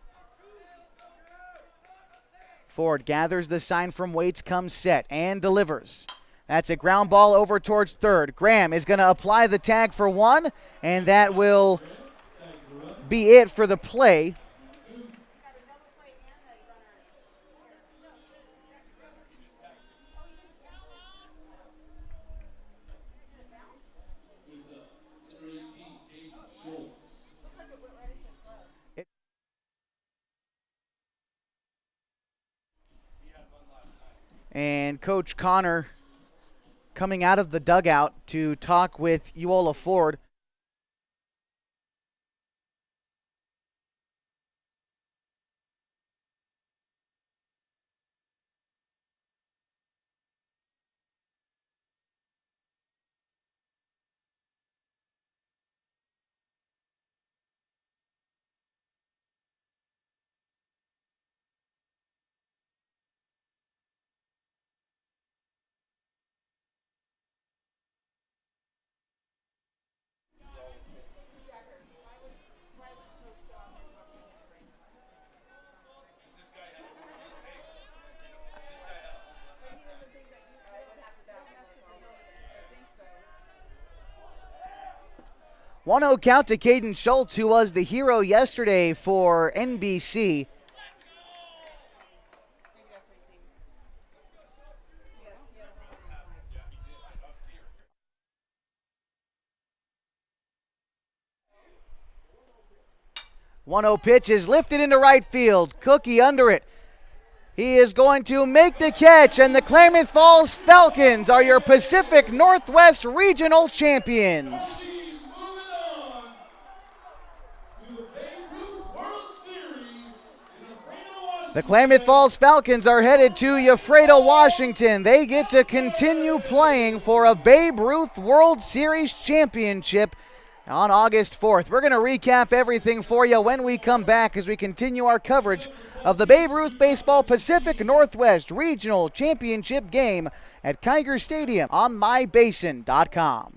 Ford gathers the sign from Waits, comes set, and delivers. That's a ground ball over towards third. Graham is going to apply the tag for one, and that will be it for the play. And Coach Connor coming out of the dugout to talk with Uola Ford. One-0 count to Caden Schultz, who was the hero yesterday for NBC. One-0 pitch is lifted into right field. Cookie under it. He is going to make the catch, and the Klamath Falls Falcons are your Pacific Northwest Regional Champions. The Klamath Falls Falcons are headed to Ephrata, Washington. They get to continue playing for a Babe Ruth World Series championship on August 4th. We're going to recap everything for you when we come back as we continue our coverage of the Babe Ruth Baseball Pacific Northwest Regional Championship game at Kiger Stadium on mybasin.com.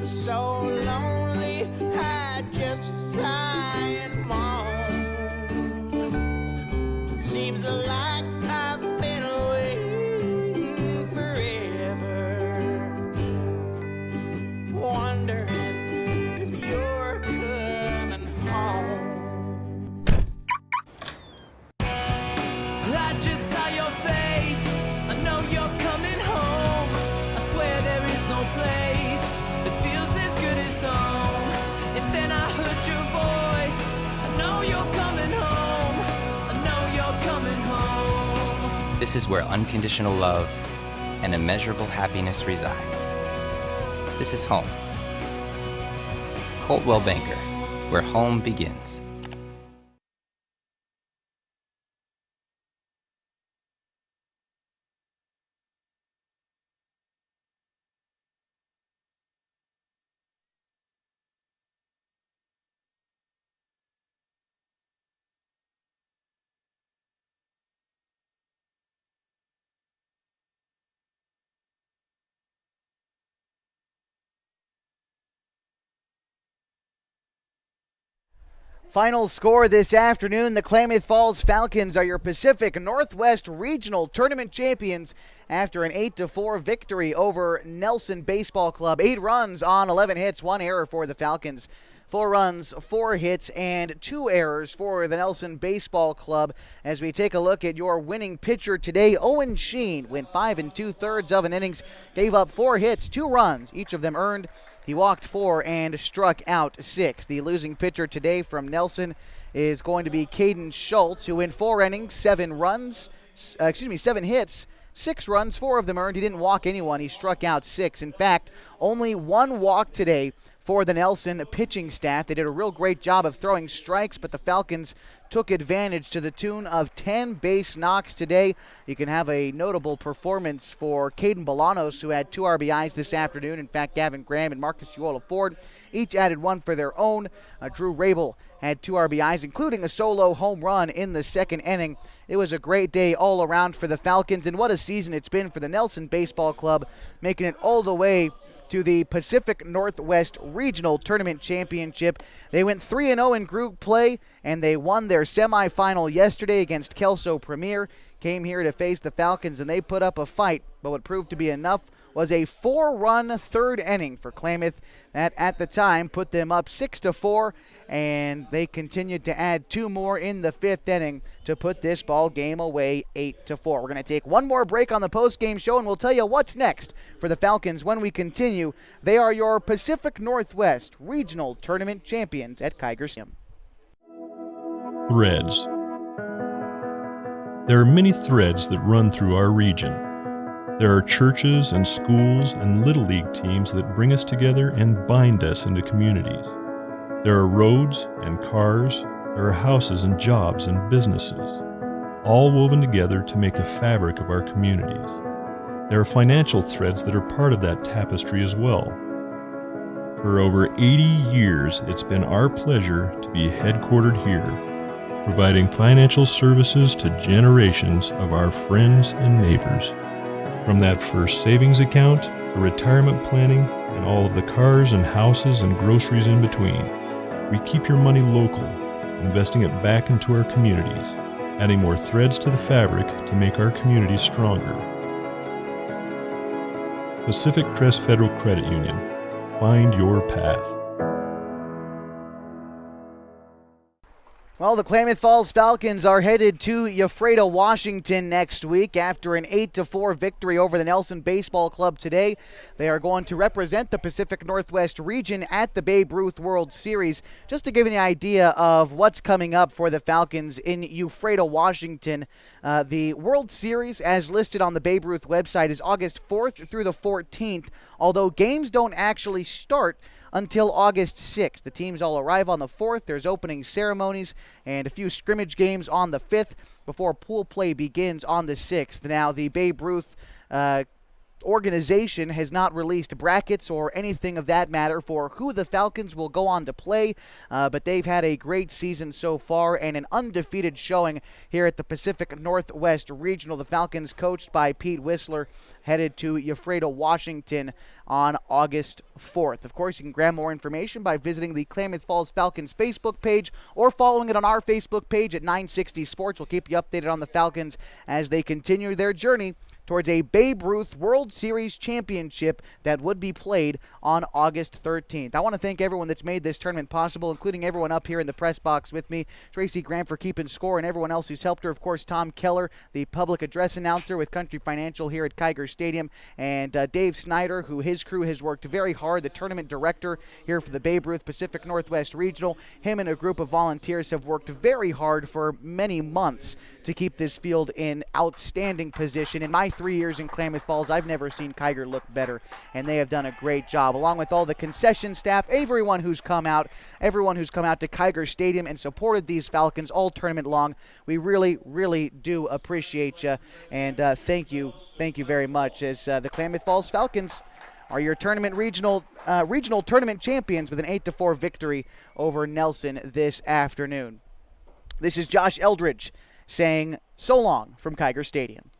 So lonely, I just Seems like I've been away forever, wondering if you're coming home. I just saw your face, I know you're coming home. I swear there is no place that feels as good as home. And then I heard your voice, I know you're coming home. I know you're coming home. This is where unconditional love and immeasurable happiness reside. This is home. Coltwell Banker, where home begins. Final score this afternoon, the Klamath Falls Falcons are your Pacific Northwest Regional Tournament champions after an 8-4 victory over Nelson Baseball Club. 8 runs on 11 hits, 1 error for the Falcons. 4 runs, 4 hits, and 2 errors for the Nelson Baseball Club. As we take a look at your winning pitcher today, Owen Sheen went 5 2/3 of an innings, gave up 4 hits, 2 runs, each of them earned. He walked 4 and struck out 6. The losing pitcher today from Nelson is going to be Caden Schultz, who in 4 innings, 7 hits, 6 runs, 4 of them earned. He didn't walk anyone. He struck out 6. In fact, only 1 walk today for the Nelson pitching staff. They did a real great job of throwing strikes, but the Falcons took advantage to the tune of 10 base knocks today. You can have a notable performance for Caden Bolanos, who had 2 RBIs this afternoon. In fact, Gavin Graham and Marcus Uola Ford each added 1 for their own. Drew Rabel had 2 RBIs, including a solo home run in the 2nd inning. It was a great day all around for the Falcons, and what a season it's been for the Nelson Baseball Club, making it all the way to the Pacific Northwest Regional Tournament Championship. They went 3-0 in group play, and they won their semifinal yesterday against Kelso Premier. Came here to face the Falcons, and they put up a fight, but what proved to be enough was a 4-run 3rd inning for Klamath. That, at the time, put them up 6-4, and they continued to add 2 more in the 5th inning to put this ball game away 8-4. We're going to take one more break on the post-game show, and we'll tell you what's next for the Falcons when we continue. They are your Pacific Northwest Regional Tournament champions at Kiger Stadium. Threads. There are many threads that run through our region. There are churches and schools and Little League teams that bring us together and bind us into communities. There are roads and cars, there are houses and jobs and businesses, all woven together to make the fabric of our communities. There are financial threads that are part of that tapestry as well. For over 80 years, it's been our pleasure to be headquartered here, providing financial services to generations of our friends and neighbors. From that first savings account, to retirement planning, and all of the cars and houses and groceries in between, we keep your money local, investing it back into our communities, adding more threads to the fabric to make our communities stronger. Pacific Crest Federal Credit Union. Find your path. Well, the Klamath Falls Falcons are headed to Ephrata, Washington next week after an 8-4 victory over the Nelson Baseball Club today. They are going to represent the Pacific Northwest region at the Babe Ruth World Series. Just to give you an idea of what's coming up for the Falcons in Ephrata, Washington, the World Series, as listed on the Babe Ruth website, is August 4th through the 14th, although games don't actually start until August 6th. The teams all arrive on the 4th. There's opening ceremonies and a few scrimmage games on the 5th before pool play begins on the 6th. Now, the Babe Ruth organization has not released brackets or anything of that matter for who the Falcons will go on to play, but they've had a great season so far and an undefeated showing here at the Pacific Northwest Regional. The Falcons, coached by Pete Whistler, headed to Ephrata, Washington on August 4th. Of course, you can grab more information by visiting the Klamath Falls Falcons Facebook page or following it on our Facebook page at 960 Sports. We'll keep you updated on the Falcons as they continue their journey towards a Babe Ruth World Series championship that would be played on August 13th. I want to thank everyone that's made this tournament possible, including everyone up here in the press box with me, Tracy Graham for keeping score, and everyone else who's helped her. Of course, Tom Keller, the public address announcer with Country Financial here at Kiger Stadium, and Dave Snyder, who his crew has worked very hard, the tournament director here for the Babe Ruth Pacific Northwest Regional. Him and a group of volunteers have worked very hard for many months to keep this field in outstanding position. In my 3 years in Klamath Falls, I've never seen Kiger look better, and they have done a great job, along with all the concession staff, everyone who's come out to Kiger Stadium and supported these Falcons all tournament long. We really, really do appreciate you, and thank you very much, as the Klamath Falls Falcons are your regional tournament champions with an 8-4 victory over Nelson this afternoon. This is Josh Eldridge saying so long from Kiger Stadium.